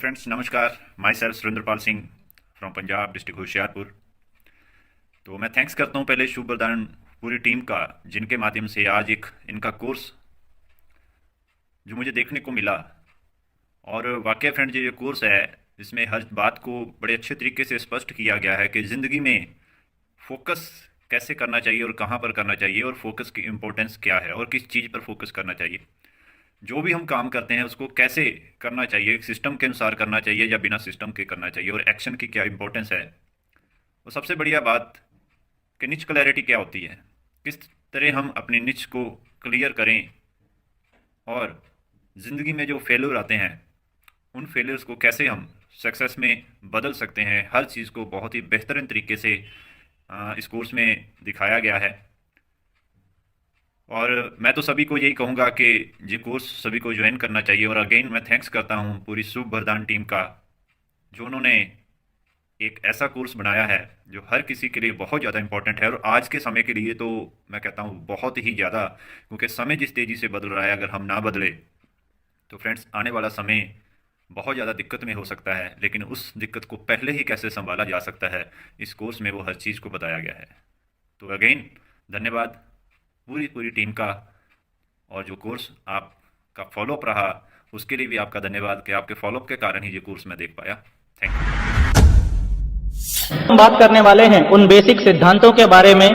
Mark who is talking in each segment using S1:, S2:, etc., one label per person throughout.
S1: Friends, नमस्कार। My self Surendrapal Singh from Punjab district Hoshiarpur. तो मैं थैंक्स करता हूँ पहले शुभ वरदान पूरी टीम का, जिनके माध्यम से आज एक इनका कोर्स जो मुझे देखने को मिला। और वाकई फ्रेंड, ये कोर्स है इसमें हर बात को बड़े अच्छे तरीके से स्पष्ट किया गया है कि ज़िंदगी में फोकस कैसे करना चाहिए और कहाँ पर करना चाहिए, और फोकस की इम्पोर्टेंस क्या है और किस चीज़ पर फोकस करना चाहिए। जो भी हम काम करते हैं उसको कैसे करना चाहिए, सिस्टम के अनुसार करना चाहिए या बिना सिस्टम के करना चाहिए, और एक्शन की क्या इंपॉर्टेंस है। और सबसे बढ़िया बात कि निच क्लैरिटी क्या होती है, किस तरह हम अपनी निच को क्लियर करें, और ज़िंदगी में जो फेलियर आते हैं उन फेलियर्स को कैसे हम सक्सेस में बदल सकते हैं। हर चीज़ को बहुत ही बेहतरीन तरीके से इस कोर्स में दिखाया गया है। और मैं तो सभी को यही कहूँगा कि ये कोर्स सभी को ज्वाइन करना चाहिए। और अगेन मैं थैंक्स करता हूँ पूरी शुभ वरदान टीम का, जो उन्होंने एक ऐसा कोर्स बनाया है जो हर किसी के लिए बहुत ज़्यादा इंपॉर्टेंट है। और आज के समय के लिए तो मैं कहता हूँ बहुत ही ज़्यादा, क्योंकि समय जिस तेज़ी से बदल रहा है, अगर हम ना बदले तो फ्रेंड्स आने वाला समय बहुत ज़्यादा दिक्कत में हो सकता है। लेकिन उस दिक्कत को पहले ही कैसे संभाला जा सकता है, इस कोर्स में वो हर चीज़ को बताया गया है। तो अगेन धन्यवाद पूरी टीम का। और जो कोर्स आपका फॉलोअप रहा उसके लिए भी आपका धन्यवाद कि आपके फॉलोअप के कारण ही ये कोर्स मैं देख पाया। Thank you.
S2: हम बात करने वाले हैं उन बेसिक सिद्धांतों के बारे में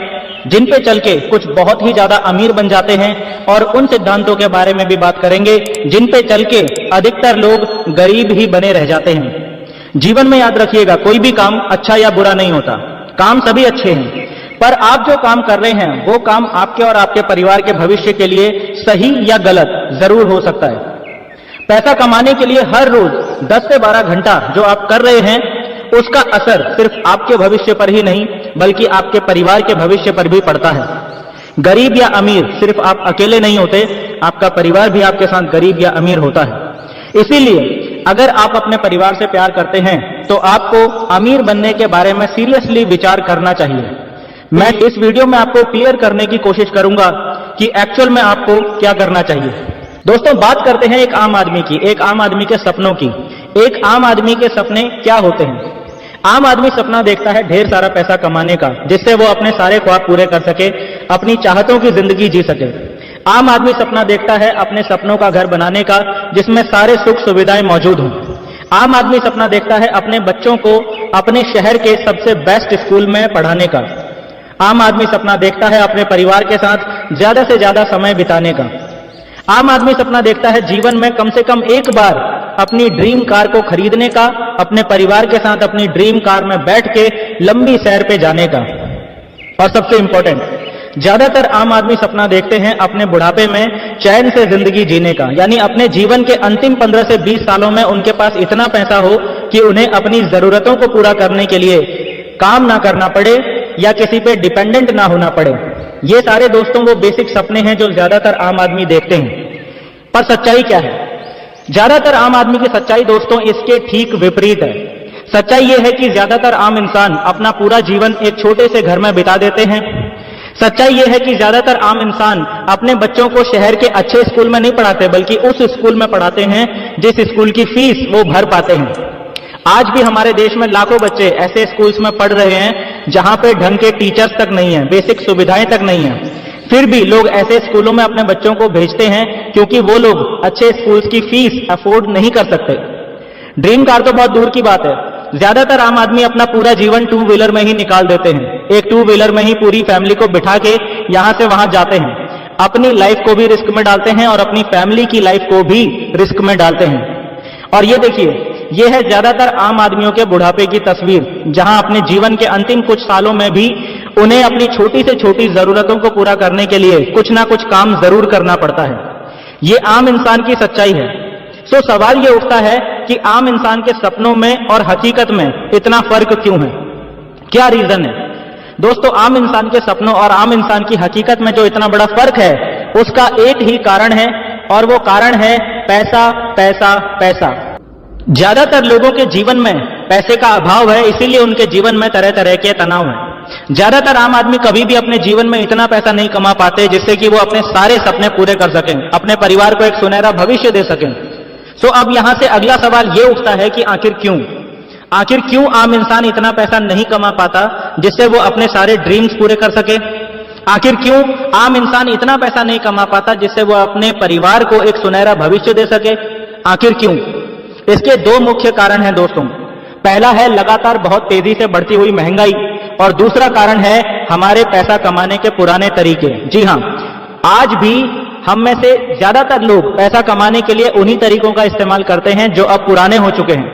S2: जिन पे चल के कुछ बहुत ही ज्यादा अमीर बन जाते हैं, और उन सिद्धांतों के बारे में भी बात करेंगे जिन पे चल के अधिकतर लोग गरीब ही बने रह जाते हैं। जीवन में याद रखिएगा, कोई भी काम अच्छा या बुरा नहीं होता, काम सभी अच्छे हैं, पर आप जो काम कर रहे हैं वो काम आपके और आपके परिवार के भविष्य के लिए सही या गलत जरूर हो सकता है। पैसा कमाने के लिए हर रोज 10 से 12 घंटा जो आप कर रहे हैं, उसका असर सिर्फ आपके भविष्य पर ही नहीं बल्कि आपके परिवार के भविष्य पर भी पड़ता है। गरीब या अमीर सिर्फ आप अकेले नहीं होते, आपका परिवार भी आपके साथ गरीब या अमीर होता है। इसीलिए अगर आप अपने परिवार से प्यार करते हैं तो आपको अमीर बनने के बारे में सीरियसली विचार करना चाहिए। मैं इस वीडियो में आपको क्लियर करने की कोशिश करूंगा कि एक्चुअल में आपको क्या करना चाहिए। दोस्तों, बात करते हैं एक आम आदमी की, एक आम आदमी के सपनों की। एक आम आदमी के सपने क्या होते हैं? आम आदमी सपना देखता है ढेर सारा पैसा कमाने का, जिससे वो अपने सारे ख्वाब पूरे कर सके, अपनी चाहतों की जिंदगी जी सके। आम आदमी सपना देखता है अपने सपनों का घर बनाने का, जिसमें सारे सुख सुविधाएं मौजूद हों। आम आदमी सपना देखता है अपने बच्चों को अपने शहर के सबसे बेस्ट स्कूल में पढ़ाने का। आम आदमी सपना देखता है अपने परिवार के साथ ज्यादा से ज्यादा समय बिताने का। आम आदमी सपना देखता है जीवन में कम से कम एक बार अपनी ड्रीम कार को खरीदने का, अपने परिवार के साथ अपनी ड्रीम कार में बैठ के लंबी सैर पे जाने का। और सबसे इंपॉर्टेंट, ज्यादातर आम आदमी सपना देखते हैं अपने बुढ़ापे में चैन से जिंदगी जीने का, यानी अपने जीवन के अंतिम 15 से 20 सालों में उनके पास इतना पैसा हो कि उन्हें अपनी जरूरतों को पूरा करने के लिए काम ना करना पड़े या किसी पे डिपेंडेंट ना होना पड़े। ये सारे दोस्तों वो बेसिक सपने हैं जो ज्यादातर आम आदमी देखते हैं। पर सच्चाई क्या है? ज्यादातर आम आदमी की सच्चाई दोस्तों इसके ठीक विपरीत है। सच्चाई ये है कि ज्यादातर आम इंसान अपना पूरा जीवन एक छोटे से घर में बिता देते हैं। सच्चाई ये है कि ज्यादातर आम इंसान अपने बच्चों को शहर के अच्छे स्कूल में नहीं पढ़ाते, बल्कि उस स्कूल में पढ़ाते हैं जिस स्कूल की फीस वो भर पाते हैं। आज भी हमारे देश में लाखों बच्चे ऐसे स्कूल्स में पढ़ रहे हैं जहां पे ढंग के टीचर्स तक नहीं है, बेसिक सुविधाएं तक नहीं है। फिर भी लोग ऐसे स्कूलों में अपने बच्चों को भेजते हैं क्योंकि वो लोग अच्छे स्कूल्स की फीस अफोर्ड नहीं कर सकते। ड्रीम कार तो बहुत दूर की बात है, ज्यादातर आम आदमी अपना पूरा जीवन 2 व्हीलर में ही निकाल देते हैं। एक 2 व्हीलर में ही पूरी फैमिली को बिठा के यहां से वहां जाते हैं, अपनी लाइफ को भी रिस्क में डालते हैं और अपनी फैमिली की लाइफ को भी रिस्क में डालते हैं। और ये देखिए, ये है ज्यादातर आम आदमियों के बुढ़ापे की तस्वीर, जहां अपने जीवन के अंतिम कुछ सालों में भी उन्हें अपनी छोटी से छोटी जरूरतों को पूरा करने के लिए कुछ ना कुछ काम जरूर करना पड़ता है। ये आम इंसान की सच्चाई है। सो सवाल ये उठता है कि आम इंसान के सपनों में और हकीकत में इतना फर्क क्यों है? क्या रीजन है? दोस्तों, आम इंसान के सपनों और आम इंसान की हकीकत में जो इतना बड़ा फर्क है, उसका एक ही कारण है, और वो कारण है पैसा, पैसा, पैसा। ज्यादातर लोगों के जीवन में पैसे का अभाव है, इसीलिए उनके जीवन में तरह तरह के तनाव है। ज्यादातर आम आदमी कभी भी अपने जीवन में इतना पैसा नहीं कमा पाते जिससे कि वो अपने सारे सपने पूरे कर सकें, अपने परिवार को एक सुनहरा भविष्य दे सकें। सो अब यहां से अगला सवाल ये उठता है कि आखिर क्यों आम इंसान इतना पैसा नहीं कमा पाता जिससे वो अपने सारे ड्रीम्स पूरे कर सके? आखिर क्यों आम इंसान इतना पैसा नहीं कमा पाता जिससे वो अपने परिवार को एक सुनहरा भविष्य दे सके? आखिर क्यों? इसके दो मुख्य कारण हैं दोस्तों। पहला है लगातार बहुत तेजी से बढ़ती हुई महंगाई, और दूसरा कारण है हमारे पैसा कमाने के पुराने तरीके। जी हां, आज भी हम में से ज्यादातर लोग पैसा कमाने के लिए उन्हीं तरीकों का इस्तेमाल करते हैं जो अब पुराने हो चुके हैं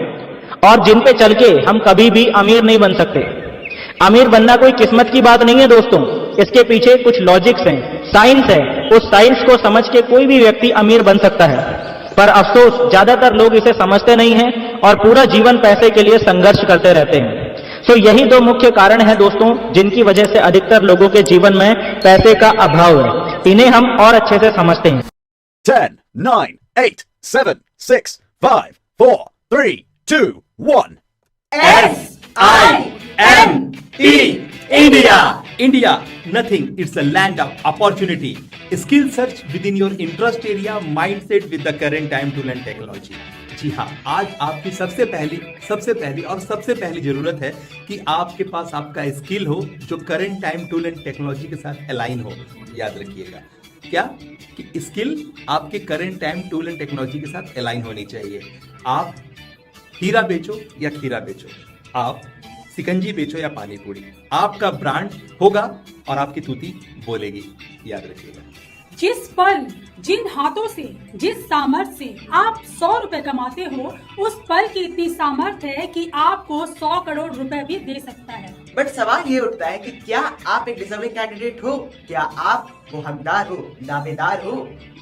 S2: और जिन पे चल के हम कभी भी अमीर नहीं बन सकते। अमीर बनना कोई किस्मत की बात नहीं है दोस्तों, इसके पीछे कुछ लॉजिक्स हैं, साइंस है। उस साइंस को समझ के कोई भी व्यक्ति अमीर बन सकता है, पर अफसोस ज्यादातर लोग इसे समझते नहीं हैं और पूरा जीवन पैसे के लिए संघर्ष करते रहते हैं। सो यही दो मुख्य कारण हैं दोस्तों जिनकी वजह से अधिकतर लोगों के जीवन में पैसे का अभाव है। इन्हें हम और अच्छे से समझते हैं।
S3: 10, 9, 8, 7, 6, 5, 4, 3, 2, 1.
S4: SIME India. India, nothing. It's a land of opportunity. Skill search within your interest area, mindset with the current time tool and technology. जी हाँ, आज आपकी सबसे पहली जरूरत है कि आपके पास आपका स्किल हो जो current time tool and technology के साथ अलाइन हो। याद रखिएगा क्या कि स्किल आपके current time tool and technology के साथ अलाइन होनी चाहिए। आप हीरा बेचो या खीरा बेचो, आप सिकंजी बेचो या पानी पूरी, आपका ब्रांड होगा और आपकी तूती बोलेगी। याद रखिएगा।
S5: जिस पल, जिन हाथों से, जिस सामर्थ्य से आप 100 रुपए कमाते हो, उस पल की इतनी सामर्थ्य है कि आपको 100 करोड़ रुपए भी दे सकता है।
S6: बट सवाल ये उठता है कि क्या आप एक डिजर्विंग कैंडिडेट हो? क्या आप वो हकदार हो, दावेदार हो?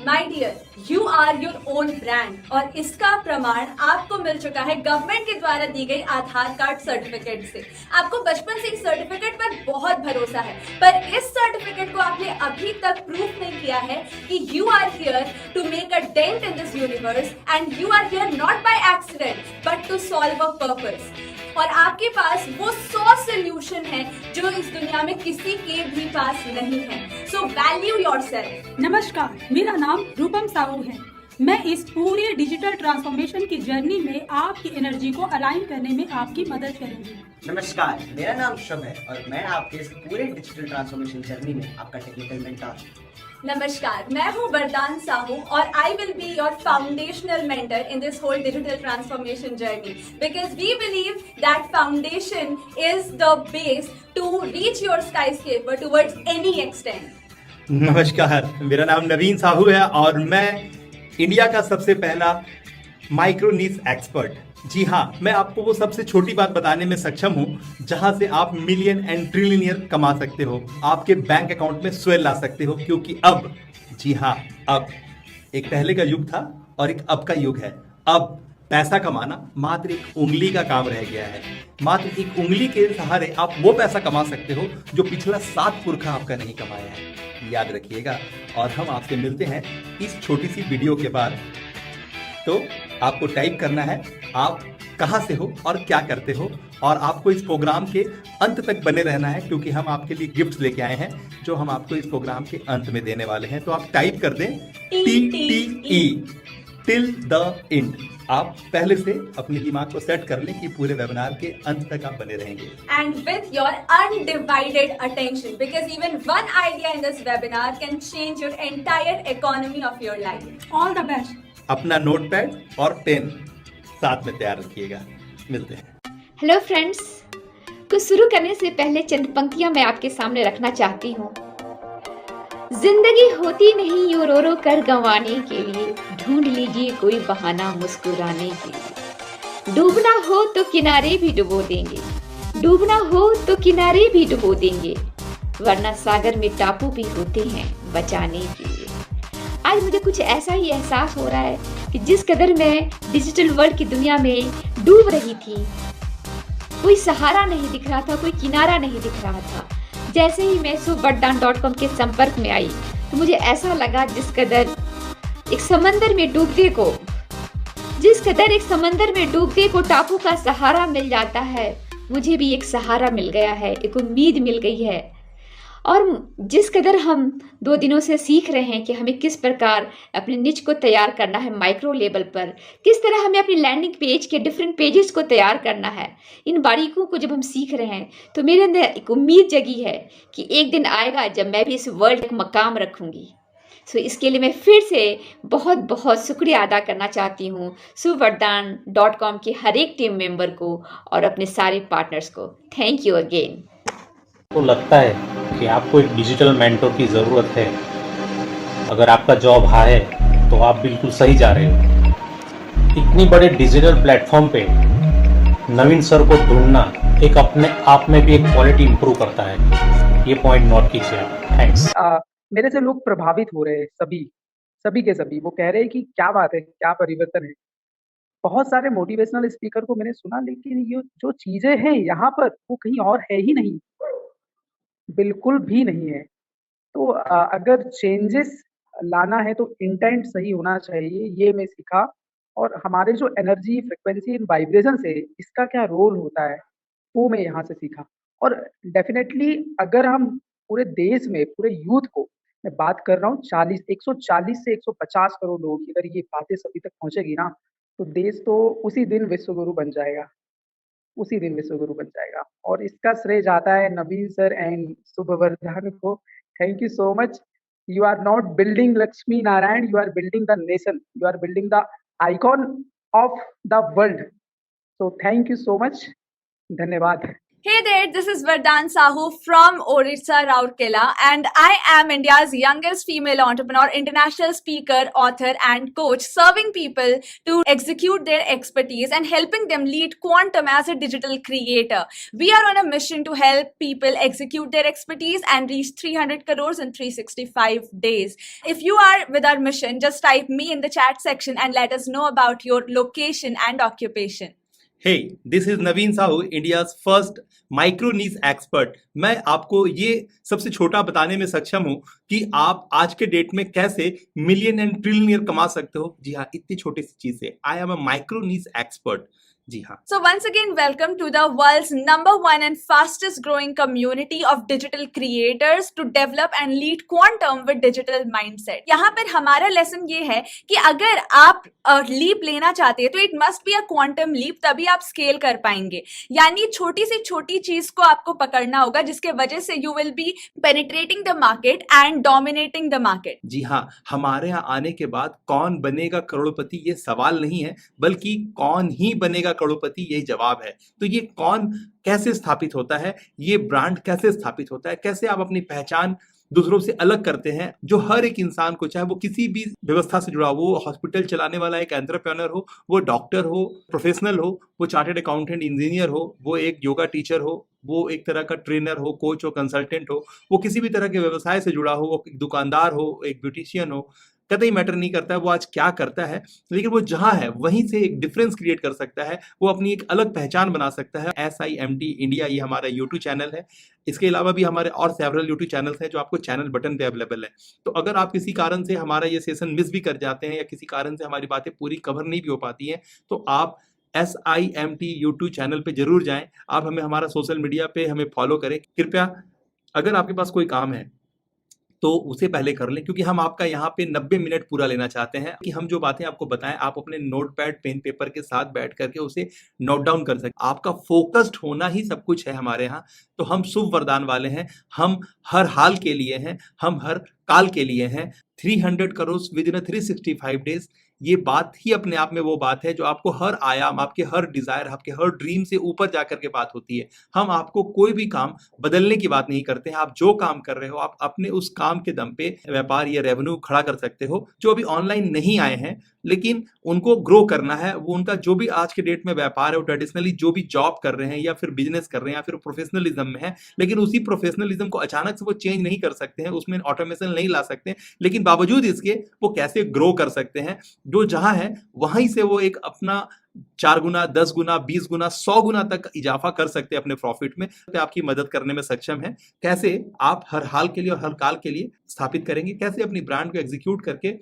S7: My dear, you are your own brand और इसका प्रमाण आपको मिल चुका है गवर्नमेंट के द्वारा दी गई आधार कार्ड सर्टिफिकेट से। आपको बचपन से इस सर्टिफिकेट पर बहुत भरोसा है, पर इस सर्टिफिकेट को आपने अभी तक प्रूफ नहीं किया है कि you are here to make a dent in this universe and you are here not by accident but to solve a purpose. और आपके पास वो 100 सोल्यूशन है जो इस दुनिया में किसी के भी पास नहीं है। So value yourself.
S5: नमस्कार, मेरा नाम रूपम साहू है। मैं इस पूरी डिजिटल ट्रांसफॉर्मेशन की जर्नी में आपकी एनर्जी को अलाइन करने में आपकी मदद करूंगी।
S6: नमस्कार, मेरा नाम शुभ है और मैं आपके इस पूरे डिजिटल ट्रांसफॉर्मेशन जर्नी में आपका टेक्निकल मेंटर।
S7: नमस्कार, मैं हूँ वरदान साहू और I will be your foundational mentor in this whole digital transformation journey because we believe that foundation is the base to reach your skyscraper towards any extent.
S4: नमस्कार, मेरा नाम नवीन साहू है और मैं इंडिया का सबसे पहला माइक्रो नीश एक्सपर्ट। जी हाँ, मैं आपको वो सबसे छोटी बात बताने में सक्षम हूँ जहां से आप मिलियन एंड ट्रिलियनियर कमा सकते हो, आपके बैंक अकाउंट में स्वेल ला सकते हो। क्योंकि अब, जी हाँ, अब एक पहले का युग था और एक अब का युग है। अब पैसा कमाना मात्र एक उंगली का काम रह गया है। मात्र एक उंगली के सहारे आप वो पैसा कमा सकते हो जो पिछला 7 पुरखा आपका नहीं कमाया है। याद रखिएगा। और हम आपसे मिलते हैं इस छोटी सी वीडियो के बाद। तो आपको टाइप करना है आप कहां से हो और क्या करते हो, और आपको इस प्रोग्राम के अंत तक बने रहना है क्योंकि हम आपके लिए गिफ्ट्स लेके आए हैं जो हम आपको इस प्रोग्राम के अंत में देने वाले हैं। तो आप टाइप कर दें TTE टिल द एंड। आप पहले से अपने दिमाग को सेट कर लें कि पूरे वेबिनार के अंत तक आप बने रहेंगे।
S7: And with your undivided attention, because even one idea in this webinar can change your entire economy of your life.
S5: All the best.
S4: अपना नोटपैड और पेन साथ में तैयार रखिएगा। मिलते हैं।
S8: हेलो फ्रेंड्स, कुछ शुरू करने से पहले चंद पंक्तियां मैं आपके सामने रखना चाहती हूँ। जिंदगी होती नहीं यूं रो रो कर गंवाने के लिए, ढूंढ लीजिए कोई बहाना मुस्कुराने के लिए। डूबना हो तो किनारे भी डुबो देंगे, डूबना हो तो किनारे भी डुबो देंगे, वरना सागर में टापू भी होते हैं बचाने के लिए। आज मुझे कुछ ऐसा ही एहसास हो रहा है कि जिस कदर मैं डिजिटल वर्ल्ड की दुनिया में डूब रही थी, कोई सहारा नहीं दिख रहा था, कोई किनारा नहीं दिख रहा था। जैसे ही मैं सुबरदान.com के संपर्क में आई तो मुझे ऐसा लगा जिस कदर एक समंदर में डूबते को टापू का सहारा मिल जाता है, मुझे भी एक सहारा मिल गया है, एक उम्मीद मिल गई है। और जिस कदर हम 2 दिनों से सीख रहे हैं कि हमें किस प्रकार अपने निच को तैयार करना है माइक्रो लेवल पर, किस तरह हमें अपनी लैंडिंग पेज के डिफरेंट पेजेस को तैयार करना है, इन बारीकियों को जब हम सीख रहे हैं तो मेरे अंदर एक उम्मीद जगी है कि एक दिन आएगा जब मैं भी इस वर्ल्ड एक मकाम रखूंगी। सो इसके लिए मैं फिर से बहुत बहुत शुक्रिया अदा करना चाहती हूँ suvardan.com के हर एक टीम मेंबर को और अपने सारे पार्टनर्स को। Thank you again.
S9: तो लगता है कि आपको एक डिजिटल मेंटोर की ज़रूरत है। अगर आपका जॉब हाँ है तो आप बिल्कुल सही जा रहे हो। इतनी बड़े डिजिटल प्लेटफॉर्म पे नवीन सर को ढूंढना एक अपने आप में भी एक क्वालिटी इंप्रूव करता है। ये पॉइंट नोट कीजिए आप। थैंक्स।
S10: मेरे से लोग प्रभावित हो रहे हैं, सभी के सभी। वो कह रहे हैं कि क्या बात है, क्या परिवर्तन है। बहुत सारे मोटिवेशनल स्पीकर को मैंने सुना, लेकिन ये जो चीजें हैं यहाँ पर वो कहीं और है ही नहीं, बिल्कुल भी नहीं है। तो अगर चेंजेस लाना है तो इंटेंट सही होना चाहिए, ये मैं सीखा। और हमारे जो एनर्जी, फ्रिक्वेंसी एंड वाइब्रेशन है, इसका क्या रोल होता है, वो मैं यहाँ से सीखा। और डेफिनेटली अगर हम पूरे देश में, पूरे यूथ को, मैं बात कर रहा हूँ 140 से 150 करोड़ लोगों की, अगर ये बातें सभी तक पहुंचेगी ना, तो देश तो उसी दिन विश्वगुरु बन जाएगा, उसी दिन विश्वगुरु बन जाएगा। और इसका श्रेय जाता है नवीन सर एंड शुभवर्धन को। Thank you so much. You are not building Lakshmi Narayan, you are building the nation, you are building the icon of the world. So thank you so much, धन्यवाद।
S7: Hey there, this is Vardhan Sahu from Orissa, Rourkela, and I am India's youngest female entrepreneur, international speaker, author, and coach, serving people to execute their expertise and helping them lead quantum as a digital creator. We are on a mission to help people execute their expertise and reach 300 crores in 365 days. If you are with our mission, just type me in the chat section and let us know about your location and occupation.
S4: Hey, this is Naveen Sahu, India's first micro niche expert. मैं आपको ये सबसे छोटा बताने में सक्षम हूं कि आप आज के डेट में कैसे मिलियन एंड ट्रिलियनियर कमा सकते हो। जी हाँ, इतनी छोटी सी चीज से। I am a micro niche expert. जी हाँ।
S7: So once again, welcome to the world's #1 and fastest growing community of digital creators to develop and lead quantum with digital mindset. यहाँ पर हमारा लेसन ये है कि अगर आप लीप लेना चाहते हैं तो it must be a quantum leap, तभी आप स्केल कर पाएंगे। यानी छोटी से छोटी चीज को आपको पकड़ना होगा, जिसके वजह से you will be penetrating the market and dominating the market.
S4: जी हाँ, हमारे यहाँ आने के बाद कौन बनेगा करोड़पति ये सवाल नहीं है, बल्कि कौन ही बनेगा करोड़पति यही जवाब है। तो ये कौन कैसे स्थापित होता है, ये ब्रांड कैसे स्थापित होता है, कैसे आप अपनी पहचान दूसरों से अलग करते हैं, जो हर एक इंसान को, चाहे वो किसी भी व्यवस्था से जुड़ा हो, वो हॉस्पिटल चलाने वाला एक एंटरप्रेन्योर हो, वो डॉक्टर हो, प्रोफेशनल हो, वो चार्टर्ड अकाउंटेंट इंजीनियर हो, वो एक योगा टीचर हो, वो एक तरह का ट्रेनर हो, कोच हो, कंसल्टेंट हो, वो किसी भी तरह के व्यवसाय से जुड़ा हो, वो एक दुकानदार हो, एक ब्यूटिशियन हो, कतई मैटर नहीं करता है वो आज क्या करता है, लेकिन वो जहां है वहीं से एक डिफरेंस क्रिएट कर सकता है, वो अपनी एक अलग पहचान बना सकता है। SIMT इंडिया ये हमारा यूट्यूब चैनल है। इसके अलावा भी हमारे और सेवरल यूट्यूब चैनल्स हैं जो आपको चैनल बटन पे अवेलेबल है। तो अगर आप किसी कारण से हमारा ये सेशन मिस भी कर जाते हैं या किसी कारण से हमारी बातें पूरी कवर नहीं भी हो पाती हैं, तो आप SIMT यूट्यूब चैनल पे जरूर जाएं। आप हमें हमारा सोशल मीडिया पे हमें फॉलो करें कृपया। अगर आपके पास कोई काम है तो उसे पहले कर लें, क्योंकि हम आपका यहाँ पे 90 मिनट पूरा लेना चाहते हैं कि हम जो बातें आपको बताएं आप अपने नोटपैड पेन पेपर के साथ बैठ करके उसे नोट डाउन कर सकें। आपका फोकस्ड होना ही सब कुछ है हमारे यहाँ। तो हम शुभ वरदान वाले हैं, हम हर हाल के लिए हैं, हम हर काल के लिए हैं। 300 करोड़ विद इन 365 डेज, ये बात ही अपने आप में वो बात है जो आपको हर आयाम, आपके हर डिजायर, आपके हर ड्रीम से ऊपर जाकर के बात होती है। हम आपको कोई भी काम बदलने की बात नहीं करते हैं। आप जो काम कर रहे हो आप अपने उस काम के दम पे व्यापार या रेवेन्यू खड़ा कर सकते हो। जो अभी ऑनलाइन नहीं आए हैं लेकिन उनको ग्रो करना है, वो उनका जो भी आज के डेट में व्यापार है, वो ट्रेडिशनली जो भी जॉब कर रहे हैं या फिर बिजनेस कर रहे हैं या फिर प्रोफेशनलिज्म में है, लेकिन उसी प्रोफेशनलिज्म को अचानक से वो चेंज नहीं कर सकते हैं, उसमें ऑटोमेशन नहीं ला सकते हैं, लेकिन बावजूद इसके वो कैसे ग्रो कर सकते हैं। जो जहां है वहीं से वो एक अपना 4 गुना, 10 गुना, 20 गुना, 100 गुना तक इजाफा कर सकते हैं अपने प्रॉफिट में। तो आपकी मदद करने में सक्षम है। कैसे आप हर हाल के लिए और हर काल के लिए स्थापित करेंगे, कैसे अपनी ब्रांड को एग्जीक्यूट करके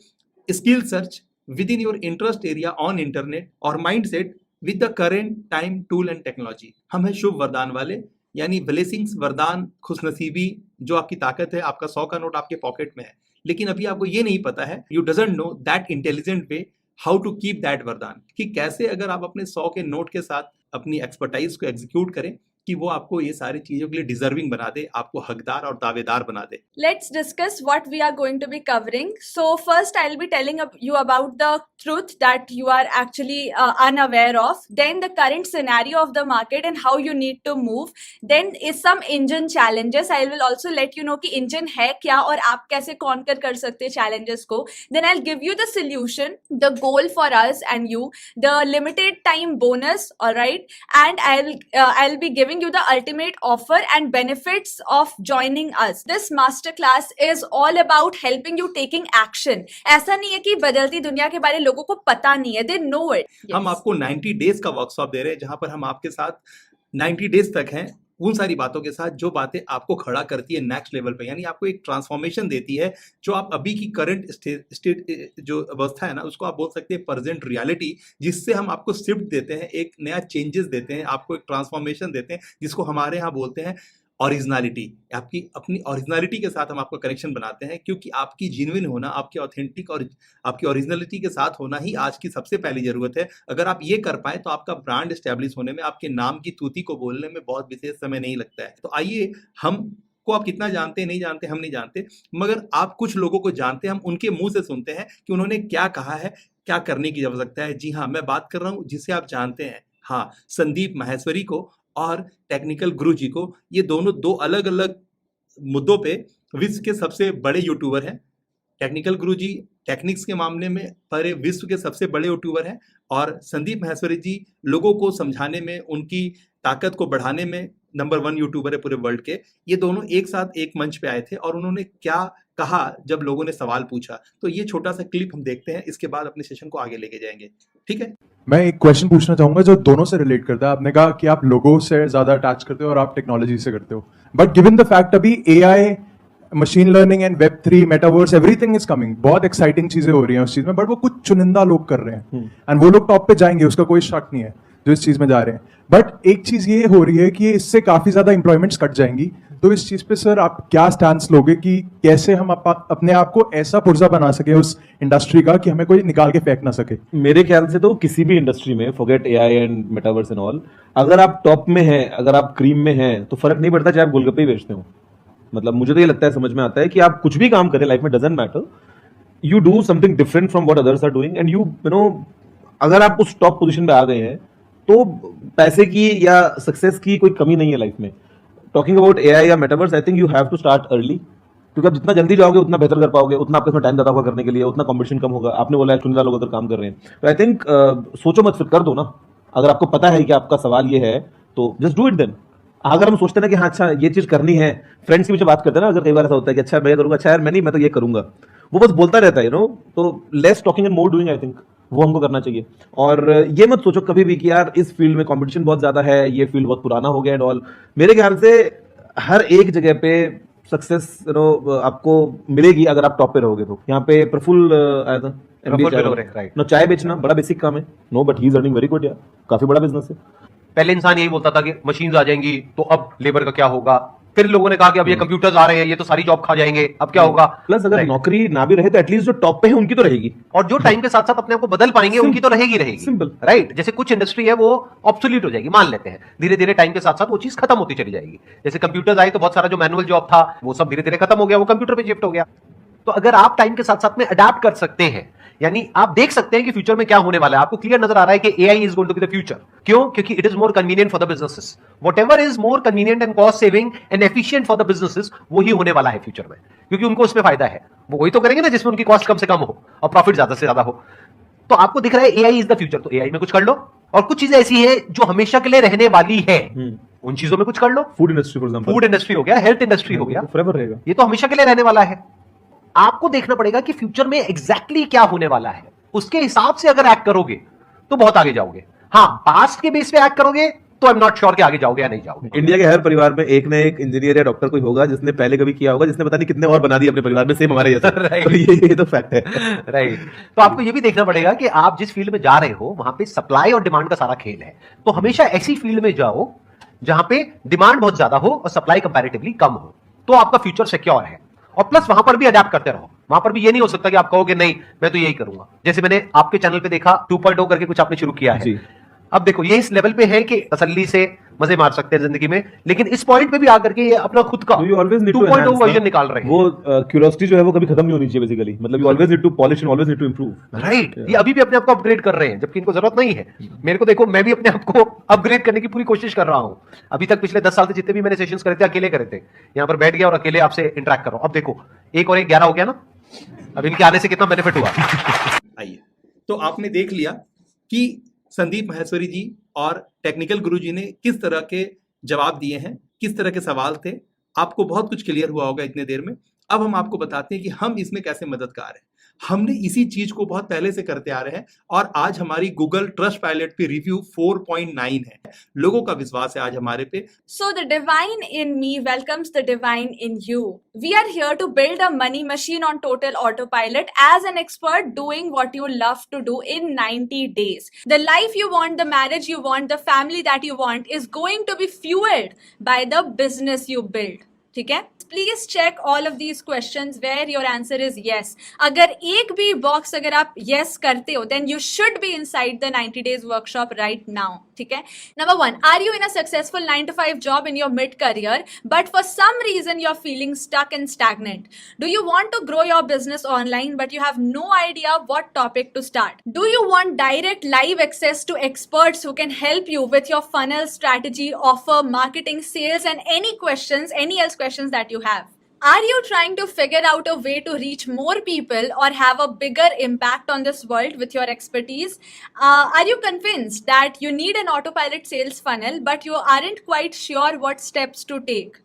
S4: skill search with in your interest area on internet और mindset with the current time tool and technology. हम हैं शुभ वरदान वाले। यानी ब्लेसिंग्स, वरदान, खुशनसीबी, जो आपकी ताकत है, आपका 100 का नोट आपके पॉकेट में है, लेकिन अभी आपको ये नहीं पता है, you doesn't know that intelligent way how to keep that वरदान, कि कैसे अगर आप अपने 100 के नोट के साथ अपनी एक्सपर्टाइज को एग्जीक्यूट करें कि वो आपको ये सारी चीजों के लिए डिजर्विंग बना दे, आपको हकदार और दावेदार बना दे।
S7: Let's discuss what we are going to be covering. So first I'll be telling you about the truth that you are actually unaware of. Then the current scenario of the market and how you need to move. Then is some engine challenges. I will also let you know कि engine है क्या और आप कैसे conquer कर सकते हैं challenges को. Then I'll give you the solution, the goal for us and you, the limited time bonus, all right, and I'll be giving you the ultimate offer and benefits of joining us. This masterclass is all about helping you taking action. ऐसा नहीं है कि बदलती दुनिया के बारे में लोगों को पता नहीं है, they know it. Yes.
S4: हम आपको 90 डेज का वर्कशॉप दे रहे हैं, जहां पर हम आपके साथ 90 डेज तक हैं उन सारी बातों के साथ जो बातें आपको खड़ा करती है नेक्स्ट लेवल पे, यानी आपको एक ट्रांसफॉर्मेशन देती है जो आप अभी की करंट स्टेट जो अवस्था है ना, उसको आप बोल सकते हैं प्रेजेंट रियलिटी, जिससे हम आपको शिफ्ट देते हैं, एक नया चेंजेस देते हैं, आपको एक ट्रांसफॉर्मेशन देते हैं, जिसको हमारे यहाँ बोलते हैं ओरिजिनलिटी। आपकी अपनी ओरिजिनलिटी के साथ हम आपका कनेक्शन बनाते हैं, क्योंकि आपकी जेन्युइन होना, आपके ऑथेंटिक और आपकी ओरिजिनलिटी के साथ होना ही आज की सबसे पहली जरूरत है। अगर आप ये कर पाए तो आपका ब्रांड एस्टेब्लिश होने में, आपके नाम की तूती को बोलने में बहुत विशेष समय नहीं लगता है। तो आइए, हम को आप कितना जानते हैं नहीं जानते हम नहीं जानते, मगर आप कुछ लोगों को जानते हैं, हम उनके मुंह से सुनते हैं कि उन्होंने क्या कहा है, क्या करने की आवश्यकता है। जी हाँ, मैं बात कर रहा हूँ जिसे आप जानते हैं, हाँ, संदीप माहेश्वरी को और टेक्निकल गुरु जी को। ये दोनों दो अलग अलग मुद्दों पे विश्व के सबसे बड़े यूट्यूबर हैं। टेक्निकल गुरु जी टेक्निक्स के मामले में पूरे विश्व के सबसे बड़े यूट्यूबर हैं, और संदीप माहेश्वरी जी लोगों को समझाने में, उनकी ताकत को बढ़ाने में नंबर 1 यूट्यूबर है पूरे वर्ल्ड के। ये दोनों एक साथ एक मंच पे आए थे और उन्होंने क्या कहा जब लोगों ने सवाल पूछा, तो ये छोटा सा क्लिप हम देखते हैं, इसके बाद अपने सेशन को आगे लेके जाएंगे। ठीक है,
S11: मैं एक क्वेश्चन पूछना चाहूंगा जो दोनों से रिलेट करता है। आपने कहा कि आप लोगों से ज्यादा अटैच करते हो और आप टेक्नोलॉजी से करते हो, बट गिवन द फैक्ट अभी AI, machine learning and Web3, metaverse, everything is coming, बहुत एक्साइटिंग चीजें हो रही हैं उस चीज में, बट वो कुछ चुनिंदा लोग कर रहे हैं एंड वो लोग टॉप पे जाएंगे, उसका कोई शक नहीं है जो इस चीज में जा रहे हैं। बट एक चीज ये हो रही है कि इससे काफी ज्यादा एम्प्लॉयमेंट्स कट जाएंगी, तो इस चीज पे सर आप क्या स्टैंड लोगे कि कैसे हम अपने आप को ऐसा पुर्जा बना सके उस इंडस्ट्री का कि हमें कोई निकाल के फेंक ना सके?
S12: मेरे ख्याल से तो किसी भी इंडस्ट्री में, forget AI and metaverse and all, अगर आप टॉप में हैं, अगर आप क्रीम में हैं, तो फर्क नहीं पड़ता चाहे आप गोलगप्पे ही बेचते हो। मतलब मुझे तो ये लगता है, समझ में आता है कि आप कुछ भी काम करें लाइफ में, doesn't matter, you do something different from what others are doing, and you know, अगर आप उस टॉप पोजीशन पे आ गए हैं तो पैसे की या सक्सेस की कोई कमी नहीं है लाइफ में। टॉकिंग अबाउट AI या metaverse, I think you have to start early, क्योंकि आप जितना जल्दी जाओगे उतना बेहतर कर पाओगे, उतना आपके पास टाइम ज्यादा होगा करने के लिए, उतना कंपटीशन कम होगा। आपने बोला चुनिंदा लोग अगर काम कर रहे हैं, तो आई थिंक सोचो मत, फिर कर दो ना। अगर आपको पता है कि आपका सवाल ये है तो जस्ट डू इट देन। अगर हम सोचते हैं ना कि हाँ अच्छा ये चीज करनी है, फ्रेंड्स के पीछे बात करते हैं ना, अगर कई बार ऐसा होता है कि अच्छा मैं करूंगा, अच्छा यार मैं तो ये करूंगा, वो बस बोलता रहता है, तो less talking and more doing, I think वो हमको करना चाहिए। और ये मत सोचो कभी भी कि यार इस फील्ड में कंपटीशन बहुत ज्यादा है, ये फील्ड बहुत पुराना हो गया एंड ऑल। मेरे ख्याल से हर एक जगह पे सक्सेस आपको मिलेगी अगर आप टॉप पे रहोगे। तो यहाँ पे प्रफुल्ल आया था, राइट, चाय बेचना बड़ा बेसिक काम है, no, but he is earning very good यार, काफी बड़ा बिजनेस है।
S13: पहले इंसान यही बोलता था कि मशीन्स आ जाएंगी तो अब लेबर का क्या होगा, फिर लोगों ने कहा कि अब ये कंप्यूटर्स आ रहे हैं, ये तो सारी जॉब खा जाएंगे, अब क्या होगा।
S12: प्लस अगर नौकरी ना भी रहे तो एटलीस्ट जो टॉप पे है उनकी तो रहेगी,
S13: और जो टाइम के साथ साथ अपने आप को बदल पाएंगे उनकी तो रहेगी।
S12: Simple,
S13: right. जैसे कुछ इंडस्ट्री है वो ऑब्सोल्यूट हो जाएगी, मान लेते हैं, धीरे धीरे टाइम के साथ साथ वो चीज खत्म होती चली जाएगी। जैसे कंप्यूटर्स आए तो बहुत सारा जो मैनुअल जॉब था वो सब धीरे धीरे खत्म हो गया, वो कंप्यूटर पे शिफ्ट हो गया। तो अगर आप टाइम के साथ साथ में अडैप्ट कर सकते हैं, यानी आप देख सकते हैं कि फ्यूचर में क्या होने वाला है, आपको क्लियर नजर आ रहा है कि AI is going to be the future. क्यों? क्योंकि it is more convenient for the businesses. Whatever is more convenient and cost saving and efficient for the businesses, वही होने वाला है फ्यूचर में, क्योंकि उनको उसमें फायदा है। वो वही तो करेंगे ना जिसमें उनकी कॉस्ट कम से कम हो और प्रॉफिट ज्यादा से ज्यादा हो। तो आपको दिख रहा है AI इज द फ्यूचर, तो AI में कुछ कर लो। और कुछ चीजें ऐसी है जो हमेशा के लिए रहने वाली है, उन चीजों में कुछ कर लो।
S12: Food industry for example,
S13: food industry हो गया, हेल्थ इंडस्ट्री हो गया,
S12: फॉरएवर रहेगा,
S13: ये तो हमेशा के लिए रहने वाला है। आपको देखना पड़ेगा कि फ्यूचर में एग्जैक्टली क्या होने वाला है, उसके हिसाब से अगर एक्ट करोगे तो बहुत आगे जाओगे। हाँ, पास्ट के बेस पे एक्ट करोगे तो आई एम नॉट श्योर कि आगे जाओगे या नहीं जाओगे।
S12: इंडिया के हर परिवार में एक ना एक इंजीनियर या डॉक्टर कोई होगा जिसने पहले कभी किया होगा, जिसने पता नहीं कितने और बना दिए अपने परिवार में, सेम हमारे जैसा।
S13: राइट,
S12: ये तो फैक्ट है।
S13: राइट। तो आपको ये भी देखना पड़ेगा कि आप जिस फील्ड में जा रहे हो वहां पे सप्लाई और डिमांड का सारा खेल है। तो हमेशा ऐसी फील्ड में जाओ जहां पे डिमांड बहुत ज्यादा हो और सप्लाई कंपैरेटिवली कम हो, तो आपका फ्यूचर सिक्योर है। और प्लस वहां पर भी अडेप्ट करते रहो, वहां पर भी ये नहीं हो सकता कि आप कहोगे नहीं मैं तो यही करूंगा। जैसे मैंने आपके चैनल पे देखा 2.0 करके कुछ आपने शुरू किया है, अब देखो ये इस लेवल पे है कि तसल्ली से मजे मार सकते हैं जिंदगी में, लेकिन इस पॉइंट पे भी आकर के ये अपना खुद का 2.0 वर्जन निकाल रहे हैं।
S12: वो क्यूरियोसिटी जो है वो कभी खत्म नहीं होनी चाहिए बेसिकली, मतलब you always need to polish and always need to improve.
S13: Right, ये अभी भी अपने आप को अपग्रेड कर रहे हैं जबकि इनको जरूरत नहीं है। मेरे को देखो, मैं भी अपने आप को अपग्रेड करने की पूरी कोशिश कर रहा हूं। अभी तक पिछले 10 साल से जितने भी मैंने सेशंस करे थे अकेले करे थे, यहाँ पर बैठ गया और अकेले आपसे इंटरेक्ट कर रहा हूं। अब देखो 1 और 1 11 हो गया ना, अब इनके आने से कितना बेनिफिट हुआ।
S4: आइए, तो आपने देख लिया कि संदीप माहेश्वरी जी और टेक्निकल गुरु जी ने किस तरह के जवाब दिए हैं, किस तरह के सवाल थे। आपको बहुत कुछ क्लियर हुआ होगा इतने देर में। अब हम आपको बताते हैं कि हम इसमें कैसे मददगार हैं। हमने इसी चीज को बहुत पहले से करते आ रहे हैं और आज हमारी गूगल ट्रस्ट पायलट पे रिव्यू 4.9 है। लोगों का विश्वास है आज हमारे पे।
S7: So the divine in me welcomes the divine in you. We are here to build a money machine on total autopilot as an expert doing what you love to do in 90 days. The life you want, the marriage you want, the family that you want is going to be fueled by the business you build. ठीक है, please check all of these questions where your answer is yes. अगर एक भी box अगर आप yes करते हो then you should be inside the 90 days workshop right now. ठीक है, number 1, are you in a successful 9 to 5 job in your mid career but for some reason you are feeling stuck and stagnant? Do you want to grow your business online but you have no idea what topic to start? Do you want direct live access to experts who can help you with your funnel strategy, offer, marketing, sales and any questions that you have? Are you trying to figure out a way to reach more people or have a bigger impact on this world with your expertise? Are you convinced that you need an autopilot sales funnel but you aren't quite sure what steps to take?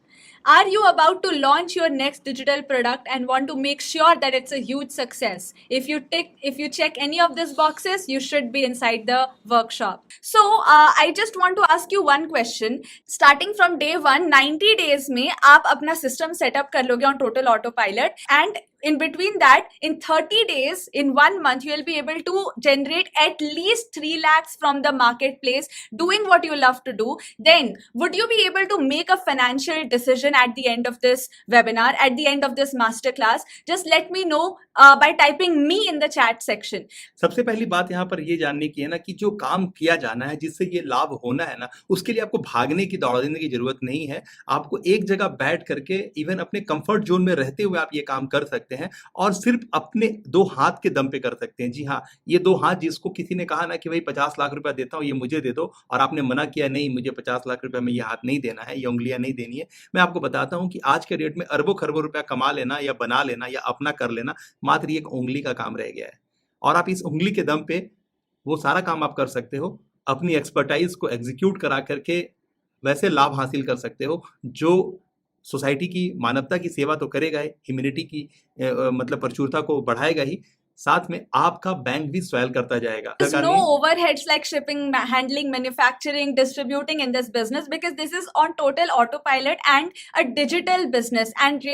S7: Are you about to launch your next digital product and want to make sure that it's a huge success? If you check any of these boxes, you should be inside the workshop. So I just want to ask you one question. Starting from day 1, 90 days में आप अपना system setup कर लोगे on total autopilot, and in between that, in 30 days, in 1 month, you will be able to generate at least 3 lakhs from the marketplace doing what you love to do. Then would you be able to make a financial decision at the end of this webinar, at the end of this masterclass? Just let me know by typing me in the chat section.
S4: सबसे पहली बात यहाँ पर ये जानने की है ना कि जो काम किया जाना है, जिससे ये लाभ होना है ना, उसके लिए आपको भागने की, दौड़ने की जरूरत नहीं है। आपको एक जगह बैठ करके इवन अपने कंफर्ट जोन में रहते हुए आप ये काम कर सकते हैं और सिर्फ अपने 2 हाथ के दम पे कर सकते हैं। जी हाँ, ये 2 हाथ जिसको किसी ने कहा ना कि भाई 50 लाख रुपया देता हूँ, ये मुझे दे दो, और आपने मना किया नहीं मुझे 50 लाख रुपया में ये हाथ नहीं देना है, ये उंगलियां नहीं देनी है। मैं आपको बताता हूँ कि आज के रेट में अरबों खरबों रुपया कमा लेना या बना लेना या अपना कर लेना मात्र एक उंगली का काम रह गया है। और आप इस उंगली के दम पे वो सारा काम आप कर सकते हो, अपनी एक्सपर्टाइज को एग्जीक्यूट करा करके वैसे लाभ हासिल कर सकते हो जो सोसाइटी की, मानवता की सेवा तो करेगा ही, ह्यूमैनिटी की मतलब प्रचुरता को बढ़ाएगा ही, साथ में आपका बैंक भी स्वैल करता जाएगा।
S7: There's no overheads like shipping, handling, manufacturing, distributing in this business because this is on total autopilot and a digital business, and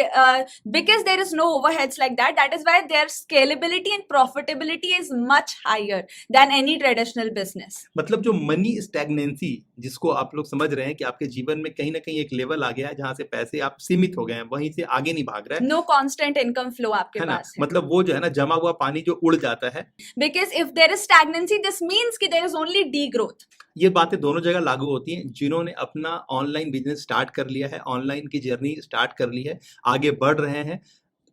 S7: because there is no overheads like that, that is why their scalability and profitability is much higher than any traditional business.
S4: मतलब जो money stagnancy जिसको आप लोग समझ रहे हैं कि आपके जीवन में कहीं ना कहीं एक लेवल आ गया है जहां से पैसे आप सीमित हो गए हैं, वहीं से आगे नहीं भाग रहा है।
S7: No constant income flow आपके पास है।
S4: मतलब वो जो है ना जमा हुआ पानी जो उड़ जाता है।
S7: Because if there is stagnancy, this means कि there is only degrowth.
S4: ये बातें दोनों जगह लागू होती हैं। जिन्होंने अपना ऑनलाइन बिजनेस स्टार्ट कर लिया है, ऑनलाइन की जर्नी स्टार्ट कर ली है, आगे बढ़ रहे हैं,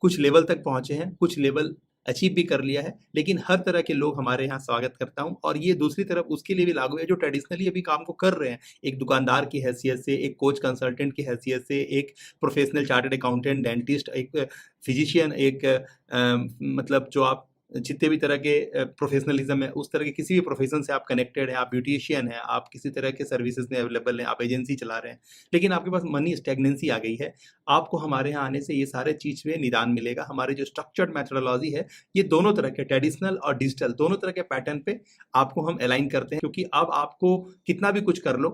S4: कुछ लेवल तक पहुंचे हैं, कुछ लेवल अचीव भी कर लिया है, लेकिन हर तरह के लोग हमारे यहाँ स्वागत करता हूँ। और ये दूसरी तरफ उसके लिए भी लागू है जो ट्रेडिशनली अभी काम को कर रहे हैं, एक दुकानदार की हैसियत से, एक कोच कंसल्टेंट की हैसियत से, एक प्रोफेशनल चार्टर्ड अकाउंटेंट, डेंटिस्ट, एक फिजिशियन, एक मतलब जो आप जितने भी तरह के प्रोफेशनलिज्म है उस तरह के किसी भी प्रोफेशन से आप कनेक्टेड हैं, आप ब्यूटिशियन हैं, आप किसी तरह के सर्विसेज में अवेलेबल हैं, आप एजेंसी चला रहे हैं, लेकिन आपके पास मनी स्टैग्नेंसी आ गई है, आपको हमारे यहाँ आने से ये सारे चीज़ में निदान मिलेगा। हमारे जो स्ट्रक्चर्ड मेथोडोलॉजी है ये दोनों तरह के, ट्रेडिशनल और डिजिटल, दोनों तरह के पैटर्न पे आपको हम अलाइन करते हैं, क्योंकि अब आपको कितना भी कुछ कर लो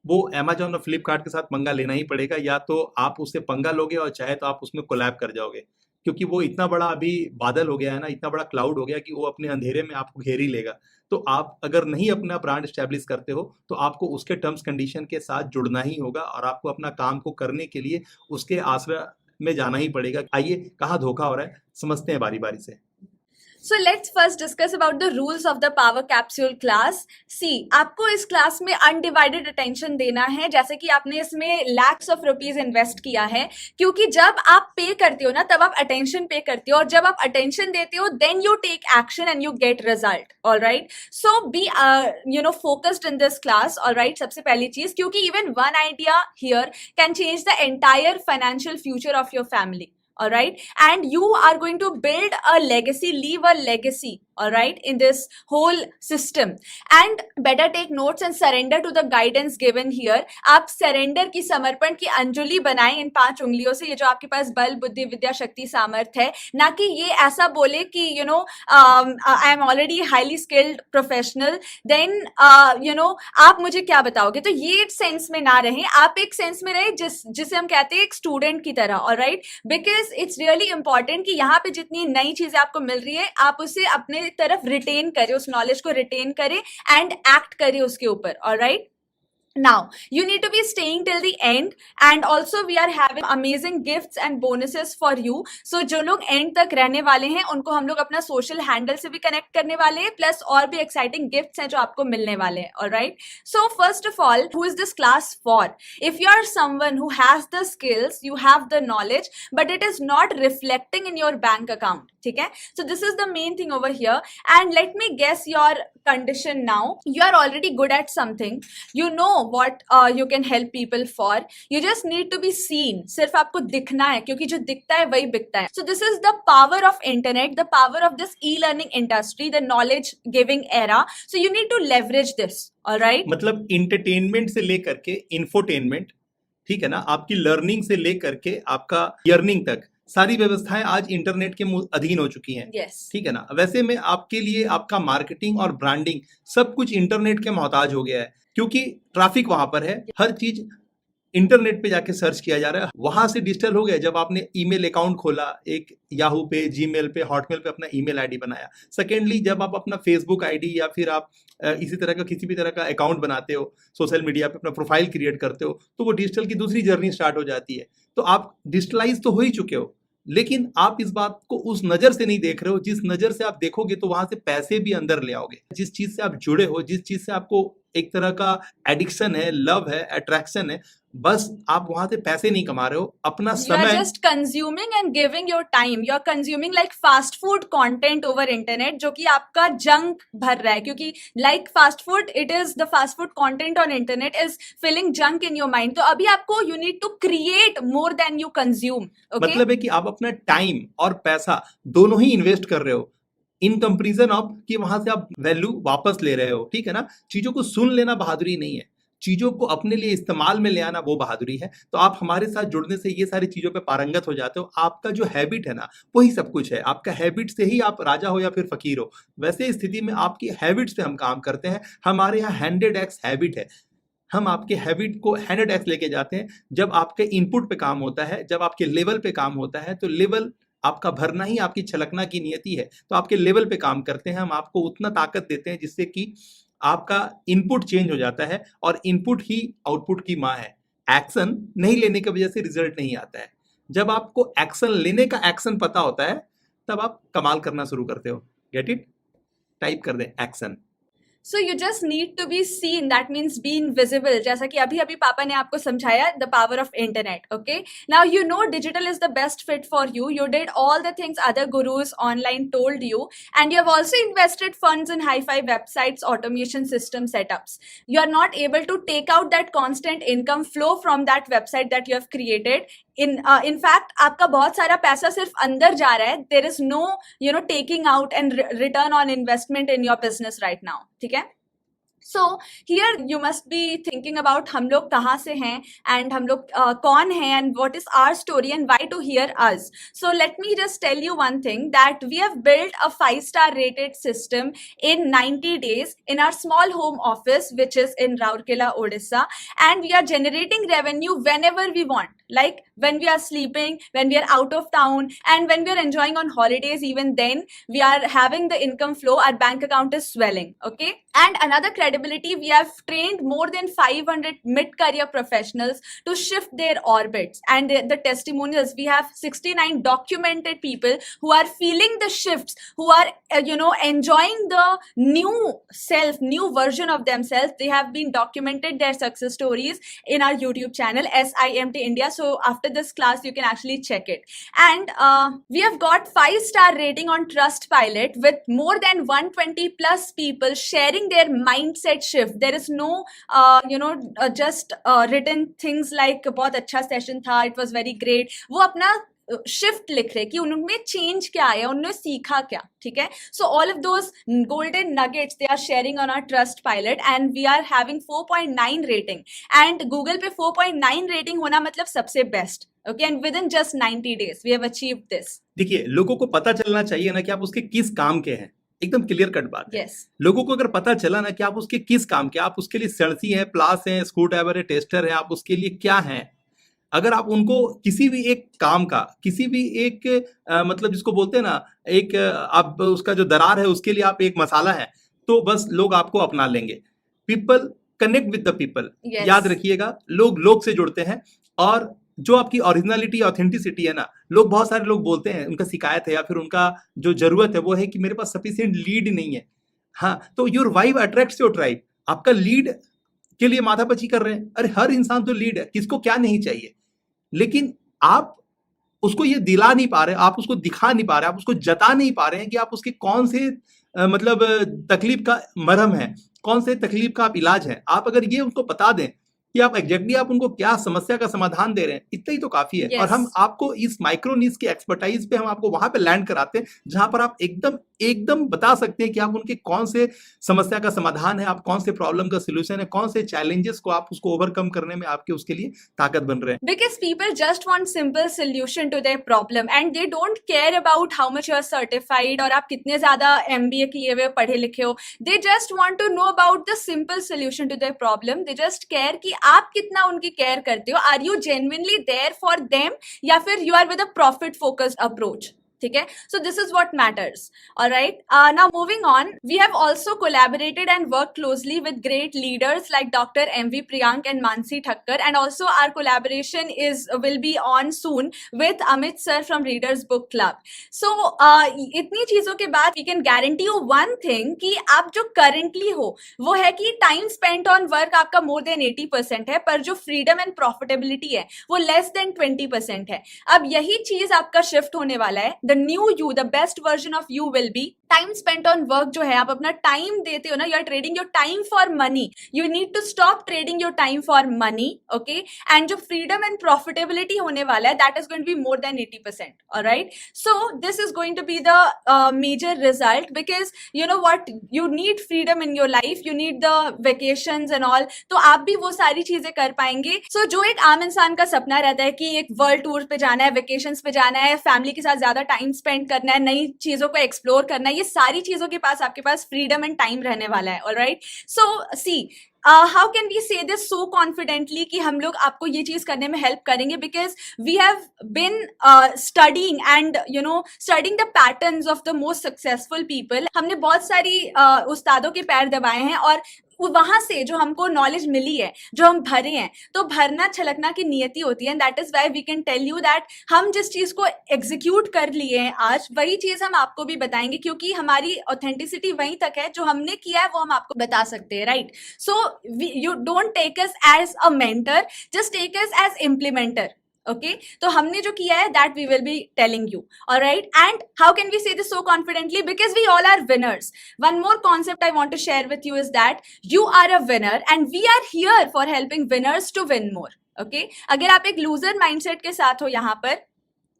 S4: वो अमेजॉन और फ्लिपकार्ट के साथ पंगा लेना ही पड़ेगा। या तो आप उससे पंगा लोगे और चाहे तो आप उसमें कोलैब कर जाओगे। क्योंकि वो इतना बड़ा अभी बादल हो गया है ना, इतना बड़ा क्लाउड हो गया कि वो अपने अंधेरे में आपको घेर ही लेगा। तो आप अगर नहीं अपना ब्रांड एस्टेब्लिश करते हो तो आपको उसके टर्म्स कंडीशन के साथ जुड़ना ही होगा और आपको अपना काम को करने के लिए उसके आश्रय में जाना ही पड़ेगा। आइए कहाँ धोखा हो रहा है समझते हैं बारी बारी से।
S7: So let's first discuss about the rules of the power capsule class. See, आपको इस क्लास में अनडिवाइडेड अटेंशन देना है, जैसे कि आपने इसमें lakhs of rupees इन्वेस्ट किया है, क्योंकि जब आप पे करते हो ना तब आप अटेंशन पे करते हो, और जब आप अटेंशन देते हो then you take action and you get result. All right, so be focused in this class. All right, सबसे पहली चीज, क्योंकि even one idea here can change the entire financial future of your family. All right, and you are going to build a legacy, leave a legacy, all right, in this whole system. And better take notes and surrender to the guidance given here. आप surrender की, समर्पण की अंजलि बनाएं इन 5 उंगलियों से, ये जो आपके पास बल बुद्धि विद्या शक्ति सामर्थ्य है, ना कि ये ऐसा बोले कि I am already highly skilled professional, then आप मुझे क्या बताओगे। तो ये सेंस में ना रहें, आप एक सेंस में रहे जिसे हम कहते हैं एक स्टूडेंट की तरह। all right, because it's really important कि यहाँ पे जितनी नई चीजें आपको मिल रही है आप उसे अपने तरफ रिटेन करें, उस नॉलेज को रिटेन करें एंड एक्ट करें उसके ऊपर। Alright, now you need to be staying till the end, and also we are having amazing gifts and bonuses for you. So जो लोग end तक रहने वाले हैं उनको हम लोग अपना social handle से भी connect करने वाले हैं, plus और भी exciting gifts हैं जो आपको मिलने वाले हैं। Alright, so first of all, who is this class for? If you are someone who has the skills, you have the knowledge, but it is not reflecting in your bank account, ठीक है? So this is the main thing over here, and let me guess your condition now. You are already good at something, you know what you can help people for, you just need to be seen. सिर्फ आपको दिखना है, क्योंकि जो दिखता है वही बिकता है। So this is the power of internet, the power of this e-learning industry, the knowledge giving era. So you need to leverage this. All right,
S4: मतलब इंटरटेनमेंट से लेकर के इंफोटेनमेंट, ठीक है ना, आपकी लर्निंग से लेकर के आपका अर्निंग तक सारी व्यवस्थाएं आज इंटरनेट के अधीन हो चुकी हैं।
S7: yes.
S4: ठीक है ना, वैसे में आपके लिए आपका मार्केटिंग और ब्रांडिंग सब कुछ इंटरनेट के मोहताज हो गया है, क्योंकि ट्रैफिक वहां पर है, हर चीज इंटरनेट पे जाके सर्च किया जा रहा है, वहां से डिजिटल हो गया। जब आपने ईमेल अकाउंट खोला, एक याहू पे, जीमेल पे, हॉटमेल पे अपना ईमेल आईडी बनाया, सेकेंडली जब आप अपना फेसबुक आईडी या फिर आप इसी तरह का किसी भी तरह का अकाउंट बनाते हो, सोशल मीडिया पे अपना प्रोफाइल क्रिएट करते हो, तो वो डिजिटल की दूसरी जर्नी स्टार्ट हो जाती है। तो आप डिजिटलाइज तो हो ही चुके हो, लेकिन आप इस बात को उस नजर से नहीं देख रहे हो जिस नजर से आप देखोगे तो वहां से पैसे भी अंदर ले आओगे। जिस चीज से आप जुड़े हो, जिस चीज से आपको एक तरह का एडिक्शन है, लव है, अट्रैक्शन है, बस आप वहां से पैसे नहीं कमा रहे हो, अपना
S7: you are
S4: समय
S7: just consuming and giving your time. You are consuming like fast food content over internet, जो कि आपका जंक भर रहा है, क्योंकि like fast food, it is the fast food content on internet is filling junk in your mind. तो अभी आपको you need to create more than you consume. Okay?
S4: मतलब है कि आप अपना टाइम और पैसा दोनों ही इन्वेस्ट कर रहे हो इन कंपेरिजन ऑफ कि वहां से आप वैल्यू वापस ले रहे हो। ठीक है ना, चीजों को सुन लेना बहादुरी नहीं है, चीजों को अपने लिए इस्तेमाल में ले आना वो बहादुरी है। तो आप हमारे साथ जुड़ने से ये सारी चीजों पे पारंगत हो जाते हो। आपका जो हैबिट है ना, वही सब कुछ है। आपका हैबिट से ही आप राजा हो या फिर फकीर हो। वैसे स्थिति में आपकी हैबिट्स पे हम काम करते हैं। हमारे यहाँ 100x हैबिट है, हम आपके हैबिट को 100x लेके जाते हैं। जब आपके इनपुट पे काम होता है, जब आपके लेवल पे काम होता है, तो लेवल आपका भरना ही आपकी छलकना की नियति है। तो आपके लेवल पे काम करते हैं, हम आपको उतना ताकत देते हैं जिससे कि आपका इनपुट चेंज हो जाता है, और इनपुट ही आउटपुट की माँ है। एक्शन नहीं लेने की वजह से रिजल्ट नहीं आता है। जब आपको एक्शन लेने का एक्शन पता होता है, तब आप कमाल करना शुरू करते हो। Get it? टाइप कर दें action.
S7: So you just need to be seen. That means being visible. जैसा कि अभी अभी पापा ने आपको समझाया, the power of internet. Okay. Now you know digital is the best fit for you. You did all the things other gurus online told you, and you have also invested funds in hi-fi websites, automation system setups. You are not able to take out that constant income flow from that website that you have created. In fact, आपका बहुत सारा पैसा सिर्फ अंदर जा रहा है. There is no taking out and return on investment in your business right now. ठीक है? So here you must be thinking about हम लोग कहाँ से हैं, and हम लोग कौन हैं, and what is our story and why to hear us. So let me just tell you one thing, that we have built a 5-star rated system in 90 days in our small home office, which is in Rourkela, Odisha, and we are generating revenue whenever we want. Like when we are sleeping, when we are out of town, and when we are enjoying on holidays, even then we are having the income flow, our bank account is swelling. Okay, and another credibility, we have trained more than 500 mid-career professionals to shift their orbits, and the testimonials, we have 69 documented people who are feeling the shifts, who are enjoying the new self, new version of themselves. They have been documented their success stories in our YouTube channel SIMT India. So after this class you can actually check it. And we have got 5-star rating on Trustpilot with more than 120 plus people sharing their mindset shift. There is no just written things like बहुत अच्छा session था, it was very great. वो अपना shift लिख रहे कि उनमें change क्या आया, उन्होंने सीखा क्या. ठीक है, so all of those golden nuggets they are sharing on our Trustpilot, and we are having 4.9 rating. And Google पे 4.9 रेटिंग होना मतलब सबसे best. Okay, and within just 90 days we have achieved this.
S4: देखिए, लोगों को पता चलना चाहिए ना कि आप उसके किस काम के हैं. एकदम क्लियर कट बात है.
S7: Yes.
S4: लोगों को अगर पता चला ना कि आप उसके किस काम के, आप उसके लिए सर्सी हैं, प्लास हैं, स्क्रू ड्राइवर है, टेस्टर है, आप उसके लिए क्या हैं. अगर आप उनको किसी भी एक काम का, किसी भी एक मतलब जिसको बोलते हैं ना, एक आप उसका जो दरार है उसके लिए आप एक मसाला है, तो बस लोग आपको अपना लेंगे. People connect with the people. याद रखिएगा, लोग लोग से जुड़ते हैं. और जो आपकी ओरिजिनलिटी, ऑथेंटिसिटी है ना, लोग, बहुत सारे लोग बोलते हैं, उनका शिकायत है या फिर उनका जो जरूरत है वो है कि मेरे पास सफिशिएंट लीड नहीं है. हाँ, तो your vibe attracts your tribe. आपका लीड के लिए माथापच्ची कर रहे हैं. अरे हर इंसान तो लीड है, किसको क्या नहीं चाहिए, लेकिन आप उसको ये दिला नहीं पा रहे, आप उसको दिखा नहीं पा रहे, आप उसको जता नहीं पा रहे हैं कि आप उसके कौन से मतलब तकलीफ का मरहम है, कौन से तकलीफ का आप इलाज है. आप अगर ये उनको बता दें कि आप एग्जैक्टली आप उनको क्या समस्या का समाधान दे रहे हैं, इतना ही तो काफी है.
S7: Yes.
S4: और हम आपको इस माइक्रो नीश की एक्सपर्टाइज पे हम आपको वहां पे लैंड कराते हैं जहां पर आप एकदम बता सकते हैं कि आप उनके कौन से समस्या का समाधान है, आप कौन से प्रॉब्लम का सोल्यूशन है, कौन से चैलेंजेस को आप उसको ओवरकम करने में आपके उसके लिए ताकत बन रहे हैं.
S7: Because people just want simple solution to their problem and they don't care about how much you are certified और आप कितने ज्यादा MBA किए हुए पढ़े लिखे हो. They just want to know about the simple solution to their problem. They just care कि आप कितना उनकी केयर करते हो. Are you genuinely there for them या फिर you are with a profit focused approach? ठीक है, so this is what matters. All right, now moving on, we have also collaborated and worked closely with great leaders like Dr. M.V. Priyank and Mansi Thakkar, and also our collaboration will be on soon with Amit sir from Readers Book Club. So इतनी चीजों के बाद we can guarantee you one thing कि आप जो currently हो वो है कि time spent on work आपका more than 80% है, पर जो freedom and profitability है वो less than 20% है. अब यही चीज आपका shift होने वाला है. The new you, the best version of you will be time spent on work. जो है आप अपना टाइम देते हो ना, you are trading your time for money. You need to stop trading your time for money. Okay, and जो freedom and profitability होने वाला है, that is going to be more than 80%. all right, so this is going to be the major result, because you know what, you need freedom in your life, you need the vacations and all. तो आप भी वो सारी चीजें कर पाएंगे. So जो एक आम इंसान का सपना रहता है कि एक वर्ल्ड टूर पे जाना है, वेकेशंस पे जाना है, फैमिली के साथ ज्यादा टाइम स्पेंड करना है, नई चीजों को एक्सप्लोर करना है, ये सारी चीजों के पास आपके पास फ्रीडम एंड टाइम रहने वाला है. Alright, so see how can we say this so confidently कि हम लोग आपको ये चीज करने में हेल्प करेंगे, because we have been studying and studying the patterns of the most successful people. हमने बहुत सारी उस्तादों के पैर दबाए हैं और वहां से जो हमको नॉलेज मिली है, जो हम भरे हैं, तो भरना छलकना की नियति होती है. And that is why we can tell you that हम जिस चीज को एग्जीक्यूट कर लिए हैं आज, वही चीज हम आपको भी बताएंगे, क्योंकि हमारी ऑथेंटिसिटी वहीं तक है. जो हमने किया है वो हम आपको बता सकते हैं. Right, so you don't take us as a mentor, just take us as implementer. Okay, तो हमने जो किया है that we will be telling you. all right, and how can we say this so confidently? Because we all are winners. One more concept I want to share with you is that you are a winner and we are here for helping winners to win more. okay, अगर आप एक loser mindset के साथ हो यहाँ पर,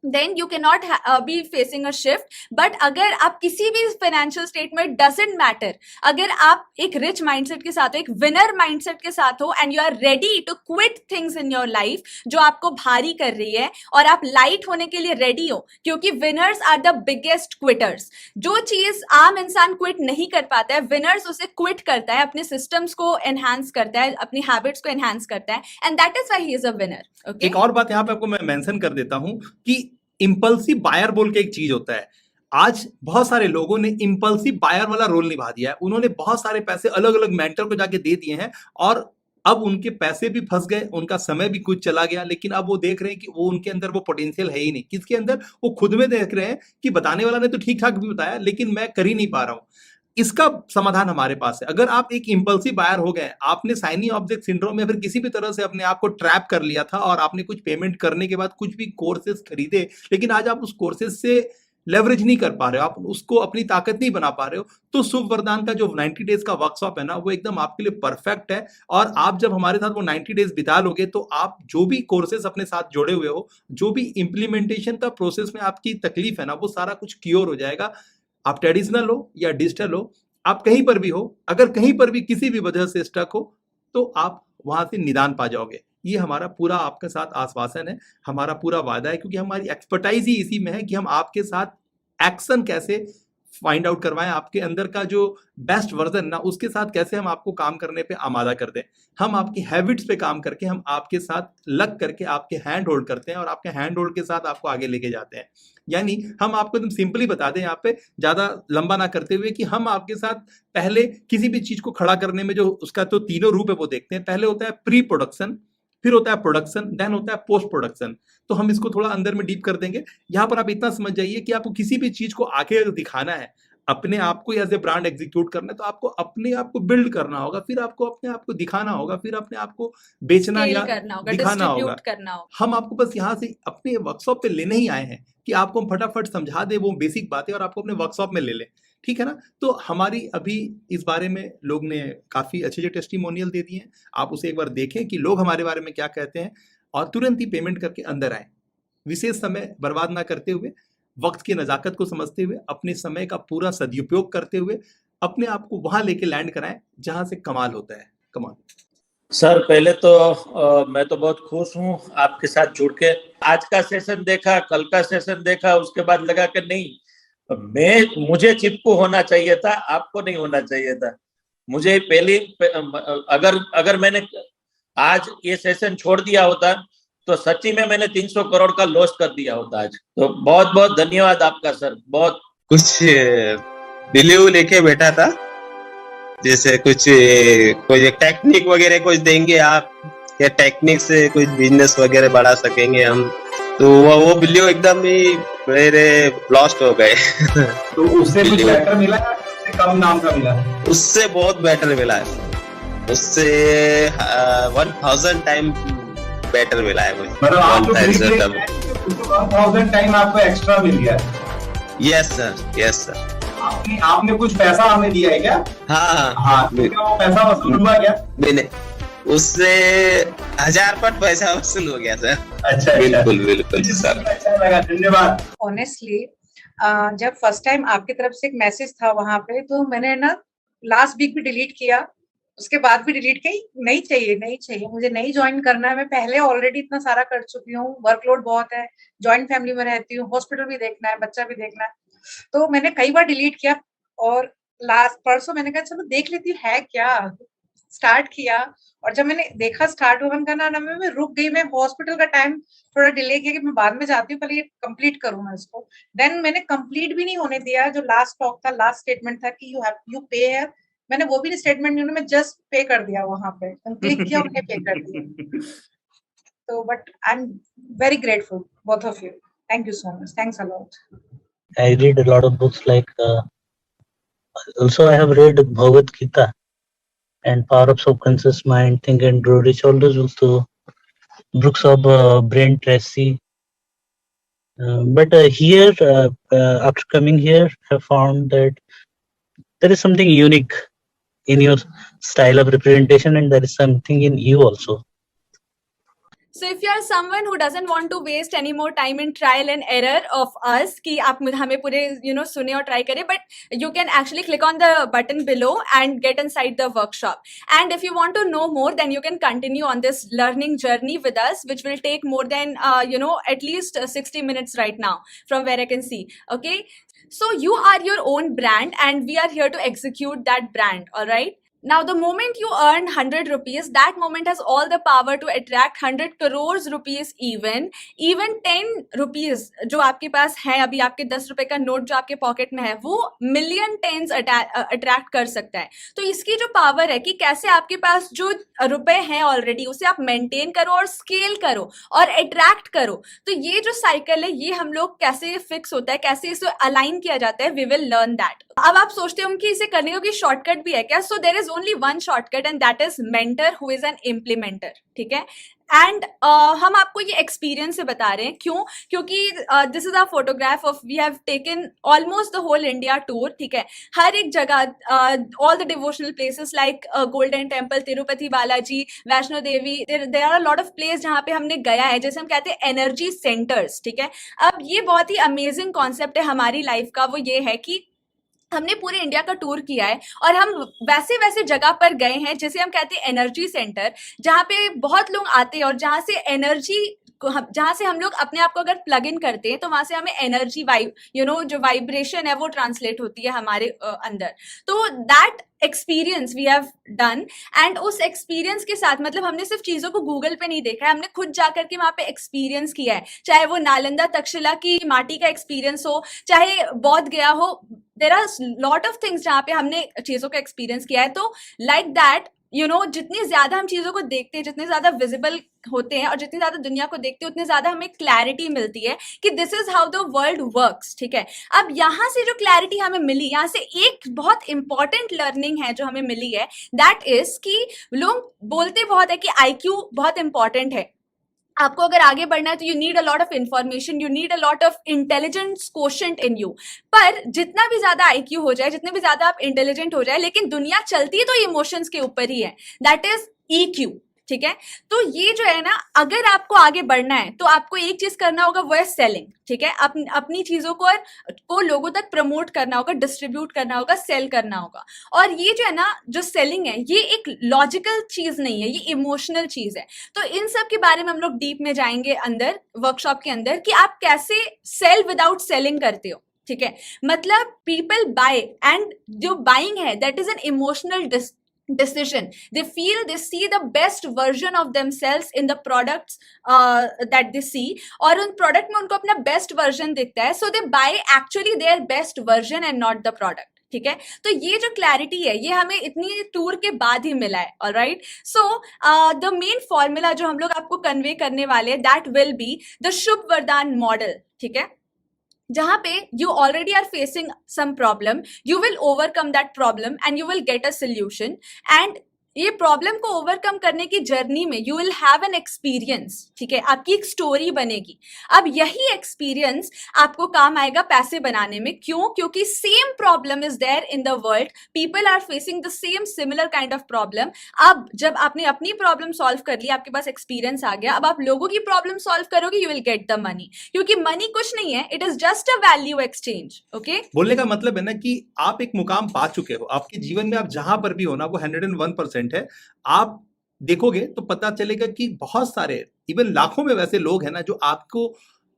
S7: then you cannot be facing a shift. But अगर आप किसी भी financial state में, doesn't matter, अगर आप एक rich mindset के साथ हो, एक winner mindset के साथ हो, and you are ready to quit things in your life जो आपको भारी कर रही है, और आप light होने के लिए ready हो, क्योंकि winners are the biggest quitters. जो चीज आम इंसान quit नहीं कर पाता है, winners उसे quit करता है, अपने systems को enhance करता है, अपनी habits को enhance करता है, and that is why he is a winner. Okay?
S4: एक और बात यहाँ पे आपको मैं मेंशन कर देता हूँ कि इम्पल्सिव बायर बोल के एक चीज होता है। आज बहुत सारे लोगों ने इम्पल्सिव बायर वाला रोल निभा दिया है। उन्होंने बहुत सारे पैसे अलग अलग मेंटर को जाके दे दिए हैं और अब उनके पैसे भी फंस गए, उनका समय भी कुछ चला गया, लेकिन अब वो देख रहे हैं कि वो उनके अंदर वो पोटेंशियल है ही नहीं। किसके अंदर? वो खुद में देख रहे हैं कि बताने वाला ने तो ठीक ठाक भी बताया, लेकिन मैं कर ही नहीं पा रहा हूँ। इसका समाधान हमारे पास है। अगर आप एक इम्पल्सिव बायर हो गए, आपने साइनी ऑब्जेक्ट सिंड्रोम या फिर किसी भी तरह से अपने आप को ट्रैप कर लिया था और आपने कुछ पेमेंट करने के बाद कुछ भी कोर्सेज खरीदे, लेकिन आज आप उस कोर्सेज से लेवरेज नहीं कर पा रहे हो, आप उसको अपनी ताकत नहीं बना पा रहे हो, तो शुभ वरदान का जो 90 डेज का वर्कशॉप है ना, वो एकदम आपके लिए परफेक्ट है। और आप जब हमारे साथ वो 90 डेज बिता लोगे तो आप जो भी कोर्सेज अपने साथ जोड़े हुए हो, जो भी इंप्लीमेंटेशन का प्रोसेस में आपकी तकलीफ है ना, वो सारा कुछ क्योर हो जाएगा। आप ट्रेडिशनल हो या डिजिटल हो, आप कहीं पर भी हो, अगर कहीं पर भी किसी भी वजह से स्टक हो तो आप वहां से निदान पा जाओगे। ये हमारा पूरा आपके साथ आश्वासन है, हमारा पूरा वादा है, क्योंकि हमारी एक्सपर्टाइज ही इसी में है कि हम आपके साथ एक्शन कैसे फाइंड आउट करवाएं, आपके अंदर का जो बेस्ट वर्जन ना, उसके साथ कैसे हम आपको काम करने पे आमादा कर दें। हम आपकी हैबिट्स पे काम करके हम आपके साथ लग करके आपके हैंड होल्ड करते हैं और आपके हैंड होल्ड के साथ आपको आगे लेके जाते हैं। यानी हम आपको एकदम सिंपली बता दें यहाँ पे, ज्यादा लंबा ना करते हुए, कि हम आपके साथ पहले किसी भी चीज को खड़ा करने में जो उसका तो तीनों रूप है वो देखते हैं। पहले होता है प्री प्रोडक्शन, फिर होता है प्रोडक्शन, देन होता है पोस्ट प्रोडक्शन। तो हम इसको थोड़ा अंदर में डीप कर देंगे। यहाँ पर आप इतना समझ जाइए कि आपको किसी भी चीज को आगे अगर दिखाना है, अपने आप को एज ए ब्रांड एग्जीक्यूट करना है, तो आपको अपने आप को बिल्ड करना होगा, फिर आपको अपने आप को दिखाना होगा, फिर अपने आप को बेचना या दिखाना होगा। हम आपको बस यहाँ से अपने वर्कशॉप पे लेने ही आए हैं कि आपको हम फटाफट समझा दे वो बेसिक बातें और आपको अपने वर्कशॉप में ले लें, ठीक है ना। तो हमारी अभी इस बारे में लोग ने काफी अच्छे अच्छे टेस्टिमोनियल दे दिए हैं, आप उसे एक बार देखें कि लोग हमारे बारे में क्या कहते हैं, और तुरंत ही पेमेंट करके अंदर आए। विशेष समय बर्बाद ना करते हुए, वक्त की नजाकत को समझते हुए, अपने समय का पूरा सदुपयोग करते हुए अपने आप को वहां लेके लैंड कराएं जहां से कमाल होता है। कमाल।
S14: सर पहले तो मैं तो बहुत खुश हूँ आपके साथ जुड़ के। आज का सेशन देखा, कल का सेशन देखा, उसके बाद लगा कि नहीं, मुझे चिपकू होना चाहिए था, आपको नहीं होना चाहिए था। मुझे पहली अगर मैंने आज ये सेशन छोड़ दिया होता तो सच्ची में मैंने 300 करोड़ का लॉस कर दिया होता आज। तो बहुत बहुत धन्यवाद आपका सर। बहुत
S15: कुछ बिलीव लेके बैठा था, जैसे कुछ कोई टेक्निक वगैरह कुछ देंगे आप, या टेक्निक से कुछ बिजनेस वगैरह बढ़ा सकेंगे हम, तो वो बिलीव एकदम ही मेरे लॉस्ट हो गए।
S16: तो उससे कुछ बेटर मिला या उससे कम नाम का मिला?
S15: उससे बहुत बेटर मिला है, उससे 1000 टाइम बेटर मिला है मुझे।
S16: मतलब आपको 1000 टाइम आपको एक्स्ट्रा मिल गया है?
S15: Yes sir, yes sir.
S16: आपने कुछ पैसा हमें दिया है क्या?
S15: हाँ,
S16: वो पैसा वसूल हुआ क्या?
S15: नहीं, उससे 1000 पट पैसा वसूल हो गया सर।
S16: अच्छा,
S15: बिल्कुल बिल्कुल सर।
S16: अच्छा लगा, धन्यवाद।
S17: ऑनेस्टली जब फर्स्ट टाइम आपकी तरफ से एक मैसेज था वहां पे, तो मैंने ना लास्ट वीक भी डिलीट किया, उसके बाद भी डिलीट की। नहीं चाहिए, मुझे नहीं ज्वाइन करना है। मैं पहले ऑलरेडी इतना सारा कर चुकी हूँ, वर्कलोड बहुत है, जॉइंट फैमिली में रहती हूँ, हॉस्पिटल भी देखना है, बच्चा भी देखना है, तो मैंने कई बार डिलीट किया। और लास्ट परसों मैंने कहा चलो देख लेती हूँ है क्या, स्टार्ट किया। और जब मैंने देखा स्टार्ट वुमन का ना मैं रुक गई। मैं हॉस्पिटल का टाइम थोड़ा डिले किया कि मैं बाद में जाती हूँ, पहले ये कंप्लीट करूँ मैं इसको। देन मैंने कंप्लीट भी नहीं होने दिया। जो लास्ट टॉक था, लास्ट स्टेटमेंट था कि यू पे है, मैंने वो भी स्टेटमेंट नहीं, मैं जस्ट पे कर दिया वहां पे, क्लिक किया, उन्हें पे कर दिया। तो but I am very grateful both of you, thank you so much, thanks a lot.
S18: I read a lot of books like also I have read Bhagavad Gita and Power of Subconscious Mind, Think and Grow Rich, all those books, books of Brian Tracy. But here, after coming here, I found that there is something unique in your style of representation, and there is something in you also.
S7: So if you are someone who doesn't want to waste any more time in trial and error of us कि आप हमें पूरे सुने और try करें, but you can actually click on the button below and get inside the workshop. And if you want to know more, then you can continue on this learning journey with us, which will take more than at least 60 minutes right now from where I can see. Okay, so you are your own brand and we are here to execute that brand. All right. Now, the moment you earn 100 rupees, that moment has all the power to attract 100 crores rupees even 10 rupees जो आपके पास है अभी, आपके 10 रुपए का note जो आपके पॉकेट में है, वो मिलियन टेंस अट्रैक्ट कर सकता है. तो इसकी जो पावर है कि कैसे आपके पास जो रुपए हैं ऑलरेडी उसे आप मेंटेन करो और स्केल करो और अट्रैक्ट करो. तो ये जो साइकिल है ये हम लोग कैसे फिक्स होता है, कैसे इसे अलाइन किया जाता है, वी विल लर्न दैट. अब आप सोचते हो कि इसे करने का कोई शॉर्टकट भी है क्या? So there is only one shortcut and that is mentor who is an implementer. ठीक है. एंड हम आपको ये एक्सपीरियंस से बता रहे हैं. क्यों? क्योंकि this is a photograph of we have taken almost the whole India tour. ठीक है. हर एक जगह all the devotional places like Golden Temple, Tirupati Balaji, Vaishno Devi, there are a lot of place जहाँ पे हमने गया है, जैसे हम कहते हैं एनर्जी सेंटर्स. ठीक है. अब ये बहुत ही अमेजिंग कॉन्सेप्ट है हमारी लाइफ का. वो ये है कि हमने पूरे इंडिया का टूर किया है और हम वैसे वैसे जगह पर गए हैं जैसे हम कहते हैं एनर्जी सेंटर, जहाँ पे बहुत लोग आते हैं और जहाँ से एनर्जी जहाँ से हम लोग अपने आप को अगर प्लग इन करते हैं तो वहां से हमें एनर्जी जो वाइब्रेशन है वो ट्रांसलेट होती है हमारे अंदर. तो that experience we have done and उस एक्सपीरियंस के साथ मतलब हमने सिर्फ चीजों को गूगल पे नहीं देखा है, हमने खुद जाकर के वहां पे एक्सपीरियंस किया है. चाहे वो नालंदा तक्षशिला की माटी का एक्सपीरियंस हो, चाहे बौद्ध गया हो, there are lot of things जहाँ पे हमने चीजों का एक्सपीरियंस किया है. तो लाइक दैट जितनी ज्यादा हम चीजों को देखते हैं, जितने ज्यादा विजिबल होते हैं और जितनी ज्यादा दुनिया को देखते हैं, उतनी ज्यादा हमें क्लैरिटी मिलती है कि this is how the world works. ठीक है. अब यहाँ से जो क्लैरिटी हमें मिली, यहाँ से एक बहुत इंपॉर्टेंट लर्निंग है जो हमें मिली है, दैट इज कि लोग बोलते बहुत है कि IQ बहुत इंपॉर्टेंट है. आपको अगर आगे बढ़ना है तो you need a lot of information, you need a lot of intelligence quotient in you. पर जितना भी ज्यादा IQ हो जाए, जितने भी ज्यादा आप इंटेलिजेंट हो जाए, लेकिन दुनिया चलती तो इमोशंस के ऊपर ही है. That is EQ. ठीक है. तो ये जो है ना, अगर आपको आगे बढ़ना है तो आपको एक चीज करना होगा, वो है सेलिंग. ठीक है. अपनी चीजों को लोगों तक प्रमोट करना होगा, डिस्ट्रीब्यूट करना होगा, सेल करना होगा. और ये जो है ना, जो सेलिंग है ये एक लॉजिकल चीज नहीं है, ये इमोशनल चीज है. तो इन सब के बारे में हम लोग डीप में जाएंगे अंदर वर्कशॉप के अंदर कि आप कैसे सेल विदाउट सेलिंग करते हो. ठीक है. मतलब पीपल बाय एंड जो बाइंग है that is an emotional decision. They feel, they see the best version of themselves in the products that they see, और उन प्रोडक्ट में उनको अपना बेस्ट वर्जन दिखता है. So they buy actually their best version and not the product. ठीक है. तो ये जो क्लैरिटी है ये हमें इतनी टूर के बाद ही मिला है. Alright. So the main formula जो हम लोग आपको कन्वे करने वाले हैं, दैट विल बी द शुभ वरदान मॉडल. ठीक है. जहां पे you already are facing some problem, you will overcome that problem and you will get a solution. And ये प्रॉब्लम को ओवरकम करने की जर्नी में you will have an experience. ठीक है. आपकी एक स्टोरी बनेगी. अब यही एक्सपीरियंस आपको काम आएगा पैसे बनाने में. क्यों? क्योंकि same problem is there in the world, people are facing the same similar kind of problem. अब जब आपने अपनी प्रॉब्लम सॉल्व कर ली, आपके पास एक्सपीरियंस आ गया, अब आप लोगों की प्रॉब्लम सॉल्व करोगे, you will get the money. क्योंकि मनी कुछ नहीं है, it is just a value exchange. Okay.
S4: बोलने का मतलब है ना कि आप एक मुकाम पा चुके हो, आपके जीवन में आप जहां पर भी हो ना, वो 101% है. आप देखोगे तो पता चलेगा कि बहुत सारे, इवन लाखों में वैसे लोग हैं ना जो आपको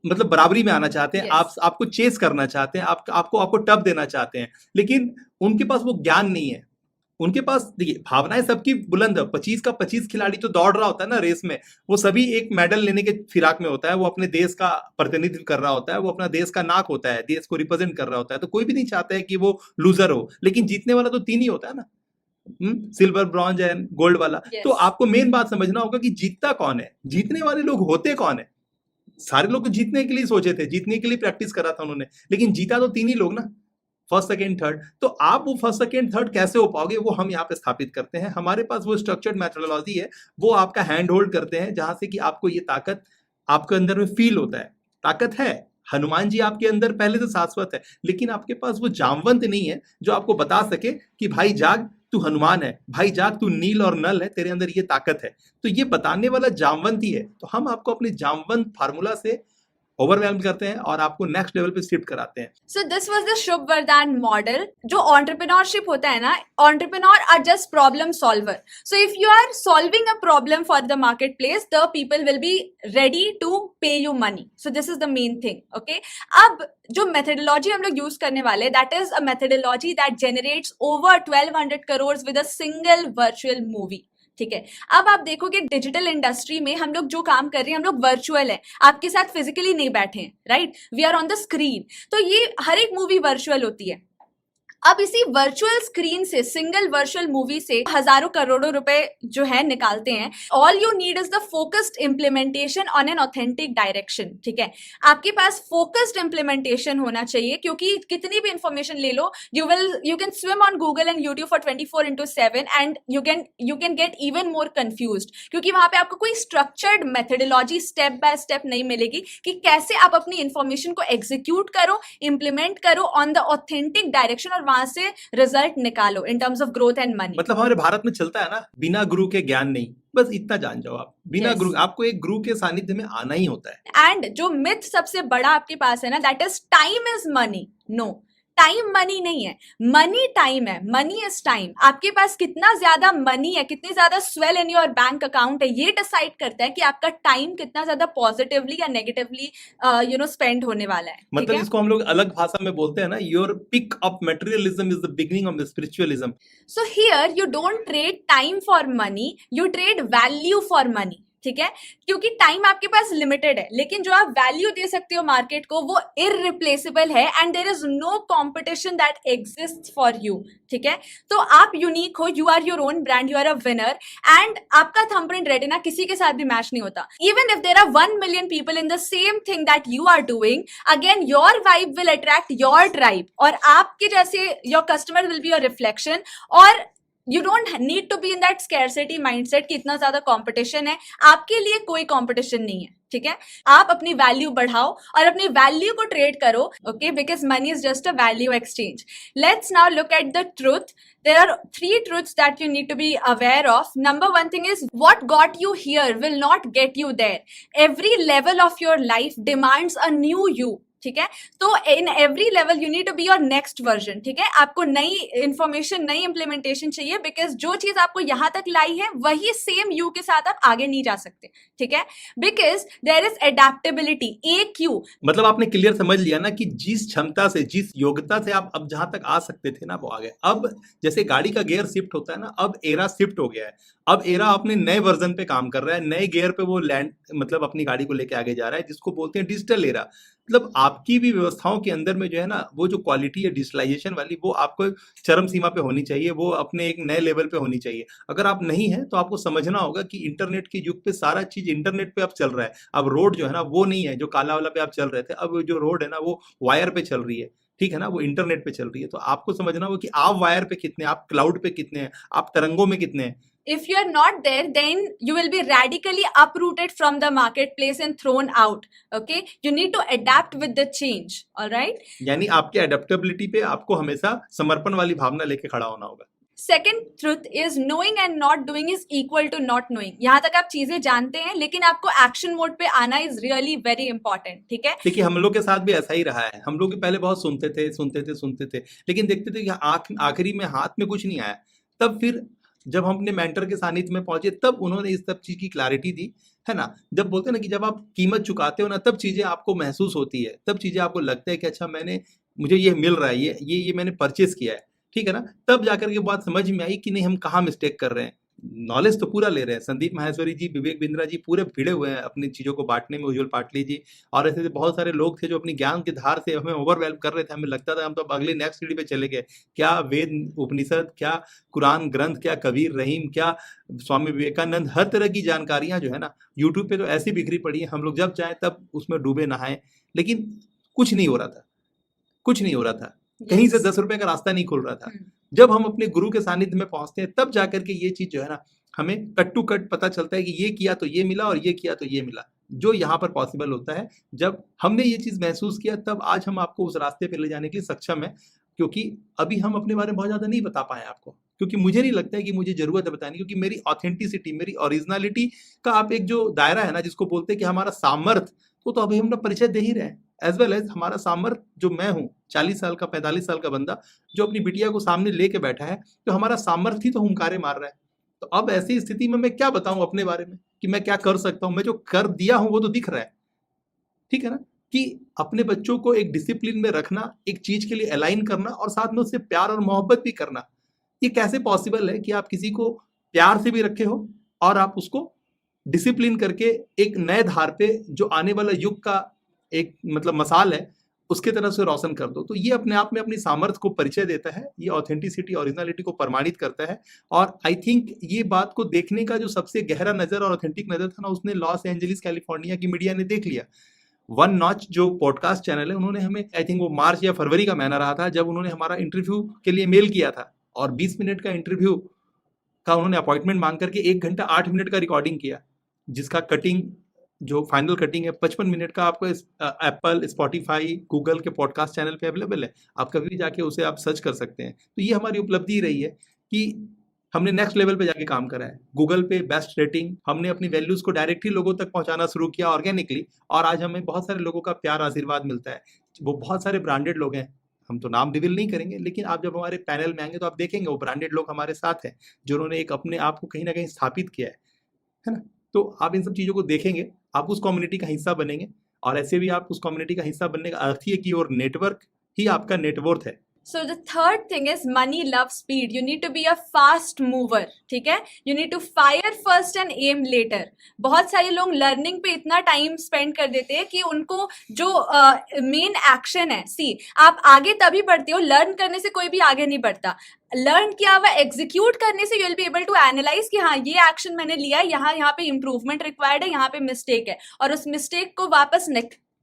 S4: मतलब बराबरी में आना चाहते हैं.
S7: Yes.
S4: आपको चेस करना चाहते हैं, आपको टफ देना चाहते हैं, लेकिन उनके पास वो ज्ञान नहीं है. उनके पास देखिए भावनाएं सबकी बुलंद है. 25 का 25 खिलाड़ी तो दौड़ रहा होता है ना रेस में, वो सभी एक मेडल लेने के फिराक में होता है. वो अपने देश का प्रतिनिधित्व कर रहा होता है, वो अपना देश का नाक होता है, देश को रिप्रेजेंट कर रहा होता है. तो कोई भी नहीं चाहता है कि वो लूजर हो, लेकिन जीतने वाला तो 3 ही होता है ना, सिल्वर, ब्रॉन्ज एंड गोल्ड वाला.
S7: Yes.
S4: तो आपको मेन बात समझना होगा कि जीतता कौन है, जीतने वाले लोग होते कौन है. सारे लोग तो जीतने के लिए सोचे थे, जीतने के लिए प्रैक्टिस करा था उन्होंने, लेकिन जीता तो 3 ही लोग ना, फर्स्ट, सेकंड, थर्ड. तो आप वो फर्स्ट, सेकंड, थर्ड कैसे हो पाओगे, वो हम यहाँ पे स्थापित करते हैं. हमारे पास वो स्ट्रक्चर्ड मेथोडोलॉजी है, वो आपका हैंड होल्ड करते हैं, जहां से कि आपको ये ताकत आपके अंदर में फील होता है. ताकत है, हनुमान जी आपके अंदर पहले से शाश्वत है, लेकिन आपके पास वो जामवंत नहीं है जो आपको बता सके कि भाई जाग, तू हनुमान है, भाई जाग तू नील और नल है, तेरे अंदर ये ताकत है। तो ये बताने वाला जामवंत ही है। तो हम आपको अपने जामवंत फार्मूला से ओवरवेल्म करते हैं और आपको नेक्स्ट लेवल पे शिफ्ट कराते हैं।
S7: So this was the शुभ वरदान मॉडल। जो entrepreneurship होता है ना, entrepreneur are just problem solver. So if you are solving a problem for the marketplace, the people will be ready to pay you money. So this is the main thing, okay? अब जो methodology हम लोग use करने वाले, that is a methodology that generates over 1200 crores with a single virtual movie. ठीक है, अब आप देखोगे डिजिटल इंडस्ट्री में हम लोग जो काम कर रहे हैं, हम लोग वर्चुअल है, आपके साथ फिजिकली नहीं बैठे हैं, right? We are on the screen. तो ये हर एक मूवी वर्चुअल होती है। अब इसी वर्चुअल स्क्रीन से, सिंगल वर्चुअल मूवी से हजारों करोड़ों रुपए जो है निकालते हैं। All you need is the focused implementation on an authentic direction. ठीक है, आपके पास फोकस्ड इम्प्लीमेंटेशन होना चाहिए, क्योंकि कितनी भी इंफॉर्मेशन ले लो, you can swim on Google and YouTube for 24/7 and you can get even more confused, क्योंकि वहां पे आपको कोई structured methodology step by step नहीं मिलेगी कि कैसे आप अपनी इंफॉर्मेशन को एग्जीक्यूट करो, इंप्लीमेंट करो ऑन द ऑथेंटिक डायरेक्शन और वहां से रिजल्ट निकालो in terms of growth and money.
S4: मतलब हमारे भारत में चलता है ना, बिना गुरु के ज्ञान नहीं। बस इतना जान जाओ आप, बिना गुरु, आपको एक गुरु के सानिध्य में आना ही होता है।
S7: एंड जो मिथ सबसे बड़ा आपके पास है ना, that is time is money. No, time money नहीं है, मनी टाइम है। Money is time. आपके पास कितना ज्यादा मनी है, कितनी ज्यादा swell in your bank account है, ये डिसाइड करता है कि आपका टाइम कितना ज्यादा पॉजिटिवली या नेगेटिवली स्पेंड होने वाला है।
S4: मतलब इसको हम लोग अलग भाषा में बोलते हैं ना, your pick up materialism is the beginning of the spiritualism.
S7: So here you don't trade time for money, you trade value for money. ठीक है, क्योंकि टाइम आपके पास लिमिटेड है, लेकिन जो आप वैल्यू दे सकते हो मार्केट को वो इररिप्लेसेबल है and there is no competition that exists for you. ठीक है, तो आप यूनिक हो, you are your own brand, you are a winner and आपका थंबप्रिंट रेटिना किसी के साथ भी मैच नहीं होता। Even if there are 1 million people in the same thing that you are doing, again your vibe will attract your tribe और आपके जैसे your customer will be a reflection। और You don't need to be in that scarcity mindset कि इतना ज्यादा competition है, आपके लिए कोई कंपटीशन नहीं है। ठीक है, आप अपनी वैल्यू बढ़ाओ और अपनी वैल्यू को ट्रेड करो, okay, because money is just a value exchange. Let's now look at the truth. There are 3 truths that you need to be aware of. Number 1 thing is, what got you here will not get you there. Every level of your life demands a new you. ठीक है, तो in every level you need to be your next version. ठीक है, आपको नई information, नई implementation चाहिए, because जो चीज आपको यहां तक लाई है वही सेम यू के साथ आप आगे नहीं जा सकते। ठीक है, because there is adaptability, AQ।
S4: मतलब आपने क्लियर समझ लिया ना कि जिस क्षमता से, जिस योग्यता से आप अब जहां तक आ सकते थे ना, वो आ गए। अब जैसे गाड़ी का गियर शिफ्ट होता है ना, अब एरा शिफ्ट हो गया है। अब एरा अपने नए वर्जन पे काम कर रहा है, नए गियर पे वो लैंड, मतलब अपनी गाड़ी को लेके आगे जा रहा है, जिसको बोलते हैं डिजिटल एरा। मतलब आपकी भी व्यवस्थाओं के अंदर में जो है ना, वो जो क्वालिटी है डिजिटलाइजेशन वाली, वो आपको चरम सीमा पे होनी चाहिए, वो अपने एक नए लेवल पे होनी चाहिए। अगर आप नहीं है तो आपको समझना होगा कि इंटरनेट के युग पे सारा चीज इंटरनेट पे अब चल रहा है। अब रोड जो है ना, वो नहीं है जो काला वाला पे आप चल रहे थे, अब जो रोड है ना वो वायर पे चल रही है। ठीक है ना, वो इंटरनेट पे चल रही है। तो आपको समझना होगा कि आप वायर पे कितने, आप क्लाउड पे कितने हैं, आप तरंगों में कितने हैं।
S7: If you are not there, then you will be radically uprooted from the marketplace and thrown out. Okay, you need to adapt with the change. All right.
S4: यानी आपके अडेप्टेबिलिटी पे आपको हमेशा समर्पण वाली भावना लेके खड़ा होना होगा।
S7: Second truth is, knowing and not doing is equal to not knowing. यहाँ तक आप चीजें जानते हैं, लेकिन आपको एक्शन मोड पे आना is really very important. ठीक है,
S4: देखिए हम लोग के साथ भी ऐसा ही रहा है। हम लोग पहले बहुत सुनते थे, लेकिन देखते थे कि आखिरी में हाथ में कुछ नहीं आया। तब फिर जब हम अपने मेंटर के सानिध्य में पहुंचे, तब उन्होंने इस सब चीज की क्लैरिटी दी, है ना। जब बोलते हैं ना कि जब आप कीमत चुकाते हो ना, तब चीजें आपको महसूस होती है, तब चीजें आपको लगता है कि अच्छा मुझे ये मिल रहा है, ये मैंने परचेस किया है। ठीक है ना, तब जाकर के बात समझ में आई कि नहीं, हम कहाँ मिस्टेक कर रहे हैं। नॉलेज तो पूरा ले रहे हैं। संदीप माहेश्वरी जी, विवेक बिंद्रा जी पूरे भिड़े हुए हैं अपनी चीज़ों को बांटने में, उज्जवल पाटली जी और ऐसे बहुत सारे लोग थे जो अपनी ज्ञान की धार से हमें ओवरवेल्म कर रहे थे। हमें लगता था हम तो अगले नेक्स्ट सीढ़ी पे चले गए। क्या वेद उपनिषद, क्या कुरान ग्रंथ, क्या कबीर रहीम, क्या स्वामी विवेकानंद, हर तरह की जानकारियां जो है ना यूट्यूब पे तो ऐसी बिखरी पड़ी है। हम लोग जब चाहें तब उसमें डूबे नहाएं, लेकिन कुछ नहीं हो रहा था। कहीं से 10 रुपए का रास्ता नहीं खुल रहा था। जब हम अपने गुरु के सानिध्य में पहुंचते हैं, तब जाकर के ये चीज जो है ना, हमें कट टू कट पता चलता है कि ये किया तो ये मिला और ये किया तो ये मिला। जो यहाँ पर पॉसिबल होता है, जब हमने ये चीज महसूस किया, तब आज हम आपको उस रास्ते पे ले जाने के लिए सक्षम है। क्योंकि अभी हम अपने बारे में बहुत ज्यादा नहीं बता पाए आपको, क्योंकि मुझे नहीं लगता है कि मुझे जरूरत है बताने, क्योंकि मेरी ऑथेंटिसिटी, मेरी ओरिजिनलिटी का आप एक जो दायरा है ना, जिसको बोलते हैं कि हमारा सामर्थ्य, तो अभी हम लोग परिचय दे ही रहे हैं। एज वेल एज हमारा सामर्थ्य, जो मैं हूँ 40 साल का 45 साल का बंदा जो अपनी बिटिया को सामने लेके बैठा है, तो हमारा सामर्थ्य ही तो हुंकारे मार रहा है। तो अब ऐसी स्थिति में मैं क्या बताऊं अपने बारे में कि मैं क्या कर सकता हूं? मैं जो कर दिया हूं वो तो दिख रहा है, ठीक है ना, कि अपने बच्चों को एक डिसिप्लिन में रखना, एक चीज के लिए अलाइन करना और साथ में उससे प्यार और मोहब्बत भी करना। ये कैसे पॉसिबल है कि आप किसी को प्यार से भी रखे हो और आप उसको डिसिप्लिन करके एक नए धार पे जो आने वाला युग का एक मतलब मसाल है उसके तरफ से रोशन कर दो। तो ये अपने आप में अपनी सामर्थ्य को परिचय देता है, ये ऑथेंटिसिटी, ओरिजिनलिटी को प्रमाणित करता है। और आई थिंक ये बात को देखने का जो सबसे गहरा नजर और ऑथेंटिक नजर था ना, उसने लॉस एंजलिस कैलिफोर्निया की मीडिया ने देख लिया। वन नॉच जो पॉडकास्ट चैनल है, उन्होंने हमें, आई थिंक वो मार्च या फरवरी का महीना रहा था जब उन्होंने हमारा इंटरव्यू के लिए मेल किया था, और 20 मिनट का इंटरव्यू का उन्होंने अपॉइंटमेंट मांग करके 1 घंटा 8 मिनट का रिकॉर्डिंग किया, जिसका कटिंग, जो फाइनल कटिंग है 55 मिनट का, आपको एप्पल, स्पॉटिफाई, गूगल के पॉडकास्ट चैनल पे अवेलेबल है। आप कभी भी जाके उसे आप सर्च कर सकते हैं। तो ये हमारी उपलब्धि रही है कि हमने नेक्स्ट लेवल पे जाके काम करा है। गूगल पे बेस्ट रेटिंग, हमने अपनी वैल्यूज को डायरेक्टली लोगों तक पहुंचाना शुरू किया ऑर्गेनिकली, और आज हमें बहुत सारे लोगों का प्यार आशीर्वाद मिलता है। वो बहुत सारे ब्रांडेड लोग हैं, हम तो नाम रिवील नहीं करेंगे, लेकिन आप जब हमारे पैनल में आएंगे तो आप देखेंगे वो ब्रांडेड लोग हमारे साथ हैं, जिन्होंने एक अपने आप को कहीं ना कहीं स्थापित किया है ना। तो आप इन सब चीज़ों को देखेंगे, आप उस कम्युनिटी का हिस्सा बनेंगे, और ऐसे भी आप उस कम्युनिटी का हिस्सा बनने का अर्थ ही है कि और नेटवर्क ही आपका नेटवर्थ है।
S7: So the third thing is money loves speed. You need to be a fast mover, ठीक है? You need to fire first and aim later. बहुत सारे लोग लर्निंग पे इतना टाइम स्पेंड कर देते हैं कि उनको जो मेन एक्शन है, सी आप आगे तभी बढ़ते हो, लर्न करने से कोई भी आगे नहीं बढ़ता। लर्न किया हुआ एग्जीक्यूट करने से you will be able to analyse कि हाँ ये एक्शन मैंने लिया है, यहाँ पे इंप्रूवमेंट रिक्वायर्ड है, यहाँ पे मिस्टेक है, और उस मिस्टेक को वापस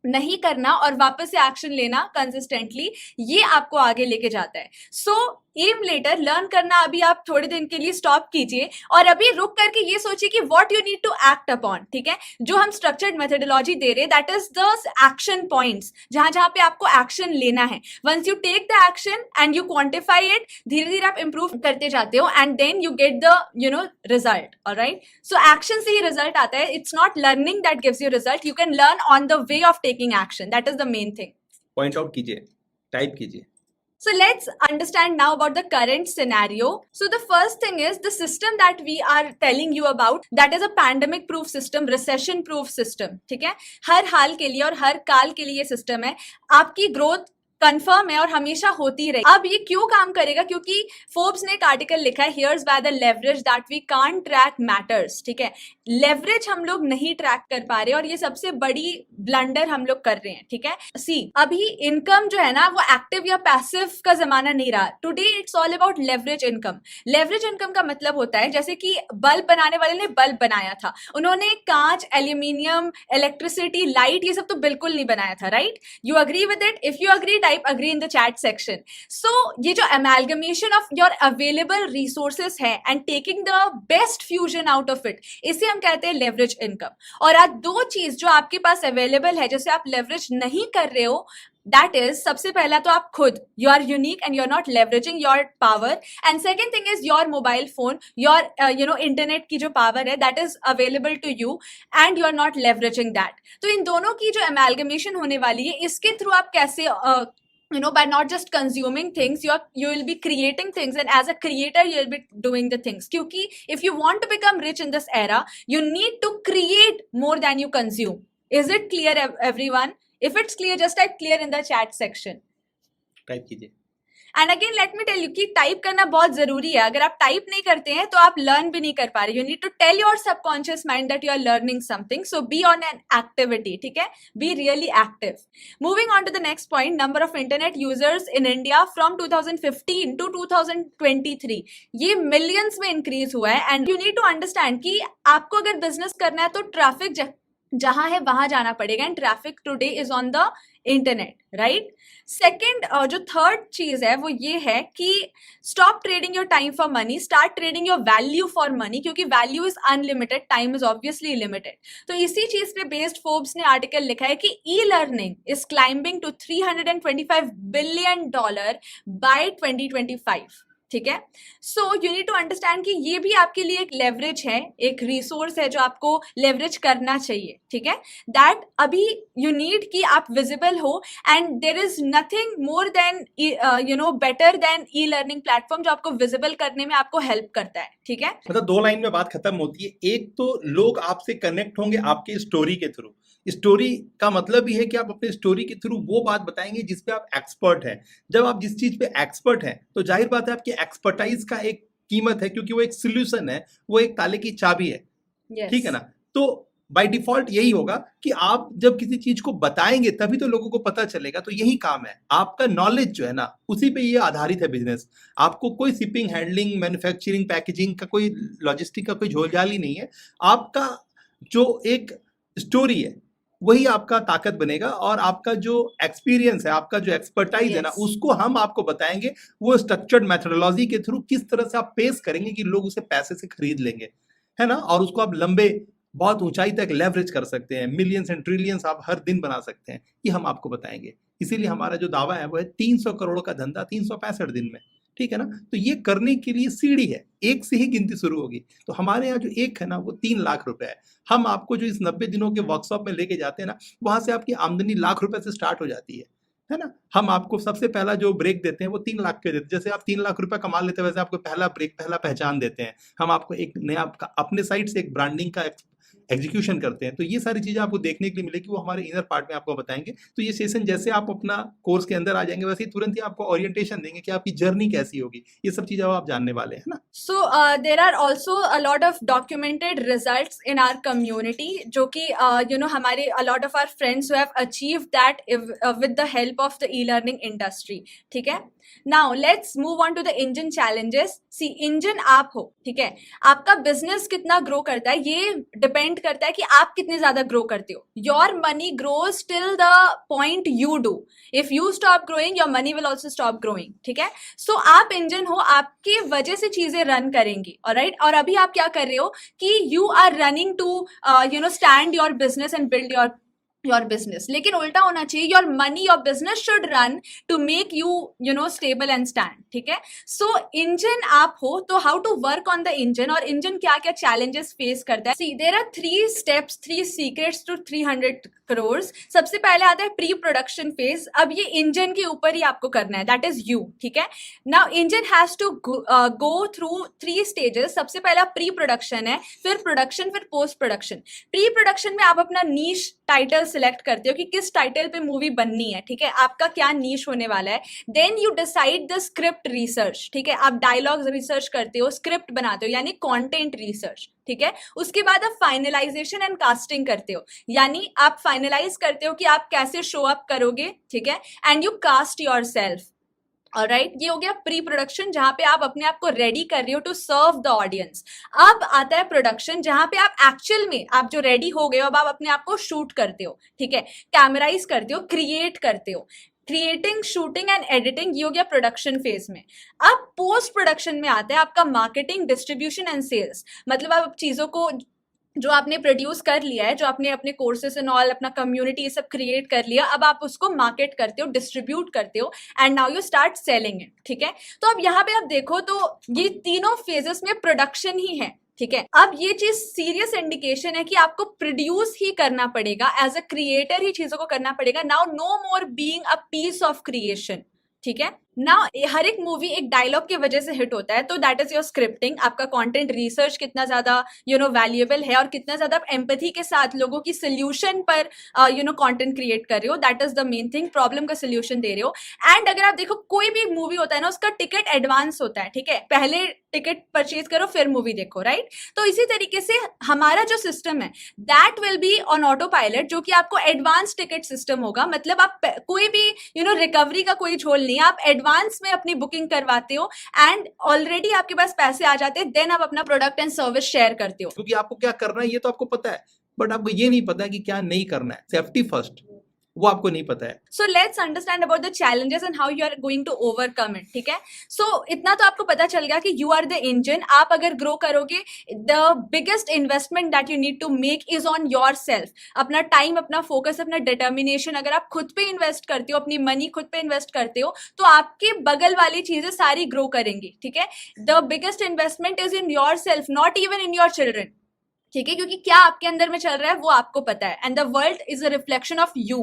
S7: नहीं करना और वापस से एक्शन लेना कंसिस्टेंटली, ये आपको आगे लेके जाता है। सो एम लेटर, लर्न करना अभी आप थोड़े दिन के लिए स्टॉप कीजिए और अभी रुक करके ये सोचिए कि what you need to act upon, ठीक है? जो हम स्ट्रक्चर्ड मेथोडोलॉजी दे रहे हैं, that is the action points, जहां जहां पे आपको एक्शन लेना है। Once you take the action and you quantify it, धीरे धीरे आप इंप्रूव करते जाते हो and then you get the result. Alright, so action से ही रिजल्ट आता है। It's not learning that gives you result, you can learn on the way of taking action, that is the main thing.
S4: Point out कीजिए, type कीजिए।
S7: So let's understand now about the current scenario. So the first thing is the system that we are telling you about, that is a pandemic proof system, recession proof system, ठीक है? हर हाल के लिए और हर काल के लिए ये सिस्टम है। आपकी ग्रोथ कंफर्म है और हमेशा होती रही। अब ये क्यों काम करेगा? क्योंकि फोर्ब्स ने एक आर्टिकल लिखा है, here's why the leverage that we can't track matters, ठीक है? लेवरेज हम लोग नहीं ट्रैक कर पा रहे और ये सबसे बड़ी ब्लंडर हम लोग कर रहे हैं, ठीक है? सी, अभी इनकम जो है ना वो एक्टिव या पैसिव का जमाना नहीं रहा। Today it's all about leverage income. Leverage income का मतलब होता है, जैसे कि बल्ब बनाने वाले ने बल्ब बनाया था, उन्होंने कांच, एल्यूमिनियम, इलेक्ट्रिसिटी, लाइट, ये सब तो बिल्कुल नहीं बनाया था, right? You agree with it? If you agree, type agree in the chat section. So ये जो amalgamation of your available resources है and taking the best fusion out of it, इसे हम कहते हैं leverage income. और आज दो चीज जो आपके पास available है जिसे आप leverage नहीं कर रहे हो, that is, सबसे पहला तो आप खुद, you are unique and you are not leveraging your power, and second thing is your mobile phone, your internet की जो power है, that is available to you and you are not leveraging that. तो इन दोनों की जो amalgamation होने वाली है, इसके थ्रू आप कैसे by not just consuming things, you will be creating things, and as a creator you will be doing the things. क्योंकि if you want to become rich in this era, you need to create more than you consume. Is it clear, everyone? If it's clear, just type clear in the chat section.
S4: Type कीजिए।
S7: And again let me tell you कि type करना बहुत जरूरी है। अगर आप type नहीं करते हैं तो आप लर्न भी नहीं कर पा रहे। You need to tell your subconscious mind that you are learning something, so be on an activity, ठीक है? Be really active. Moving on to the next point, number of internet users in India from 2015 to 2023, ये millions में increase हुआ है। And you need to understand कि आपको अगर business करना है तो ट्रैफिक जहां है वहां जाना पड़ेगा, and traffic today is on the internet, right? Second, जो थर्ड चीज है वो ये है कि stop trading your time for money, start trading your value for money, क्योंकि value is unlimited, time is obviously limited. तो इसी चीज पे बेस्ड फोर्ब्स ने आर्टिकल लिखा है कि e-learning is climbing to $325 billion by 2025। ठीक है। So you need to understand कि ये भी आपके लिए एक लेवरेज है, एक रिसोर्स है जो आपको लेवरेज करना चाहिए, ठीक है। दैट अभी यू नीड कि आप विजिबल हो, and there is nothing more than better than e-learning platform जो आपको विजिबल करने में आपको हेल्प करता है, ठीक है।
S4: मतलब 2 लाइन में बात खत्म होती है। एक तो लोग आपसे कनेक्ट होंगे आपके स्टोरी के थ्रू। स्टोरी का मतलब ही है कि आप अपने स्टोरी के थ्रू वो बात बताएंगे जिस पे आप एक्सपर्ट हैं। जब आप जिस चीज पे एक्सपर्ट हैं तो जाहिर बात है आपकी एक्सपर्टाइज का एक कीमत है, क्योंकि वो एक सोल्यूशन है, वो एक ताले की चाबी है, ठीक है ना। तो बाय डिफॉल्ट यही होगा कि आप जब किसी चीज को बताएंगे तभी तो लोगों को पता चलेगा। तो यही काम है आपका, नॉलेज जो है ना उसी पे ये आधारित है बिजनेस। आपको कोई शिपिंग, हैंडलिंग, मैन्युफैक्चरिंग, पैकेजिंग का कोई लॉजिस्टिक का कोई झोलझाल ही नहीं है। आपका जो एक स्टोरी है वही आपका ताकत बनेगा, और आपका जो एक्सपीरियंस है, आपका जो एक्सपर्टाइज है ना, उसको हम आपको बताएंगे। वो स्ट्रक्चर्ड मेथोडोलॉजी के थ्रू किस तरह से आप पेश करेंगे कि लोग उसे पैसे से खरीद लेंगे, है ना, और उसको आप लंबे बहुत ऊंचाई तक लेवरेज कर सकते हैं। मिलियंस एंड ट्रिलियंस आप हर दिन बना सकते हैं, ये हम आपको बताएंगे। इसीलिए हमारा जो दावा है वो है 300 करोड़ का धंधा 365 दिन में, ठीक है ना। तो ये करने के लिए सीढ़ी है, एक से ही गिनती शुरू होगी। तो हमारे यहाँ जो एक है ना वो 3 लाख रुपए है। हम आपको जो इस 90 दिनों के वर्कशॉप में लेके जाते हैं ना, वहां से आपकी आमदनी लाख रुपए से स्टार्ट हो जाती है ना। हम आपको सबसे पहला जो ब्रेक देते हैं वो 3 लाख के देते हैं। जैसे आप 3 लाख रुपए कमा लेते हैं, वैसे आपको पहला ब्रेक, पहला पहचान देते हैं। हम आपको एक नया अपने साइड से एक ब्रांडिंग का एग्जीक्यूशन करते हैं। तो ये सारी चीजें आपको देखने के लिए मिलेगी, वो हमारे इनर पार्ट में आपको बताएंगे। तो ये सेशन जैसे आप अपना कोर्स के अंदर आ जाएंगे वैसे ही तुरंत ही आपको ओरिएंटेशन देंगे कि आपकी जर्नी कैसी होगी। ये सब चीजें आप जानने वाले हैं ना।
S7: So there are also a lot of documented results in our community, जो कि हमारे a lot of our friends who have achieved that with the help of the e learning industry, ठीक है। Now let's move on to the engine challenges. See, engine आप हो, ठीक है। आपका बिजनेस कितना ग्रो करता है ये डिपेंड करता है कि आप कितने ज्यादा ग्रो करते हो। Your money grows till the point you do. If you stop growing your money will also stop growing, ठीक है। सो आप इंजन हो, आपके वजह से चीजें रन करेंगी, ऑलराइट। और अभी आप क्या कर रहे हो कि you are running to stand your business and build your business, लेकिन उल्टा होना चाहिए। Your money, your business should run to make you stable and stand, ठीक है। सो इंजन आप हो, तो how to work on the engine, और इंजन क्या क्या चैलेंजेस फेस करता है। See, there are 3 steps, 3 secrets to 300 crore. सबसे पहले आता है प्री प्रोडक्शन फेज। अब ये इंजन के ऊपर ही आपको करना है, दैट इज यू, ठीक है। Now engine has to go through 3 stages. सबसे पहला प्री प्रोडक्शन है, फिर प्रोडक्शन, फिर पोस्ट प्रोडक्शन। प्री प्रोडक्शन में आप अपना नीश टाइटल सिलेक्ट करते हो कि किस टाइटल पे मूवी बननी है, ठीक है, आपका क्या नीश होने वाला है। Then you decide the script research, ठीक है, आप डायलॉग्स रिसर्च करते हो, स्क्रिप्ट बनाते हो, यानी कंटेंट रिसर्च, ठीक है। उसके बाद आप फाइनलाइजेशन एंड कास्टिंग करते हो, यानी आप फाइनलाइज करते हो कि आप कैसे शो अप करोगे, ठीक है, and you cast yourself, alright. ये हो गया प्री प्रोडक्शन, जहां पे आप अपने आप को रेडी कर रहे हो टू सर्व द ऑडियंस। अब आता है प्रोडक्शन, जहां पे आप एक्चुअल में आप जो रेडी हो गए हो, अब आप अपने आप को शूट करते हो, ठीक है, कैमराइज करते हो, क्रिएट करते हो। क्रिएटिंग, शूटिंग एंड एडिटिंग, ये हो गया प्रोडक्शन फेज में। अब पोस्ट प्रोडक्शन में आता है आपका मार्केटिंग, डिस्ट्रीब्यूशन एंड सेल्स। मतलब आप चीजों को जो आपने प्रोड्यूस कर लिया है, जो आपने अपने कोर्सेस एंड ऑल, अपना कम्युनिटी, ये सब क्रिएट कर लिया, अब आप उसको मार्केट करते हो, डिस्ट्रीब्यूट करते हो, and now you start selling it, ठीक है। तो अब यहाँ पे आप देखो तो ये तीनों फेजेस में प्रोडक्शन ही है, ठीक है। अब ये चीज सीरियस इंडिकेशन है कि आपको प्रोड्यूस ही करना पड़ेगा, एज अ क्रिएटर ही चीजों को करना पड़ेगा। Now no more being a piece of creation, ठीक है। नाउ हर एक मूवी एक डायलॉग की वजह से हिट होता है, तो दैट इज योर स्क्रिप्टिंग। आपका कंटेंट रिसर्च कितना ज्यादा वैल्यूएबल है, और कितना ज्यादा आप एम्पैथी के साथ लोगों की सोल्यूशन पर कंटेंट क्रिएट कर रहे हो, that is the main thing. Problem का सोल्यूशन दे रहे हो। एंड अगर आप देखो कोई भी मूवी होता है ना, उसका टिकट एडवांस होता है, ठीक है, पहले टिकट परचेज करो फिर मूवी देखो, राइट। तो इसी तरीके से हमारा जो सिस्टम है that will be on auto pilot, जो कि आपको एडवांस टिकट सिस्टम होगा। मतलब आप कोई भी रिकवरी का कोई झोल नहीं, आप एडवांस में अपनी बुकिंग करवाते हो, एंड ऑलरेडी आपके पास पैसे आ जाते हैं, देन आप अपना प्रोडक्ट एंड सर्विस शेयर करते हो।
S4: क्योंकि आपको क्या करना है ये तो आपको पता है, बट आपको ये नहीं पता है कि क्या नहीं करना है। सेफ्टी फर्स्ट, वो आपको नहीं पता है।
S7: So let's understand about the challenges and how you are going to overcome it. ठीक है? So इतना तो आपको पता चल गया कि you are the engine. आप अगर grow करोगे, the biggest investment that you need to make is on yourself. अपना time, अपना focus, अपना determination अगर आप खुद पे invest करते हो, अपनी money खुद पे invest करते हो, तो आपके बगल वाली चीजें सारी grow करेंगी. ठीक है? The biggest investment is in yourself, not even in your children. ठीक है? क्योंकि क्या आपके अंदर में चल रहा है वो आपको पता है. And the world is a reflection of you.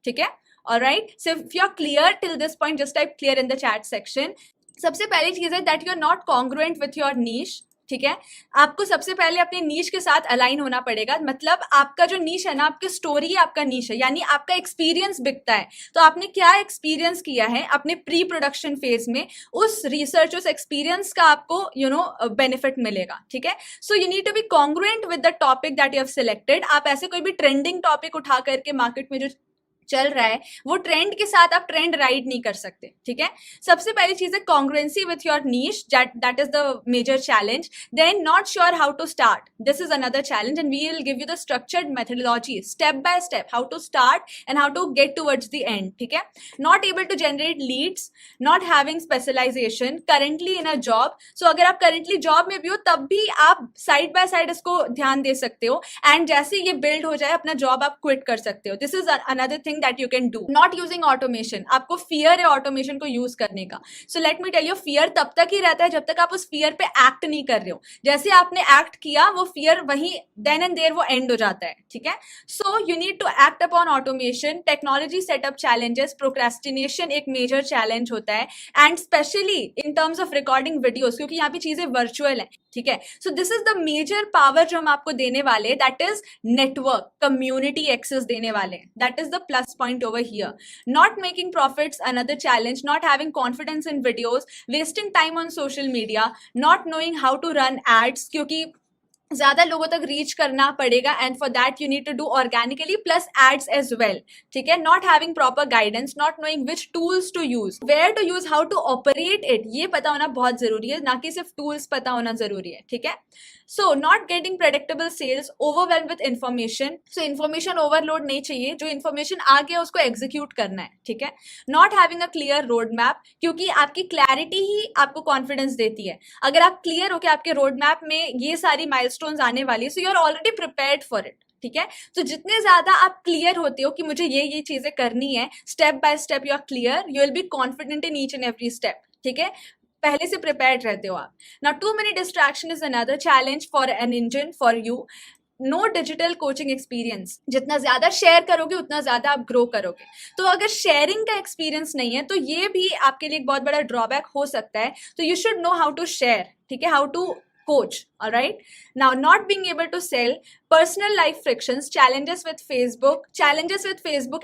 S7: ठीक है? Alright, so if you're clear till this point, just type clear in the chat section. सबसे पहली चीज है that you're not congruent with your niche. ठीक है? आपको सबसे पहले अपने नीश के साथ अलाइन होना पड़ेगा. मतलब आपका जो नीश है ना, आपकी स्टोरी आपका नीश है, यानी आपका एक्सपीरियंस बिकता है. तो आपने क्या एक्सपीरियंस किया है अपने प्री प्रोडक्शन फेज में, उस रिसर्च, उस एक्सपीरियंस का आपको बेनिफिट मिलेगा. ठीक है? So you need to be congruent with the topic that you have selected. आप ऐसे कोई भी ट्रेंडिंग टॉपिक उठा करके मार्केट में जो चल रहा है वो ट्रेंड के साथ आप ट्रेंड राइड नहीं कर सकते. ठीक है? सबसे पहली चीज है congruency with your niche. That is the major challenge. Then not sure how to start. This is another challenge and we will give you the structured methodology step by step how to start and how to get towards the end. ठीक है? Not able to generate leads, not having specialization, currently in a job. So अगर आप currently job में भी हो तब भी आप साइड बाय साइड इसको ध्यान दे सकते हो, एंड जैसे ये बिल्ड हो जाए अपना जॉब आप क्विट कर सकते हो. This is another thing that you can do. Not using automation. आपको fear है automation को use करने का. So let me tell you, fear तब तक ही रहता है जब तक आप उस fear पे act नहीं कर रहे हो. जैसे आपने act किया वो fear वही then and there वो end हो जाता है. ठीक है? So you need to act upon automation. Technology setup challenges, procrastination एक major challenge होता है, and especially in terms of recording videos, क्योंकि यहाँ पे चीजें virtual हैं. ठीक है? So this is the major power जो हम आपको देने वाले हैं, that is network, community access देने वाले हैं. That is the plus point over here. Not making profits, another challenge. Not having confidence in videos, wasting time on social media, not knowing how to run ads, क्योंकि ज्यादा लोगों तक reach करना पड़ेगा, and for that you need to do organically plus ads as well. ठीक है? Not having proper guidance, not knowing which tools to use, where to use, how to operate it, ये पता होना बहुत जरूरी है, ना कि सिर्फ टूल्स पता होना जरूरी है. ठीक है? So not getting predictable sales, overwhelm with information. So information overload नहीं चाहिए, जो इन्फॉर्मेशन आ गया उसको एग्जीक्यूट करना है. ठीक है? Not having a clear road map, क्योंकि आपकी क्लैरिटी ही आपको कॉन्फिडेंस देती है. अगर आप क्लियर हो कि आपके रोड मैप में ये सारी माइलस्टोन्स आने वाली है, so you are already prepared for it. ठीक है? तो जितने ज्यादा आप क्लियर होते हो कि मुझे ये चीजें करनी है, step by step you are clear, you will be confident in each and every step. ठीक है? पहले से प्रिपेयर्ड रहते हो आप. Now too many distraction is another challenge for an engine for you. No digital coaching experience. जितना ज्यादा share करोगे उतना ज्यादा आप ग्रो करोगे. तो अगर शेयरिंग का एक्सपीरियंस नहीं है तो ये भी आपके लिए एक बहुत बड़ा ड्रॉबैक हो सकता है. तो you should know how to share. ठीक है? How to coach. All right? Now, not being able to sell, personal life frictions, challenges with Facebook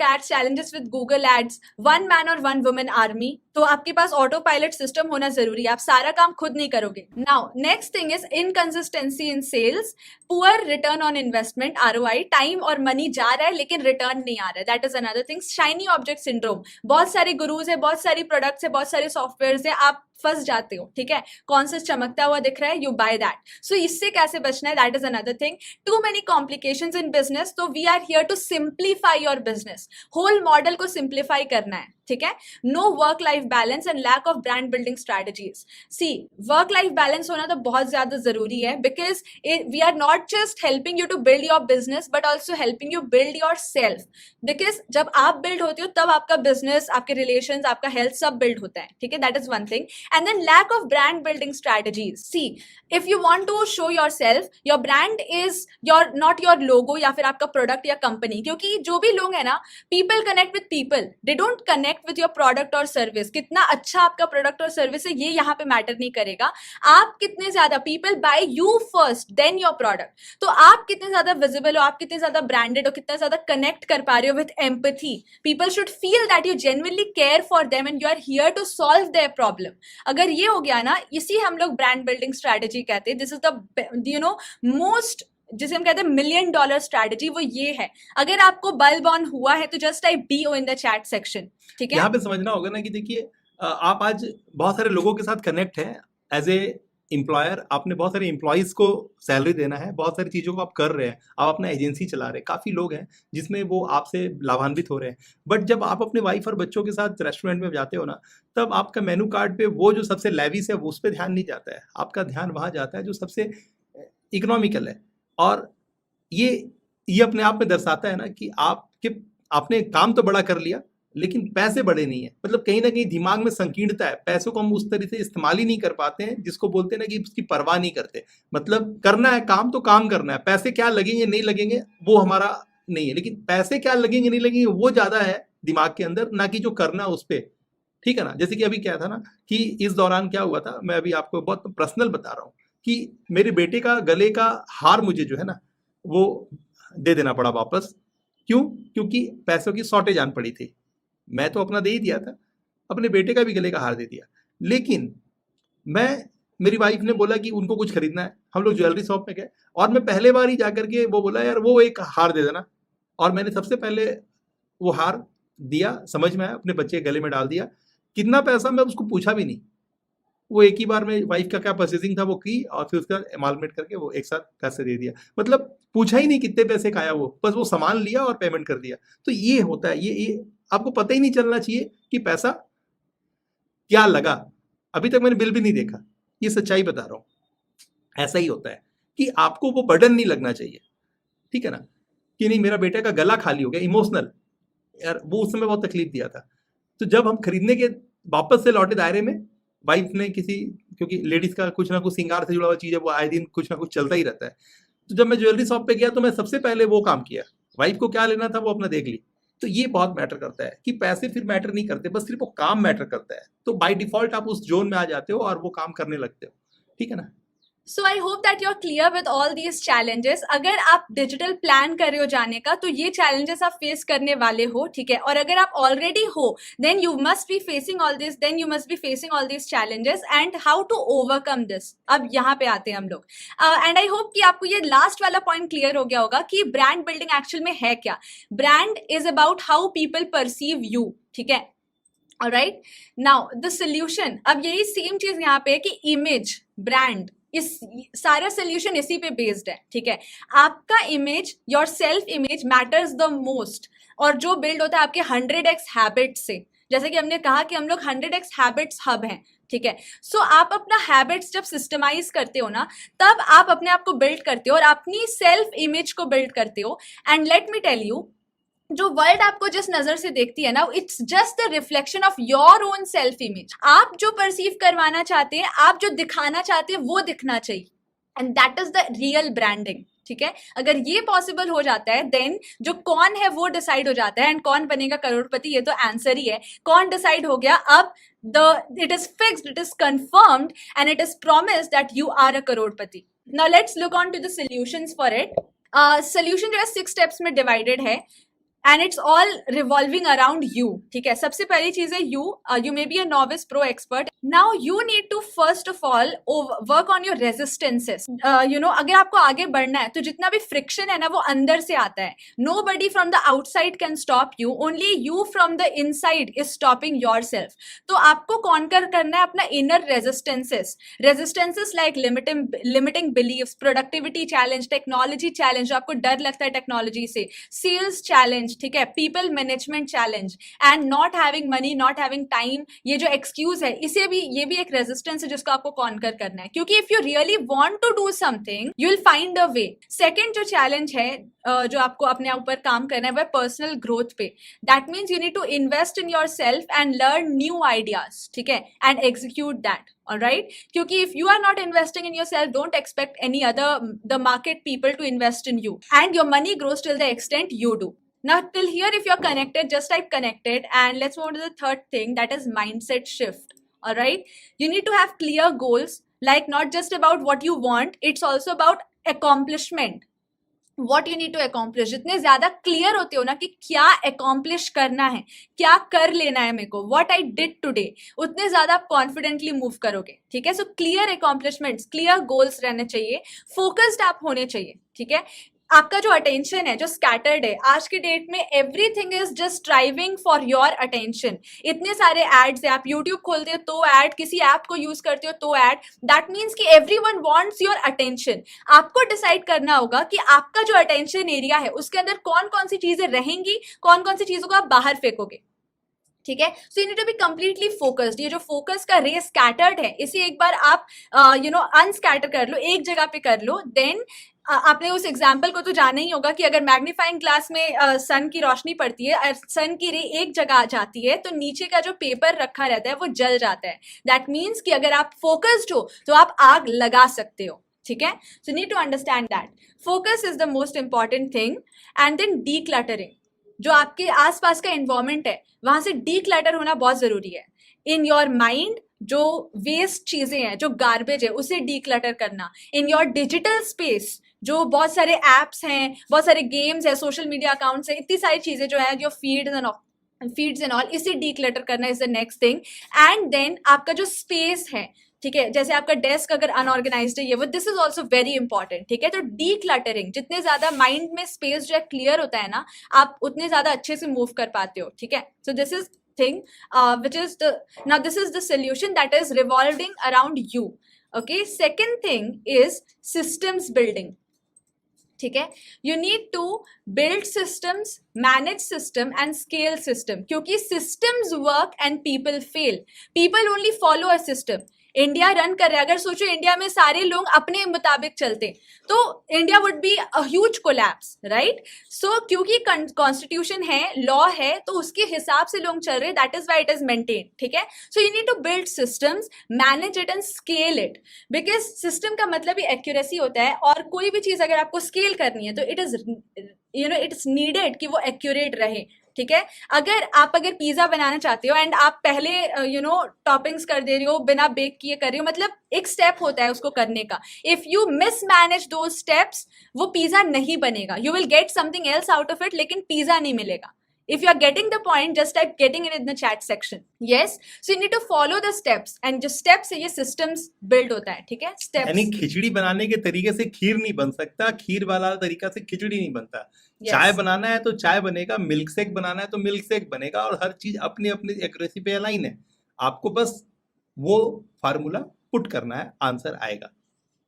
S7: ads, challenges with Google ads, one man or one woman army. तो आपके पास auto pilot system होना जरूरी है, आप सारा काम खुद नहीं करोगे. Now next thing is inconsistency in sales, poor return on investment, ROI, time और मनी जा रहा है लेकिन रिटर्न नहीं आ रहा है. That is another thing. Shiny object syndrome. बहुत सारे गुरुज है, बहुत सारी प्रोडक्ट्स है, बहुत सारे सॉफ्टवेयर है, आप फंस जाते हो. ठीक है? कौन सा चमकता हुआ दिख रहा है, यू बाय दैट. सो इससे कैसे बचना है, that is another thing. Too many complications in business, तो we are here to simplify your business. Whole model को सिंप्लीफाई करना है. ठीक है? No work life balance and lack of brand building strategies. See, work life balance होना तो बहुत ज्यादा जरूरी है, because we are not just helping you to build your business but also helping you build yourself. Because जब आप build होते हो तब आपका बिजनेस, आपके रिलेशंस, आपका हेल्थ सब बिल्ड होता है. ठीक है? That is one thing. And then lack of brand building strategies. See, if you want to show yourself, your brand is your not your logo या फिर आपका प्रोडक्ट या कंपनी. क्योंकि जो भी लोग हैं ना, people connect with people, they don't connect with your product or service. कितना अच्छा आपका प्रोडक्ट और सर्विस है ये यहाँ पे मैटर नहीं करेगा. आप कितने ज्यादा, people buy you first then your product. तो आप कितने ज्यादा विजिबल हो, आप कितने ज्यादा ब्रांडेड हो, कितना ज्यादा कनेक्ट कर पा रहे हो with empathy. People should feel that you genuinely care for them and you are here to solve their problem. अगर ये हो गया ना, इसी हम लोग ब्रांड बिल्डिंग स्ट्रैटेजी कहते हैं. दिस इज द मोस्ट, जिसे हम कहते हैं $1 million स्ट्रैटेजी, वो ये है. अगर आपको बल्ब ऑन हुआ है तो just type BO in the chat section. ठीक है?
S4: यहाँ पे समझना होगा ना कि देखिए, आप आज बहुत सारे लोगों के साथ कनेक्ट हैं एज ए एम्प्लॉयर, आपने बहुत सारे एम्प्लॉयज़ को सैलरी देना है, बहुत सारी चीज़ों को आप कर रहे हैं, आप अपना एजेंसी चला रहे हैं, काफ़ी लोग हैं जिसमें वो आपसे लाभान्वित हो रहे हैं। बट जब आप अपने वाइफ और बच्चों के साथ रेस्टोरेंट में जाते हो ना, तब आपका मेनू कार्ड पे वो जो सबसे लेविश है वो उस पे ध्यान नहीं जाता है, आपका ध्यान वहाँ जाता है जो सबसे इकोनॉमिकल है। और ये अपने आप में दर्शाता है ना कि आपने काम तो बड़ा कर लिया लेकिन पैसे बड़े नहीं है। मतलब कहीं ना कहीं दिमाग में संकीर्णता है, पैसों को हम उस तरह से इस्तेमाल ही नहीं कर पाते हैं जिसको बोलते हैं ना कि उसकी परवाह नहीं करते। मतलब करना है काम तो काम करना है, पैसे क्या लगेंगे नहीं लगेंगे वो हमारा नहीं है, लेकिन पैसे क्या लगेंगे नहीं लगेंगे वो ज्यादा है दिमाग के अंदर, ना कि जो करना उस पर। ठीक है ना। जैसे कि अभी क्या था ना कि इस दौरान क्या हुआ था, मैं अभी आपको बहुत पर्सनल बता रहा हूँ कि मेरे बेटे का गले का हार मुझे जो है ना वो दे देना पड़ा वापस। क्यों? क्योंकि पैसों की शॉर्टेज आन पड़ी थी। मैं तो अपना दे ही दिया था, अपने बेटे का भी गले का हार दे दिया। लेकिन मेरी वाइफ ने बोला कि उनको कुछ खरीदना है, हम लोग ज्वेलरी शॉप में गए और मैं पहले बार ही जाकर के वो बोला यार वो एक हार दे देना, और मैंने सबसे पहले वो हार दिया, समझ में आया, अपने बच्चे के गले में डाल दिया। कितना पैसा मैं उसको पूछा भी नहीं, वो एक ही बार में वाइफ का क्या परचेसिंग था वो की और फिर उसका एमालमेंट करके वो एक साथ पैसे दे दिया। मतलब पूछा ही नहीं कितने पैसे का आया, वो बस वो सामान लिया और पेमेंट कर दिया। तो ये होता है, ये आपको पता ही नहीं चलना चाहिए कि पैसा क्या लगा। अभी तक मैंने बिल भी नहीं देखा, ये सच्चाई बता रहा हूँ। ऐसा ही होता है कि आपको वो बर्डन नहीं लगना चाहिए, ठीक है ना, कि नहीं मेरा बेटे का गला खाली हो गया, इमोशनल यार, वो उस समय बहुत तकलीफ दिया था। तो जब हम खरीदने के वापस से लौटे दायरे में, वाइफ ने क्योंकि लेडीज का कुछ ना कुछ श्रृंगार से जुड़ा हुआ चीज है, वो आए दिन कुछ ना कुछ चलता ही रहता है। तो जब मैं ज्वेलरी शॉप पे गया तो मैं सबसे पहले वो काम किया, वाइफ को क्या लेना था वो अपना देख ली। तो ये बहुत मैटर करता है कि पैसे फिर मैटर नहीं करते, बस सिर्फ वो काम मैटर करता है। तो बाय डिफॉल्ट आप उस जोन में आ जाते हो और वो काम करने लगते हो, ठीक है ना।
S7: So I hope that you are clear with all these challenges. अगर आप डिजिटल प्लान कर रहे हो जाने का तो ये चैलेंजेस आप फेस करने वाले हो, ठीक है। और अगर आप ऑलरेडी हो then you must be facing all this challenges and how to overcome this. अब यहाँ पे आते हैं हम लोग, एंड आई होप कि आपको ये लास्ट वाला पॉइंट क्लियर हो गया होगा कि ब्रांड बिल्डिंग एक्चुअल में है क्या। Brand is about how people perceive you, ठीक है। ऑलराइट, नाउ द सोल्यूशन, अब यही सेम चीज यहाँ पे है कि इमेज, ब्रांड, इस सारा सोल्यूशन इसी पे बेस्ड है, ठीक है। आपका image, your self image matters the most, और जो बिल्ड होता है आपके 100x हैबिट से। जैसे कि हमने कहा कि हम लोग 100x हैबिट्स हब हैं, ठीक है। सो आप अपना हैबिट्स जब सिस्टमाइज करते हो ना, तब आप अपने आप को बिल्ड करते हो और अपनी सेल्फ इमेज को बिल्ड करते हो। And let me tell you, जो वर्ल्ड आपको जिस नजर से देखती है ना, it's just the reflection of your own self image. आप जो परसीव करवाना चाहते हैं, आप जो दिखाना चाहते हैं वो दिखना चाहिए, and that is the real branding, ठीक है। अगर ये पॉसिबल हो जाता है देन जो कौन है वो डिसाइड हो जाता है, एंड कौन बनेगा करोड़पति ये तो आंसर ही है। कौन डिसाइड हो गया, अब it is fixed, it is confirmed, and it is promised that you are a crorepati. Now let's look on to the solutions for it. Solution जो है 6 steps में divided है, and it's all revolving around you, ठीक है। सबसे पहली चीज है you may be a novice, pro, expert. Now you need to first of all work on your resistances. अगर आपको आगे बढ़ना है तो जितना भी friction है ना वो अंदर से आता है। Nobody from the outside can stop you, only you from the inside is stopping yourself. तो आपको conquer करना है अपना inner resistances like limiting beliefs, productivity challenge, technology challenge, जो आपको डर लगता है टेक्नोलॉजी से, sales challenge, ठीक है, people management challenge, and not having money, not having time, ये जो एक्सक्यूज है ये भी एक रेजिस्टेंस है जिसको आपको कॉन्कर करना है, क्योंकि if you really want to do something you will find a way. Second जो चैलेंज है जो आपको अपने ऊपर काम करना है वह पर्सनल ग्रोथ पे। That means you need to invest in yourself and learn new ideas, ठीक है, एंड एग्जीक्यूट दैट, alright? क्योंकि if you are not investing in yourself, don't expect the market people to invest in you, and your money grows till the extent you do. Now till here, if you're connected, just type connected, and let's move on to the third thing, that is mindset shift. Alright, you need to have clear goals, like not just about what you want, it's also about accomplishment. What you need to accomplish. जितने ज्यादा clear होते हो ना कि क्या accomplish करना है, क्या कर लेना है मेरे को, what I did today, उतने ज्यादा आप कॉन्फिडेंटली मूव करोगे, ठीक है। So clear accomplishments, clear goals रहने चाहिए, फोकस्ड आप होने चाहिए, ठीक है। आपका जो अटेंशन है जो स्कैटर्ड है, आज के डेट में everything is just striving for your attention. इतने सारे एड्स है, आप यूट्यूब खोलते हो तो ऐड, किसी ऐप को यूज करते हो तो ऐड, दैट मीन्स कि एवरीवन वांट्स योर अटेंशन। आपको डिसाइड करना होगा कि आपका जो अटेंशन एरिया है उसके अंदर कौन कौन सी चीजें रहेंगी, कौन कौन सी चीजों को आप बाहर फेंकोगे, ठीक है। So you need to be completely focused. ये जो फोकस का रे स्कैटर्ड है, इसे एक बार आप अनस्कैटर कर लो, एक जगह पे कर लो, देन आपने उस एग्जाम्पल को तो जाना ही होगा कि अगर मैग्नीफाइंग ग्लास में सन की रोशनी पड़ती है, सन की रे एक जगह आ जाती है तो नीचे का जो पेपर रखा रहता है वो जल जाता है। दैट मीन्स कि अगर आप फोकस्ड हो तो आप आग लगा सकते हो, ठीक है। So need to understand that focus is the most important thing. And then decluttering, जो आपके आसपास का एनवायरमेंट है वहां से डीक्लटर होना बहुत जरूरी है। इन योर माइंड जो वेस्ट चीजें हैं, जो गार्बेज है, उसे डीक्लटर करना। इन योर डिजिटल स्पेस जो बहुत सारे एप्स हैं, बहुत सारे गेम्स है, सोशल मीडिया अकाउंट्स है, इतनी सारी चीजें जो है, जो फीड्स एंड ऑल, इसे डीक्लटर करना is the next thing. And then आपका जो स्पेस है, ठीक है, जैसे आपका डेस्क अगर अनऑर्गेनाइज्ड है, ये वो, this is also very important, ठीक है। तो डीक्लटरिंग, जितने ज्यादा माइंड में स्पेस जो है क्लियर होता है ना, आप उतने ज्यादा अच्छे से मूव कर पाते हो, ठीक है। सो this is thing which is now this is the solution that is revolving around you, okay. Second thing is systems building, ठीक है। You need to build systems, manage system and scale system, क्योंकि systems work and people fail, people only follow a system. India run कर रहा है, अगर सोचो India में सारे लोग अपने मुताबिक चलते तो India would be a huge collapse, right. So क्योंकि कॉन्स्टिट्यूशन है, लॉ है, तो उसके हिसाब से लोग चल रहे, that is why it is maintain, ठीक है। So you need to build systems, manage it and scale it, because system का मतलब ही एक्यूरेसी होता है, और कोई भी चीज अगर आपको स्केल करनी है तो इट इज इट्स नीडेड कि वो एक्यूरेट रहे, ठीक है। अगर पिज्जा बनाना चाहते हो एंड आप पहले टॉपिंग्स कर दे रहे हो, बिना बेक किए कर रहे हो, मतलब एक स्टेप होता है उसको करने का। इफ यू मिसमैनेज दो स्टेप्स, वो पिज्जा नहीं बनेगा, you will get something else out of it, लेकिन पिज्जा नहीं मिलेगा। If you are getting the point, just type getting it in the chat section. Yes, so you need to follow the steps, and जो steps है ये systems build होता है, ठीक है। Steps
S4: यानी खिचड़ी बनाने के तरीके से खीर नहीं बन सकता, खीर वाला तरीका से खिचड़ी नहीं बनता।
S7: Yes.
S4: चाय बनाना है तो चाय बनेगा, मिल्क शेक बनाना है तो मिल्क शेक बनेगा, और हर चीज अपनी अपनी एक्यूरेसी पे अलाइन है। आपको बस वो फार्मूला पुट करना है, आंसर आएगा।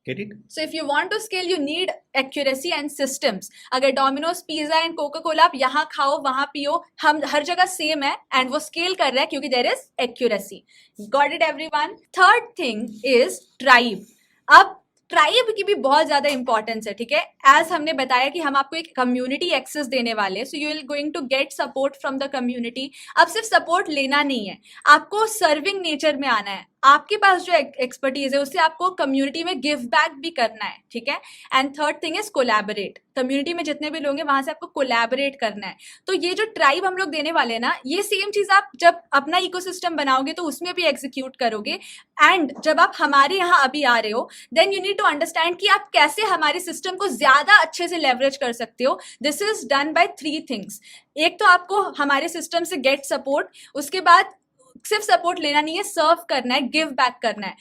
S4: Get it?
S7: So if you want to scale, you need accuracy and systems. अगर Domino's, Pizza and Coca-Cola आप यहाँ खाओ वहाँ पियो, हम हर जगह सेम है, and वो scale कर रहा है क्योंकि there is accuracy. Got it everyone? Third thing is tribe. अब ट्राइब की भी बहुत ज्यादा इंपॉर्टेंस है, ठीक है। एज हमने बताया कि हम आपको एक कम्युनिटी एक्सेस देने वाले हैं, so you will going to get support from the community. अब सिर्फ सपोर्ट लेना नहीं है, आपको सर्विंग नेचर में आना है। आपके पास जो एक्सपर्टीज है उससे आपको कम्युनिटी में गिव बैक भी करना है, ठीक है। And third thing is collaborate, community में जितने भी लोग हैं वहां से आपको कोलैबोरेट करना है। तो ये जो ट्राइब हम लोग देने वाले हैं ना, ये सेम चीज आप जब अपना इकोसिस्टम बनाओगे तो उसमें भी एग्जीक्यूट करोगे। एंड जब आप हमारे यहाँ अभी आ रहे हो, then you need to understand कि आप कैसे हमारे सिस्टम को ज्यादा अच्छे से लेवरेज कर सकते हो। This is done by 3 things. एक तो आपको हमारे सिस्टम से गेट सपोर्ट, उसके बाद सिर्फ सपोर्ट लेना नहीं है, सर्व करना है, गिव बैक करना है।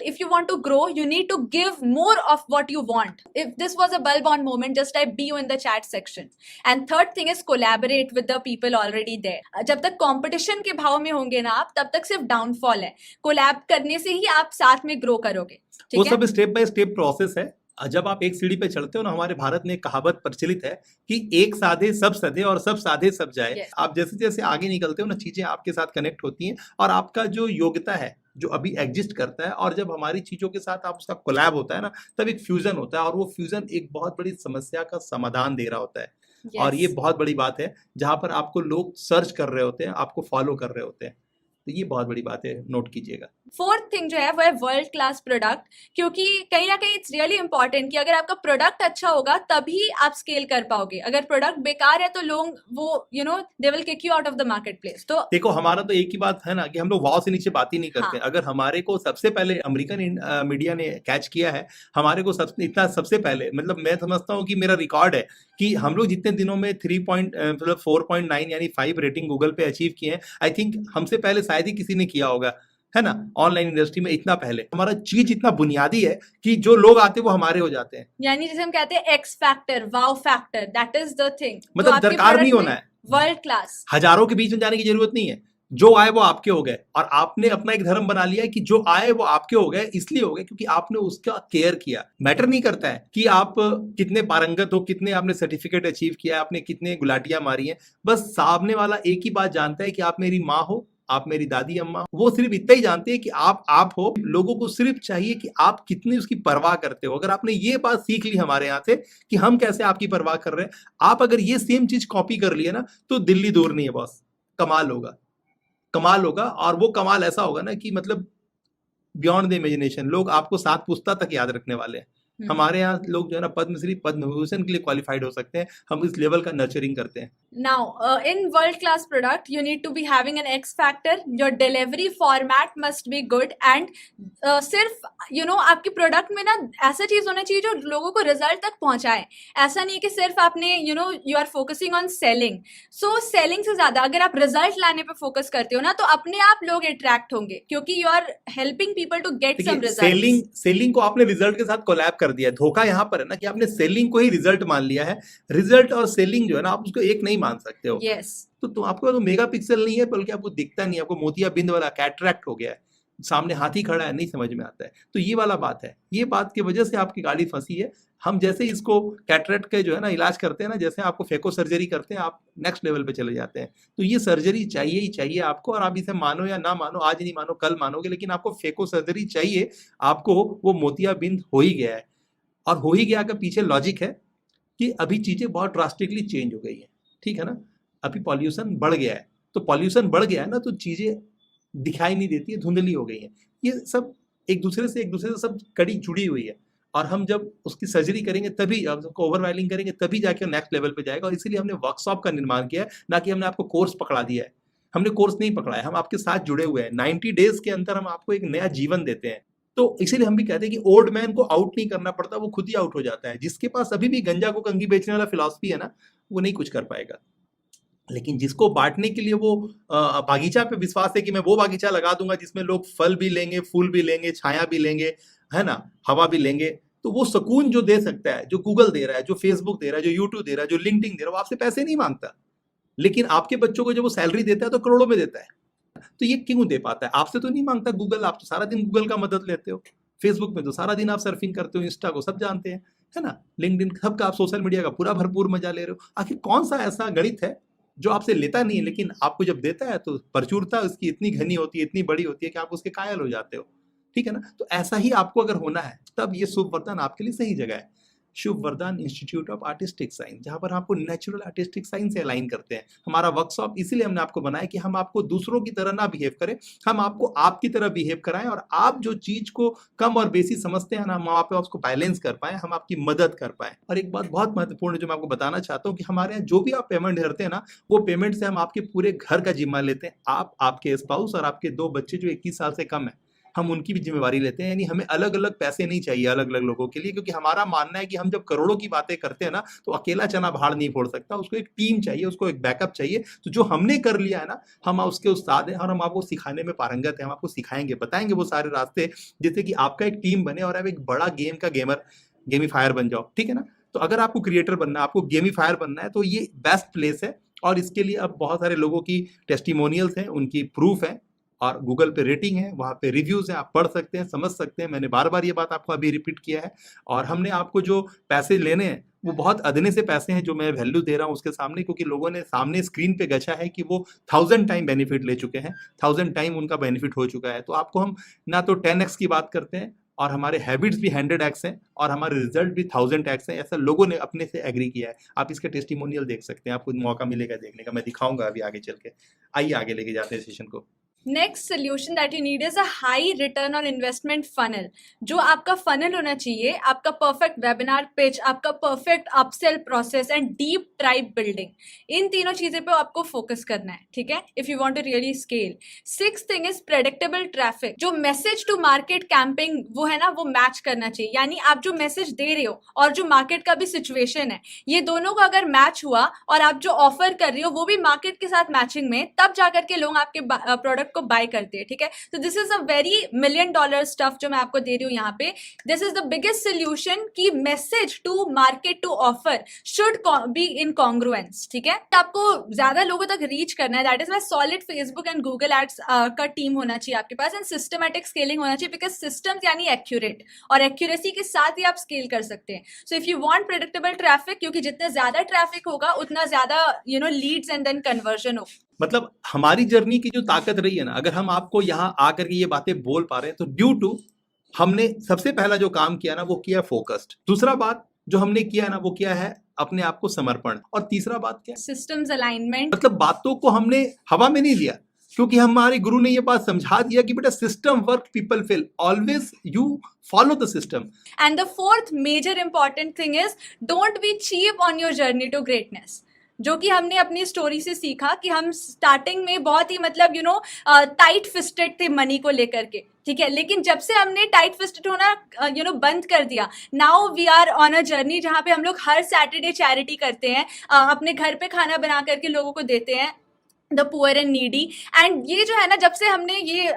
S7: If you want to grow, you need to give more of what you want. If this was a bulb on moment, just type BO in the chat section. And third thing is collaborate with the people already there. जब तक competition के भाव में होंगे ना आप, तब तक सिर्फ डाउनफॉल है। कोलैब करने से ही आप साथ में ग्रो करोगे, ठीक
S4: वो
S7: है।
S4: सब स्टेप बाय स्टेप प्रोसेस है। जब आप एक सीढ़ी पे चढ़ते हो ना, हमारे भारत में एक कहावत प्रचलित है कि एक साधे सब सधे और सब साधे सब जाए।
S7: Yes.
S4: आप जैसे जैसे आगे निकलते हो ना, चीजें आपके साथ कनेक्ट होती हैं, और आपका जो योग्यता है जो अभी एग्जिस्ट करता है, और जब हमारी चीजों के साथ आप उसका कोलैब होता है ना, तब एक फ्यूजन होता है, और वो फ्यूजन एक बहुत बड़ी समस्या का समाधान दे रहा होता है।
S7: Yes.
S4: और ये बहुत बड़ी बात है, जहां पर आपको लोग सर्च कर रहे होते हैं, आपको फॉलो कर रहे होते हैं। तो ये बहुत बड़ी बात है, नोट कीजिएगा।
S7: फोर्थ थिंग जो है वो है वर्ल्ड क्लास प्रोडक्ट, क्योंकि कहीं ना कहीं इट्स रियली इंपॉर्टेंट कि अगर आपका प्रोडक्ट अच्छा होगा तभी आप स्केल कर पाओगे। अगर प्रोडक्ट बेकार है तो लोग वो they will kick you out of the market place. तो
S4: देखो, हमारा तो एक ही बात है ना कि हम लोग वाव से नीचे बात ही नहीं करते।
S7: हाँ।
S4: अगर हमारे को सबसे पहले अमेरिकन मीडिया ने कैच किया है, हमारे को सबसे पहले, मतलब मैं समझता हूँ कि मेरा रिकॉर्ड है कि हम लोग जितने दिनों में 4.9 यानी 5 रेटिंग गूगल पे अचीव किए हैं, आई थिंक हमसे पहले शायद ही किसी ने किया होगा। है ना। ऑनलाइन इंडस्ट्री में इतना पहले हमारा चीज इतना बुनियादी है कि जो लोग आते हैं वो हमारे हो जाते हैं।
S7: यानी जैसे हम कहते हैं x factor, wow factor, that is the thing.
S4: मतलब दरकार नहीं होना है,
S7: वर्ल्ड क्लास,
S4: हजारों के बीच में जाने की जरूरत नहीं है। जो आए वो आपके हो गए, और आपने अपना एक धर्म बना लिया है कि जो आए वो आपके हो गए। इसलिए हो गए क्योंकि आपने उसका केयर किया। मैटर नहीं करता है कि आप कितने पारंगत हो, कितने आपने सर्टिफिकेट अचीव किया है, आपने कितने गुलाटियां मारी हैं। बस सामने वाला एक ही बात जानता है कि आप मेरी माँ हो, आप मेरी दादी अम्मा, वो सिर्फ इतना ही जानते हैं कि आप हो। लोगों को सिर्फ चाहिए कि आप कितनी उसकी परवाह करते हो। अगर आपने ये बात सीख ली हमारे यहाँ से कि हम कैसे आपकी परवाह कर रहे हैं, आप अगर ये सेम चीज कॉपी कर लिए ना तो दिल्ली दूर नहीं है बॉस। कमाल होगा, कमाल होगा। और वो कमाल ऐसा होगा ना कि मतलब बियॉन्ड द इमेजिनेशन। लोग आपको 7 पुश्ता तक याद रखने वाले हैं। हमारे यहाँ लोग जो है ना पद्मश्री पद्म विभूषण के लिए क्वालिफाइड हो सकते हैं। हम इस लेवल का नर्चरिंग करते हैं।
S7: Now in world class product you need to be having an X factor, your delivery format must be good, and सिर्फ आपकी प्रोडक्ट में ना ऐसा चीज होना चाहिए जो लोगों को रिजल्ट तक पहुंचाए। ऐसा नहीं कि सिर्फ आपने you are focusing on selling. So selling से ज्यादा अगर आप रिजल्ट लाने पे फोकस करते हो ना तो अपने आप लोग अट्रैक्ट होंगे, क्योंकि you are helping people to get some result.
S4: Selling को आपने रिजल्ट के साथ कोलैब कर दिया है। धोखा यहाँ पर है ना कि आपने सेलिंग को ही रिजल्ट मान लिया है। रिजल्ट और सेलिंग जो है ना आप उसको एक नहीं मान सकते हो।
S7: yes.
S4: तो आपको तो मेगा पिक्सल नहीं है, बल्कि आपको दिखता नहीं है, आपको मोतियाबिंद वाला कैटरैक्ट हो गया है, सामने हाथी खड़ा है, नहीं समझ में आता है। तो ये वाला बात है, ये बात की वजह से आपकी गाड़ी फंसी है। हम जैसे इसको कैटरैक्ट के जो है ना इलाज करते हैं ना, जैसे आपको फेको सर्जरी करते हैं, आप नेक्स्ट लेवल पे चले जाते हैं। तो ये सर्जरी चाहिए ही चाहिए आपको, और आप इसे मानो या ना मानो, आज नहीं मानो कल मानोगे, लेकिन आपको फेको सर्जरी चाहिए। आपको वो मोतियाबिंद हो ही गया है, और हो ही गया का पीछे लॉजिक है कि अभी चीजें बहुत ड्रास्टिकली चेंज हो गई है, ठीक है ना। अभी पॉल्यूशन बढ़ गया है, तो पॉल्यूशन बढ़ गया है ना तो चीजें दिखाई नहीं देती है, धुंधली हो गई है। ये सब एक दूसरे से सब कड़ी जुड़ी हुई है, और हम जब उसकी सर्जरी करेंगे तभी, उसको ओवरवाइलिंग करेंगे तभी जाके नेक्स्ट लेवल पे जाएगा। और इसीलिए हमने वर्कशॉप का निर्माण किया है, ना कि हमने आपको कोर्स पकड़ा दिया है। हमने कोर्स नहीं पकड़ा है, हम आपके साथ जुड़े हुए हैं। 90 डेज के अंदर हम आपको एक नया जीवन देते हैं। तो इसीलिए हम भी कहते हैं कि ओल्ड मैन को आउट नहीं करना पड़ता, वो खुद ही आउट हो जाता है। जिसके पास अभी भी गंजा को कंघी बेचने वाला फिलॉसफी है ना, वो नहीं कुछ कर पाएगा। लेकिन जिसको बांटने के लिए वो बागीचा पे विश्वास है कि मैं वो बागीचा लगा दूंगा जिसमें लोग फल भी लेंगे, फूल भी लेंगे, छाया भी लेंगे, है ना, हवा भी लेंगे, तो वो सुकून जो दे सकता है, जो गूगल दे रहा है, जो फेसबुक दे रहा है, जो यूट्यूब दे रहा है, जो लिंक्डइन दे रहा है, वो आपसे पैसे नहीं मांगता। लेकिन आपके बच्चों को जब वो सैलरी देता है तो करोड़ों में देता है। तो ये क्यों दे पाता है? आपसे तो नहीं मांगता गूगल, आप तो सारा दिन गूगल का मदद लेते हो। फेसबुक में तो सारा दिन आप सर्फिंग करते हो, इंस्टा को सब जानते हैं, है ना, लिंक्डइन सबका, आप सोशल मीडिया का पूरा भरपूर मजा ले रहे हो। आखिर कौन सा ऐसा गणित है जो आपसे लेता नहीं है, लेकिन आपको जब देता है तो प्रचुरता उसकी इतनी घनी होती है, इतनी बड़ी होती है कि आप उसके कायल हो जाते हो, ठीक है ना। तो ऐसा ही आपको अगर होना है तब ये शुभ वरदान आपके लिए सही जगह है। शुभ वरदान इंस्टीट्यूट ऑफ आर्टिस्टिक साइंस, जहां पर आपको नेचुरल आर्टिस्टिक साइंस से अलाइन करते हैं। हमारा वर्कशॉप इसीलिए हमने आपको बनाया कि हम आपको दूसरों की तरह ना बिहेव करें, हम आपको आपकी तरह बिहेव कराएं, और आप जो चीज को कम और बेसी समझते हैं ना, हम आप उसको बैलेंस कर पाएं, हम आपकी मदद कर पाएं। और एक बात बहुत महत्वपूर्ण जो मैं आपको बताना चाहता हूँ कि हमारे यहाँ जो भी आप पेमेंट करते हैं ना, वो पेमेंट से हम आपके पूरे घर का जिम्मा लेते हैं। आप, आपके स्पाउस और आपके 2 बच्चे जो 21 साल से कम है, हम उनकी भी जिम्मेवारी लेते हैं। यानी हमें अलग अलग पैसे नहीं चाहिए अलग अलग लोगों के लिए, क्योंकि हमारा मानना है कि हम जब करोड़ों की बातें करते हैं ना तो अकेला चना भाड़ नहीं फोड़ सकता, उसको एक टीम चाहिए, उसको एक बैकअप चाहिए। तो जो हमने कर लिया है ना, हम उसके उस्ताद हैं और हम आपको सिखाने में पारंगत हैं। हम आपको सिखाएंगे, बताएंगे वो सारे रास्ते, जिससे कि आपका एक टीम बने और आप एक बड़ा गेम का गेमीफायर बन जाओ, ठीक है ना। तो अगर आपको क्रिएटर बनना है, आपको गेमीफायर बनना है, तो ये बेस्ट प्लेस है। और इसके लिए अब बहुत सारे लोगों की टेस्टिमोनियल्स हैं, उनकी प्रूफ है, और गूगल पे रेटिंग है, वहाँ पे रिव्यूज हैं, आप पढ़ सकते हैं, समझ सकते हैं। मैंने बार बार ये बात आपको अभी रिपीट किया है। और हमने आपको जो पैसे लेने हैं वो बहुत अदने से पैसे हैं जो मैं वैल्यू दे रहा हूँ उसके सामने, क्योंकि लोगों ने सामने स्क्रीन पे गछा है कि वो 1000 टाइम बेनिफिट ले चुके हैं, 1000 टाइम उनका बेनिफिट हो चुका है। तो आपको हम ना तो 10x की बात करते हैं, और हमारे हैबिट्स भी 100x हैं, और हमारे रिजल्ट भी 1000x हैं। ऐसा लोगों ने अपने से एग्री किया है। आप इसके टेस्टिमोनियल देख सकते हैं, आपको मौका मिलेगा देखने का, मैं दिखाऊंगा अभी आगे चल के। आइए आगे लेके जाते हैं सेशन को।
S7: Next solution that you need is a high return on investment funnel. जो आपका फनल होना चाहिए, आपका परफेक्ट वेबिनार पिच, आपका perfect upsell process and deep tribe building, इन तीनों चीजें पे आपको फोकस करना है, ठीक है, if you want to really scale. 6th thing is predictable traffic. जो मैसेज टू मार्केट कैंपिंग वो है ना, वो मैच करना चाहिए। यानी आप जो मैसेज दे रहे हो और जो मार्केट का भी सिचुएशन है, ये दोनों का अगर मैच हुआ और आप जो ऑफर कर रहे हो वो भी मार्केट के साथ मैचिंग में, तब जाकर के लोग आपके प्रोडक्ट को बाय करते हैं, ठीक है। तो this is a very $1 million stuff जो मैं आपको दे रही हूँ यहाँ पे। This is the biggest solution कि message to market to offer should be in congruence, ठीक है। आपको ज्यादा लोगों तक रीच करना है, that is why solid Facebook and Google ads का टीम होना चाहिए आपके पास, एंड सिस्टमैटिक स्केलिंग होना चाहिए, बिकॉज सिस्टम्स यानी एक्यूरेट, और एक्यूरेसी के साथ ही आप स्केल कर सकते हैं। So if you want predictable traffic, क्योंकि जितने ज्यादा ट्रैफिक होगा उतना ज्यादा लीड्स एंड देन कन्वर्जन हो।
S4: मतलब हमारी जर्नी की जो ताकत रही है ना, अगर हम आपको यहाँ आकर के ये बातें बोल पा रहे हैं तो ड्यू टू हमने सबसे पहला जो काम किया ना वो किया फोकस्ड, दूसरा बात जो हमने किया ना वो किया है अपने आप को समर्पण, और तीसरा बात क्या,
S7: सिस्टम्स अलाइनमेंट।
S4: मतलब बातों को हमने हवा में नहीं दिया, क्योंकि हमारे गुरु ने ये बात समझा दिया कि बेटा system work people fill, always you follow the system.
S7: And the fourth major important thing is don't be cheap on your journey to greatness, जो कि हमने अपनी स्टोरी से सीखा कि हम स्टार्टिंग में बहुत ही मतलब टाइट फिस्टेड थे मनी को लेकर के, ठीक है। लेकिन जब से हमने टाइट फिस्टेड होना बंद कर दिया, now we are on a journey जहाँ पे हम लोग हर सैटरडे चैरिटी करते हैं, अपने घर पे खाना बना करके लोगों को देते हैं, the poor and needy. And ये जो है ना, जब से हमने ये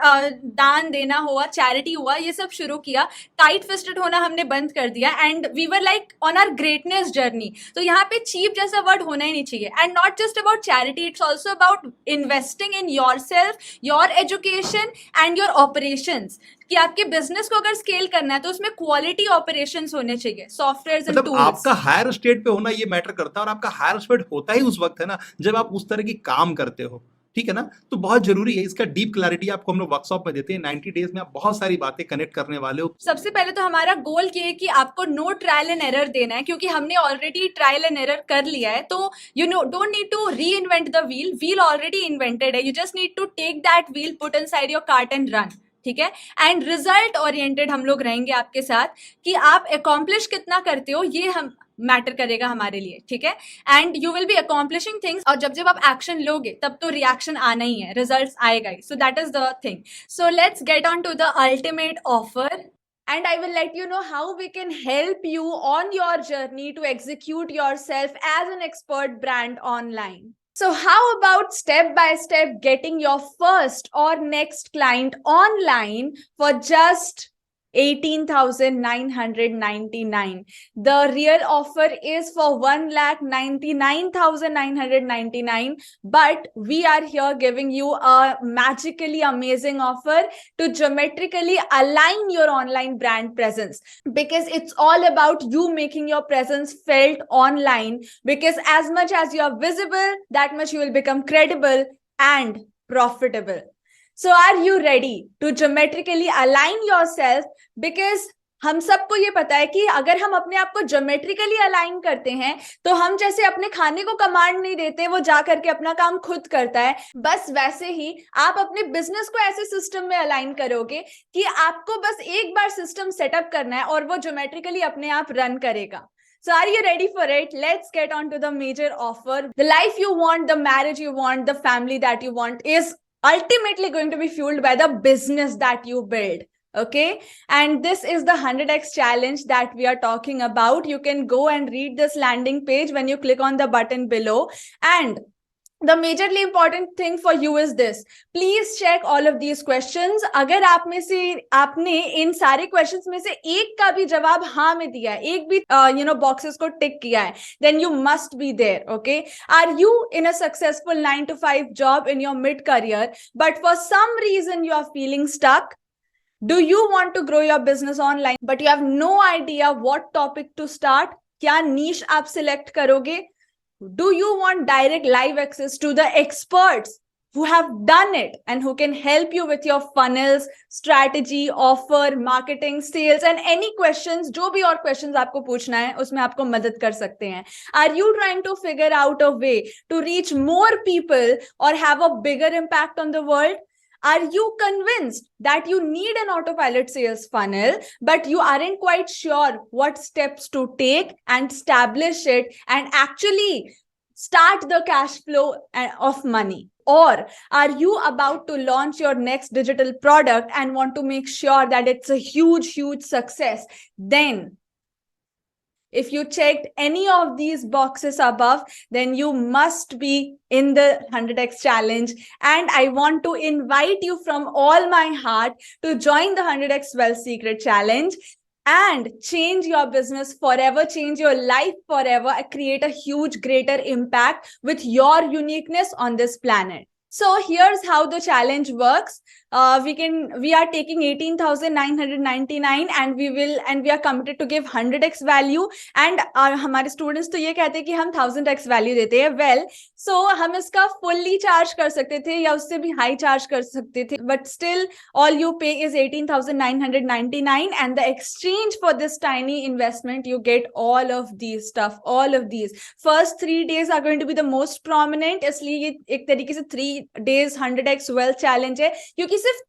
S7: दान देना हुआ, चैरिटी हुआ, ये सब शुरू किया, टाइट फिस्टेड होना हमने बंद कर दिया, and we were like on our greatness journey. तो यहाँ पे चीप जैसा वर्ड होना ही नहीं चाहिए। And not just about charity, it's also about investing in yourself, your education and your operations, कि आपके बिजनेस को अगर स्केल करना है तो उसमें क्वालिटी ऑपरेशंस होने चाहिए, सॉफ्टवेयर एंड टूल्स।
S4: आपका हायर स्टेट पे होना ये मैटर करता है, और आपका हायर स्टेट होता ही उस वक्त है ना जब आप उस तरह की काम करते हो, ठीक है ना। तो बहुत जरूरी है, इसका डीप क्लैरिटी आपको हम लोग वर्कशॉप में देते हैं। 90 डेज में आप बहुत सारी बातें कनेक्ट करने वाले हो।
S7: सबसे पहले तो हमारा गोल ये है कि आपको नो ट्रायल एंड एरर देना है, क्योंकि हमने ऑलरेडी ट्रायल एंड एरर कर लिया है। तो don't need to reinvent the wheel already invented है। You just need to take that wheel, put inside your cart and run, ठीक है। एंड रिजल्ट ओरिएंटेड हम लोग रहेंगे आपके साथ, कि आप अकॉम्प्लिश कितना करते हो ये हम मैटर करेगा हमारे लिए, ठीक है। And you will be accomplishing things, और जब जब आप एक्शन लोगे तब तो रिएक्शन आना ही है, रिजल्ट्स आएगा ही। So that is the thing. So let's get on to the ultimate offer, and I will let you know how we can help you on your journey to execute yourself as an expert brand online. So how about step by step getting your first or next client online for just 18,999. The real offer is for 1,99,999, but we are here giving you a magically amazing offer to geometrically align your online brand presence, because it's all about you making your presence felt online, because as much as you are visible, that much you will become credible and profitable. So are you ready to geometrically align yourself? Because हम सबको ये पता है कि अगर हम अपने आप को ज्योमेट्रिकली अलाइन करते हैं तो हम जैसे अपने खाने को कमांड नहीं देते, वो जा करके अपना काम खुद करता है, बस वैसे ही आप अपने बिजनेस को ऐसे सिस्टम में अलाइन करोगे कि आपको बस एक बार सिस्टम सेटअप करना है और वो ज्योमेट्रिकली अपने आप रन करेगा। So are you ready for it? Let's get on to the major offer. The life you want, the marriage you want, the family that you want is ultimately going to be fueled by the business that you build. Okay, and this is the 100x challenge that we are talking about. You can go and read this landing page when you click on the button below. And the majorly important thing for you is this. Please check all of these questions. अगर आप में से आपने इन सारे questions में से एक का भी जवाब हाँ में दिया है, एक भी boxes को tick किया है, then you must be there. Okay, are you in a successful 9 to 5 job in your mid career, but for some reason you are feeling stuck? Do you want to grow your business online, but you have no idea what topic to start? क्या niche आप select करोगे? Do you want direct live access to the experts who have done it and who can help you with your funnels, strategy, offer, marketing, sales, and any questions? जो भी और questions आपको पूछना है उसमें आपको मदद कर सकते हैं. Are you trying to figure out a way to reach more people or have a bigger impact on the world? Are you convinced that you need an autopilot sales funnel, but you aren't quite sure what steps to take and establish it and actually start the cash flow of money? Or are you about to launch your next digital product and want to make sure that it's a huge, huge success? Then If you checked any of these boxes above, then you must be in the 100x challenge. And I want to invite you from all my heart to join the 100x Wealth Secret Challenge and change your business forever, change your life forever, and create a huge, greater impact with your uniqueness on this planet. So here's how the challenge works. We are taking 18,999 and we are committed to give 100x value. And हमारे students तो ये कहते हैं कि हम 1000x value देते हैं. Well, so हम इसका fully charge कर सकते थे या उससे भी high charge कर सकते थे. But still, all you pay is 18,999, and the exchange for this tiny investment, you get all of these stuff, all of these. First 3 days are going to be the most prominent. इसलिए ये एक तरीके से 3 days 100x wealth challenge है, क्योंकि सिर्फ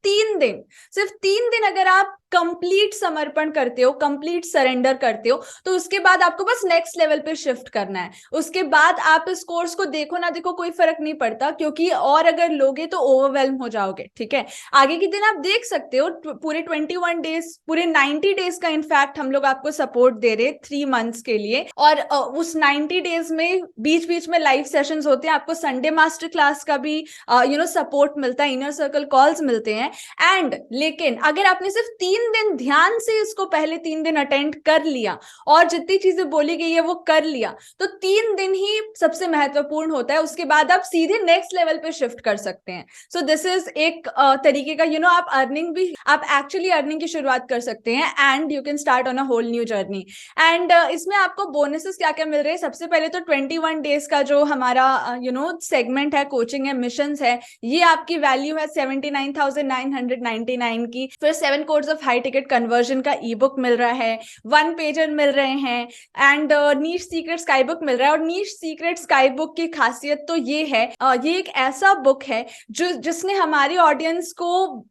S7: 3 दिन अगर आप कंप्लीट समर्पण करते हो, कंप्लीट सरेंडर करते हो, तो उसके बाद आपको बस नेक्स्ट लेवल पे शिफ्ट करना है. उसके बाद आप इस कोर्स को देखो ना देखो कोई फर्क नहीं पड़ता, क्योंकि और अगर लोगे तो ओवरवेल्म हो जाओगे. ठीक है, आगे के दिन आप देख सकते हो पूरे 21 डेज, पूरे 90 डेज का इनफैक्ट हम लोग आपको सपोर्ट दे रहे 3 मंथ्स के लिए. और उस 90 डेज में बीच बीच में लाइव सेशंस होते हैं, आपको संडे मास्टर क्लास का भी सपोर्ट मिलता है, इनर सर्कल कॉल्स मिलते हैं. एंड लेकिन अगर आपने सिर्फ 3 दिन ध्यान से इसको पहले 3 दिन अटेंड कर लिया और जितनी चीजें बोली गई है वो कर लिया, तो 3 दिन ही सबसे महत्वपूर्ण होता है. उसके बाद आप सीधे नेक्स्ट लेवल पे शिफ्ट कर सकते हैं. सो दिस इज एक तरीके का आप एक्चुअली अर्निंग की शुरुआत कर सकते हैं and you can start on a whole new journey. And इसमें आपको बोनसेस क्या क्या मिल रहे हैं. सबसे पहले तो 21 डेज का जो हमारा सेगमेंट है, कोचिंग है, मिशंस है, ये आपकी वैल्यू है 79,999 की. फिर 7 course of high ticket conversion का ई बुक मिल रहा है, 1 पेजर मिल रहे हैं and niche secret sky book मिल रहा है. और नीश सीक्रेट स्काई बुक की खासियत तो ये है, ये एक ऐसा बुक है जिसने हमारी ऑडियंस को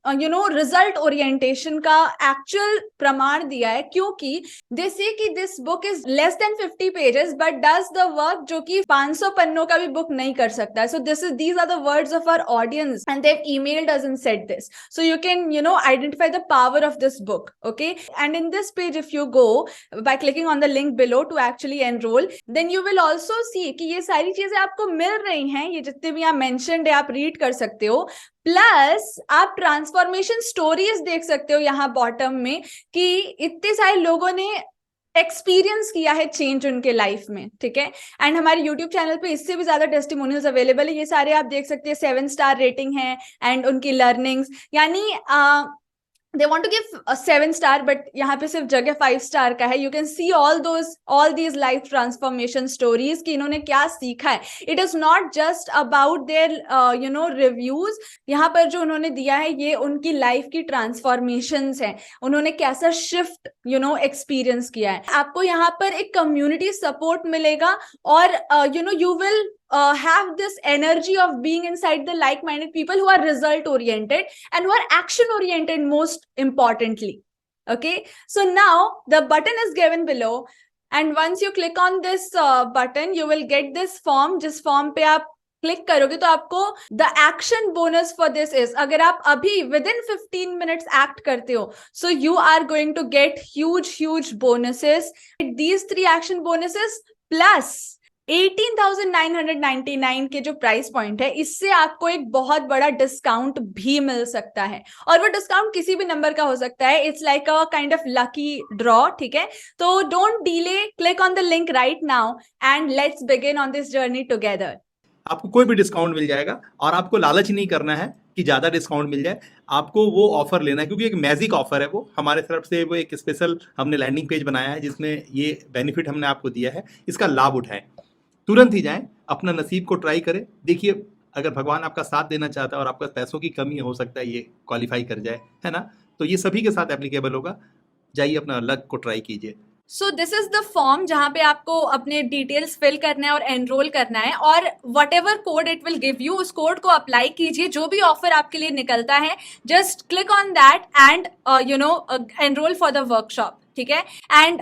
S7: रिजल्ट ओरिएंटेशन का एक्चुअल प्रमाण दिया है, क्योंकि दे से कि this book is less than 50 pages but does the work जो कि 500 पन्नों का भी बुक नहीं कर सकता. सो these are the words of our audience and they've emailed us and said this. So you can identify the power of this book. Okay, and in this page if you go by clicking on the link below to actually enroll, then you will also see कि ये सारी चीजें आपको मिल रही हैं, ये जितने भी यहाँ mentioned है आप रीड कर सकते हो. प्लस आप ट्रांसफॉर्मेशन स्टोरीज देख सकते हो यहाँ बॉटम में कि इतने सारे लोगों ने एक्सपीरियंस किया है चेंज उनके लाइफ में. ठीक है, एंड हमारे यूट्यूब चैनल पे इससे भी ज्यादा टेस्टिमोनियल्स अवेलेबल है. ये सारे आप देख सकते हैं 7 स्टार रेटिंग है एंड उनकी लर्निंग्स, यानी they want to give a 7 star but यहाँ पे सिर्फ जगह 5 स्टार का है. You can see all these life transformation stories कि इन्होंने क्या सीखा है. It is not just about their reviews. यहाँ पर जो उन्होंने दिया है ये उनकी लाइफ की ट्रांसफॉर्मेशंस हैं, उन्होंने कैसा शिफ्ट एक्सपीरियंस किया है. आपको यहाँ पर एक कम्युनिटी सपोर्ट मिलेगा और you will have this energy of being inside the like-minded people who are result-oriented and who are action-oriented most importantly. Okay, so now the button is given below and once you click on this button, you will get this form. जिस form पे आप click करोगे तो आपको the action bonus for this is, अगर आप अभी within 15 minutes act करते हो, so you are going to get huge bonuses. These 3 action bonuses plus 18,999 के जो प्राइस पॉइंट है, इससे आपको एक बहुत बड़ा डिस्काउंट भी मिल सकता है और वो डिस्काउंट किसी भी नंबर का हो सकता है. It's like a kind of lucky draw. ठीक है, तो don't delay, click on the link right now and let's begin on this journey together.
S4: आपको कोई भी डिस्काउंट मिल जाएगा और आपको लालच नहीं करना है कि ज्यादा डिस्काउंट मिल जाए. आपको वो ऑफर लेना है क्योंकि एक मैजिक ऑफर है. वो हमारे तरफ से वो एक स्पेशल हमने लैंडिंग पेज बनाया है जिसमें ये बेनिफिट हमने आपको दिया है. इसका लाभ उठाएं, तुरंत ही जाएं, अपना नसीब को ट्राई करें. देखिए अगर भगवान आपका साथ देना चाहता है और आपका पैसों की कमी हो सकता है ये क्वालिफाई कर जाए, है ना, तो ये सभी के साथ एप्लीकेबल होगा. जाइए अपना लक को ट्राई कीजिए.
S7: सो दिस इज द फॉर्म जहां पे आपको अपने डिटेल्स फिल करना है और एनरोल करना है और what ever code it will give you, उस कोड को अप्लाई कीजिए. जो भी ऑफर आपके लिए निकलता है, just click on that and enrol for the workshop. ठीक है। And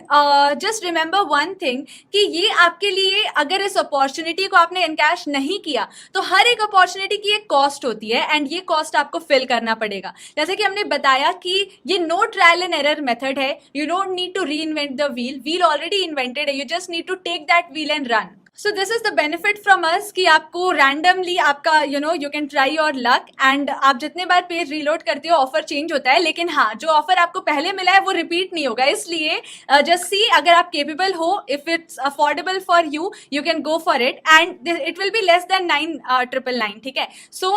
S7: just remember one thing कि ये आपके लिए, अगर इस अपॉर्चुनिटी को आपने इनकैश नहीं किया तो हर एक अपॉर्चुनिटी की एक कॉस्ट होती है एंड ये कॉस्ट आपको फिल करना पड़ेगा। जैसे कि हमने बताया कि ये no trial and error method है, you don't need to reinvent the wheel already invented है, you just need to take that wheel and run. So this is the benefit from us कि आपको randomly आपका you can try your luck and आप जितने बार page reload करते हो offer change होता है, लेकिन हाँ, जो ऑफर आपको पहले मिला है वो रिपीट नहीं होगा। इसलिए जस्ट सी, अगर आप केपेबल हो, if it's affordable for you, you can go for it and it will be less than 9,999, ठीक है। सो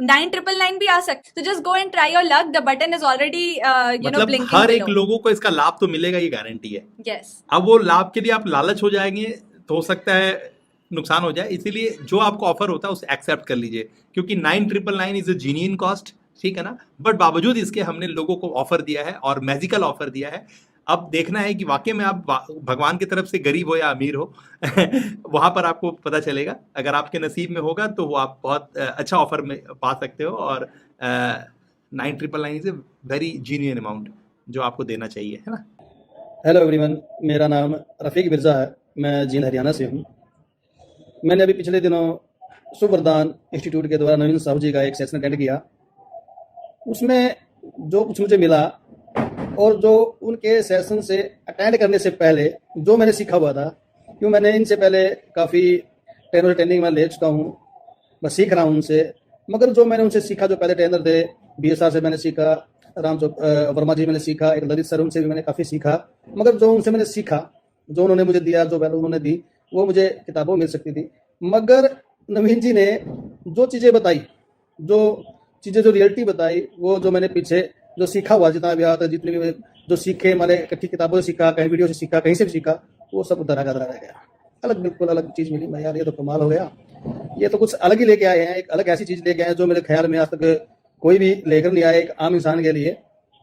S7: 9,999 भी आ सकते, तो just go and try your luck, the button is already
S4: मतलब
S7: ब्लिंकिंग
S4: हर एक लोगों को इसका लाभ तो मिलेगा, ये गारंटी है।
S7: यस।
S4: अब वो लाभ के लिए आप लालच हो जाएंगे तो हो सकता है नुकसान हो जाए, इसीलिए जो आपको ऑफर होता है उसे एक्सेप्ट कर लीजिए, क्योंकि 9,999 इज अ जीनियन कॉस्ट, ठीक है ना। बट बावजूद इसके हमने लोगों को ऑफर दिया है और मैजिकल ऑफर दिया है। अब देखना है कि वाकई में आप भगवान की तरफ से गरीब हो या अमीर हो वहां पर आपको पता चलेगा। अगर आपके नसीब में होगा तो वो आप बहुत अच्छा ऑफर में पा सकते हो, और 9,999 इज ए वेरी जीनियन अमाउंट जो आपको देना चाहिए, है ना।
S19: हेलो एवरीवन, मेरा नाम रफ़ीक मिर्ज़ा है, मैं जींद हरियाणा से हूँ। मैंने अभी पिछले दिनों सुवरदान इंस्टीट्यूट के द्वारा नवीन साहू जी का एक सेशन अटेंड किया। उसमें जो कुछ मुझे मिला और जो उनके सेशन से अटेंड करने से पहले जो मैंने सीखा हुआ था, क्यों मैंने इनसे पहले काफ़ी ट्रेनर ट्रेनिंग में ले चुका हूँ, मैं सीख रहा हूँ उनसे, मगर जो मैंने उनसे सीखा, जो पहले ट्रेनर थे BSR से मैंने सीखा, राम वर्मा जी मैंने सीखा, एक ललित सर, उनसे भी मैंने काफ़ी सीखा, मगर जो उनसे मैंने सीखा, जो उन्होंने मुझे दिया, जो वैल्यू उन्होंने दी, वो मुझे किताबों में मिल सकती थी। मगर नवीन जी ने जो चीज़ें बताई, जो चीज़ें जो रियलिटी बताई, वो जो मैंने पीछे जो सीखा हुआ, जितना भी आता, जितने भी जो सीखे, मैंने इकट्ठी किताबों से सीखा, कहीं वीडियो से सीखा, कहीं से भी सीखा, वो सब धरा का धरा रह गया। अलग, बिल्कुल अलग चीज़ मिली। मैं यार, ये तो कमाल हो गया, ये तो कुछ अलग ही लेके आए हैं, एक अलग ऐसी चीज़ लेके आए हैं जो मेरे ख्याल में आज तक कोई भी लेकर नहीं आया एक आम इंसान के लिए,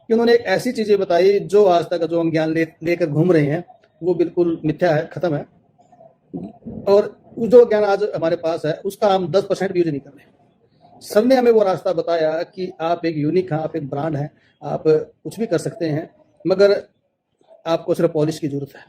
S19: कि उन्होंने एक ऐसी चीज़ें बताई जो आज तक जो हम ज्ञान लेकर घूम रहे हैं वो बिल्कुल मिथ्या है, ख़त्म है। और जो ज्ञान आज हमारे पास है उसका हम 10% भी यूज नहीं कर रहे। सर ने हमें वो रास्ता बताया कि आप एक यूनिक हैं, आप एक ब्रांड हैं, आप कुछ भी कर सकते हैं, मगर आपको सिर्फ पॉलिश की जरूरत है,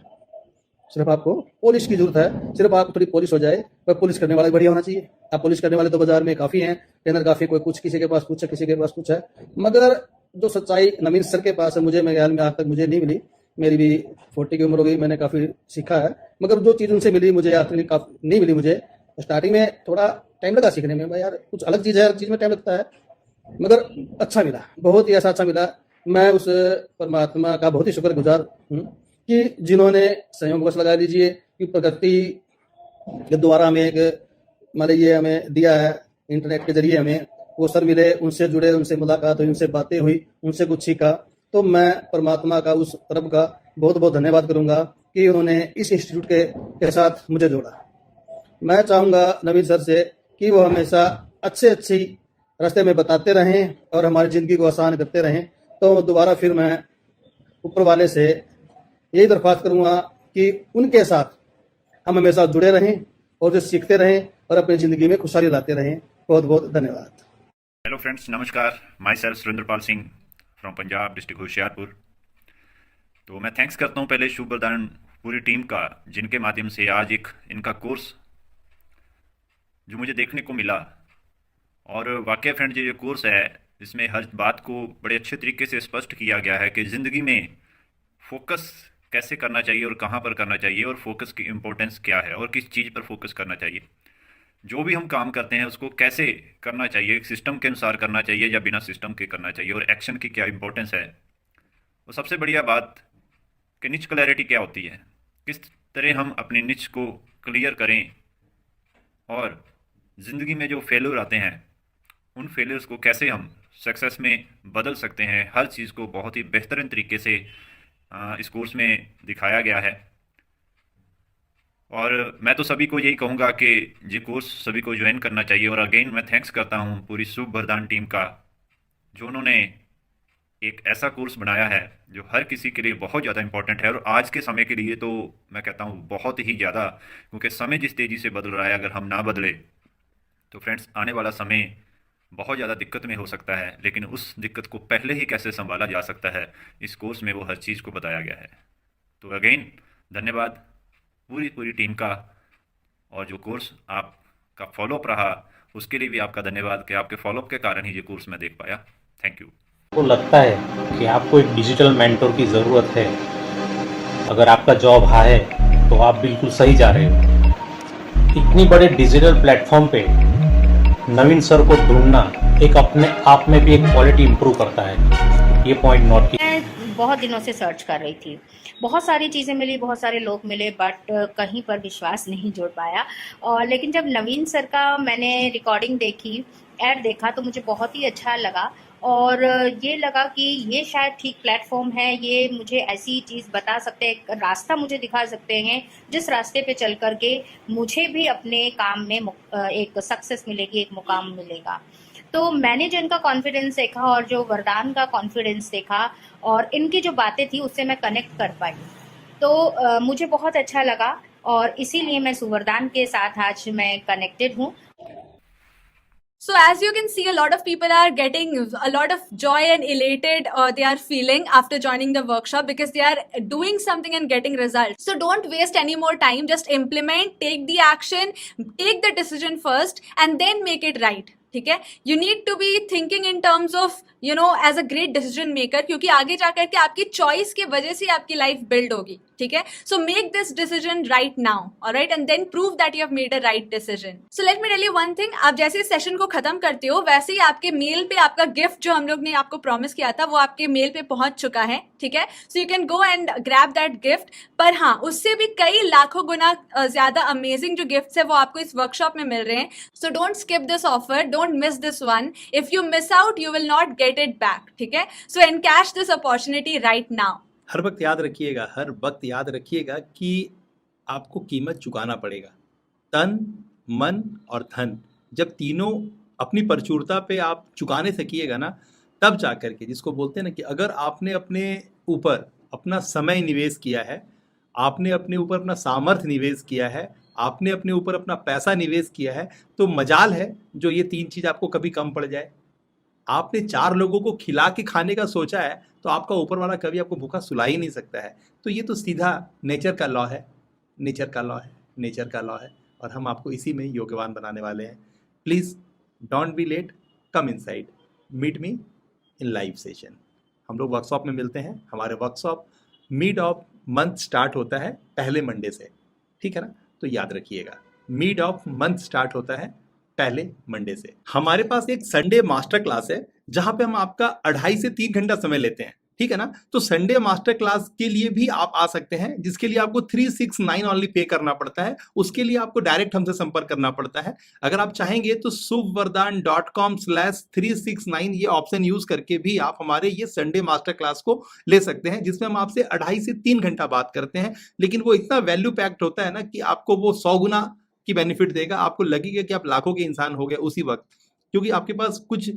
S19: सिर्फ आपको पॉलिश की जरूरत है। सिर्फ आप थोड़ी पॉलिश हो जाए, पर पॉलिश करने वाला बढ़िया होना चाहिए। आप पॉलिश करने वाले तो बाजार में काफ़ी हैं, ट्रेनर काफ़ी, कोई कुछ किसी के पास कुछ है, किसी के पास कुछ है, मगर जो सच्चाई नवीन सर के पास है, मुझे मेरे ख्याल में आज तक मुझे नहीं मिली। मेरी भी 40 की उम्र हो गई, मैंने काफ़ी सीखा है, मगर जो चीज़ उनसे मिली मुझे आज तक नहीं मिली। मुझे स्टार्टिंग में थोड़ा टाइम लगा सीखने में, यार कुछ अलग चीज़ है, हर चीज़ में टाइम लगता है, मगर अच्छा मिला, बहुत ही ऐसा अच्छा मिला। मैं उस परमात्मा का बहुत ही शुक्रगुजार हूँ कि जिन्होंने संयोगवश लगा लीजिए कि प्रगति के द्वारा हमें एक मतलब ये हमें दिया है, इंटरनेट के जरिए हमें वो सर मिले, उनसे जुड़े, उनसे मुलाकात हुई, उनसे बातें हुई, उनसे कुछ सीखा। तो मैं परमात्मा का, उस रब का बहुत बहुत धन्यवाद करूंगा कि उन्होंने इस इंस्टीट्यूट के साथ मुझे जोड़ा। मैं चाहूँगा नवीन सर से कि वो हमेशा अच्छी रास्ते में बताते रहें और हमारी ज़िंदगी को आसान करते रहें। तो दोबारा फिर मैं ऊपर वाले से यही दरख्वास्त करूँगा कि उनके साथ हम हमेशा जुड़े रहें और जो सीखते रहें और अपनी ज़िंदगी में खुशहाली लाते रहें। बहुत बहुत धन्यवाद।
S1: हेलो फ्रेंड्स, नमस्कार। My self Surendrapal Singh from Punjab district Hoshiarpur. तो मैं थैंक्स करता हूँ पहले शुभ प्रदान पूरी टीम का, जिनके माध्यम से आज एक इनका कोर्स जो मुझे देखने को मिला। और वाकई फ्रेंड्स, ये कोर्स है, इसमें हर बात को बड़े अच्छे तरीके से स्पष्ट किया गया है कि ज़िंदगी में फोकस कैसे करना चाहिए और कहाँ पर करना चाहिए, और फोकस की इम्पोर्टेंस क्या है और किस चीज़ पर फोकस करना चाहिए। जो भी हम काम करते हैं उसको कैसे करना चाहिए, एक सिस्टम के अनुसार करना चाहिए या बिना सिस्टम के करना चाहिए, और एक्शन की क्या इंपॉर्टेंस है। और सबसे बढ़िया बात कि निच क्लैरिटी क्या होती है, किस तरह हम अपनी निच को क्लियर करें, और ज़िंदगी में जो फेलियर आते हैं उन फेलियर्स को कैसे हम सक्सेस में बदल सकते हैं। हर चीज़ को बहुत ही बेहतरीन तरीके से इस कोर्स में दिखाया गया है। और मैं तो सभी को यही कहूँगा कि ये कोर्स सभी को ज्वाइन करना चाहिए। और अगेन मैं थैंक्स करता हूँ पूरी शुभ वरदान टीम का, जो उन्होंने एक ऐसा कोर्स बनाया है जो हर किसी के लिए बहुत ज़्यादा इंपॉर्टेंट है, और आज के समय के लिए तो मैं कहता हूँ बहुत ही ज़्यादा, क्योंकि समय जिस तेज़ी से बदल रहा है, अगर हम ना बदले तो फ्रेंड्स आने वाला समय बहुत ज़्यादा दिक्कत में हो सकता है, लेकिन उस दिक्कत को पहले ही कैसे संभाला जा सकता है, इस कोर्स में वो हर चीज़ को बताया गया है। तो अगेन धन्यवाद पूरी टीम का, और जो कोर्स आपका फॉलोअप रहा उसके लिए भी आपका धन्यवाद कि आपके फॉलोअप के कारण ही ये कोर्स मैं देख पाया। Thank you.
S9: आपको लगता है कि आपको एक डिजिटल मेंटोर की ज़रूरत है, अगर आपका जॉब हाँ है तो आप बिल्कुल सही जा रहे हो। इतनी बड़े डिजिटल प्लेटफॉर्म पे नवीन सर को ढूंढना एक अपने आप में भी एक क्वालिटी इंप्रूव करता है, ये पॉइंट नोट किया।
S20: मैं बहुत दिनों से सर्च कर रही थी, बहुत सारी चीज़ें मिली, बहुत सारे लोग मिले, बट कहीं पर विश्वास नहीं जोड़ पाया। और लेकिन जब नवीन सर का मैंने रिकॉर्डिंग देखी, ऐड देखा, तो मुझे बहुत ही अच्छा लगा और ये लगा कि ये शायद ठीक प्लेटफॉर्म है। ये मुझे ऐसी चीज़ बता सकते हैं, एक रास्ता मुझे दिखा सकते हैं जिस रास्ते पे चल कर के मुझे भी अपने काम में एक सक्सेस मिलेगी, एक मुकाम मिलेगा। तो मैंने जो इनका कॉन्फिडेंस देखा और जो वरदान का कॉन्फिडेंस देखा और इनकी जो बातें थी उससे मैं कनेक्ट कर पाई, तो मुझे बहुत अच्छा लगा और इसीलिए मैं सुवरदान के साथ आज मैं कनेक्टेड हूँ।
S7: So as you can see, a lot of people are getting a lot of joy and elated they are feeling after joining the workshop because they are doing something and getting results. So don't waste any more time. Just implement, take the action, take the decision first and then make it right. ठीक है, you need to be thinking in terms of as a great decision maker, क्योंकि आगे जाकर के आपकी choice के वजह से आपकी लाइफ बिल्ड होगी। ठीक है, so make this decision right now, alright, and then prove that you have made a right decision. So let me tell you one thing, आप जैसे इस सेशन को खत्म करते हो वैसे ही आपके मेल पे आपका गिफ्ट जो हम लोग ने आपको प्रॉमिस किया था वो आपके मेल पे पहुंच चुका है। ठीक है, so you can go and grab that gift. पर हाँ, उससे भी कई लाखों गुना ज्यादा अमेजिंग जो गिफ्ट्स है वो आपको इस वर्कशॉप में मिल रहे हैं। So don't skip this offer, don't miss this one. If you miss out you will not get it back. ठीक है, so encash this opportunity right now.
S4: हर वक्त याद रखिएगा कि आपको कीमत चुकाना पड़ेगा। तन, मन और धन, जब तीनों अपनी प्रचुरता पे आप चुकाने सकिएगा ना, तब जा कर के, जिसको बोलते हैं ना कि अगर आपने अपने ऊपर अपना समय निवेश किया है, आपने अपने ऊपर अपना सामर्थ्य निवेश किया है, आपने अपने ऊपर अपना पैसा निवेश किया है, तो मजाल है जो ये तीन चीज़ आपको कभी कम पड़ जाए। आपने 4 लोगों को खिला के खाने का सोचा है तो आपका ऊपर वाला कभी आपको भूखा सुला ही नहीं सकता है। तो ये तो सीधा नेचर का लॉ है और हम आपको इसी में योग्यवान बनाने वाले हैं। Please don't be late, come inside, meet me in live session. हम लोग वर्कशॉप में मिलते हैं। हमारे workshop mid of month start होता है पहले मंडे से, ठीक है ना, तो याद रखिएगा मिड ऑफ मंथ स्टार्ट होता है पहले मंडे से। हमारे पास एक संडे मास्टर क्लास है जहां पे हम आपका 2.5 से 3 घंटा समय लेते हैं, ठीक है ना। तो संडे मास्टर क्लास के लिए भी आप आ सकते हैं, जिसके लिए आपको 369 ओनली पे करना पड़ता है। उसके लिए आपको डायरेक्ट हमसे संपर्क करना पड़ता है। अगर आप चाहेंगे तो subvardhan.com/369 ये ऑप्शन यूज करके भी आप हमारे ये संडे मास्टर क्लास को ले सकते हैं, जिसमें हम आपसे 2.5 से 3 घंटा बात करते हैं। लेकिन वो इतना वैल्यू पैक्ड होता है ना कि आपको वो 100 गुना की बेनिफिट देगा। आपको लगेगा कि आप लाखों के इंसान हो गए उसी वक्त, क्योंकि आपके पास कुछ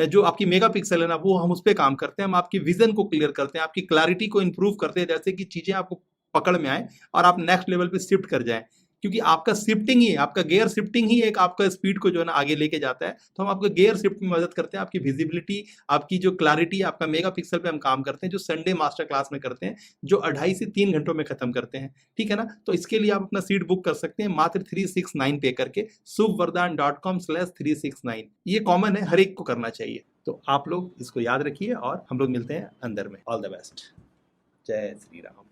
S4: जो आपकी मेगा पिक्सल है ना, वो हम उस पर काम करते हैं। हम आपकी विजन को क्लियर करते हैं, आपकी क्लैरिटी को इंप्रूव करते हैं, जैसे कि चीज़ें आपको पकड़ में आए और आप नेक्स्ट लेवल पे शिफ्ट कर जाएं। क्योंकि आपका शिफ्टिंग ही, आपका गियर शिफ्टिंग ही एक आपका स्पीड को जो है ना आगे लेके जाता है। तो हम आपको गियर शिफ्ट में मदद करते हैं। आपकी विजिबिलिटी, आपकी जो क्लैरिटी, आपका मेगा पिक्सल पे हम काम करते हैं, जो संडे मास्टर क्लास में करते हैं, जो 2.5 से 3 घंटों में खत्म करते हैं, ठीक है ना। तो इसके लिए आप अपना सीट बुक कर सकते हैं मात्र 369 पे करके, subvardhan.com/369। ये कॉमन है, हर एक को करना चाहिए। तो आप लोग इसको याद रखिए और हम लोग मिलते हैं अंदर में। All the best. जय श्री राम।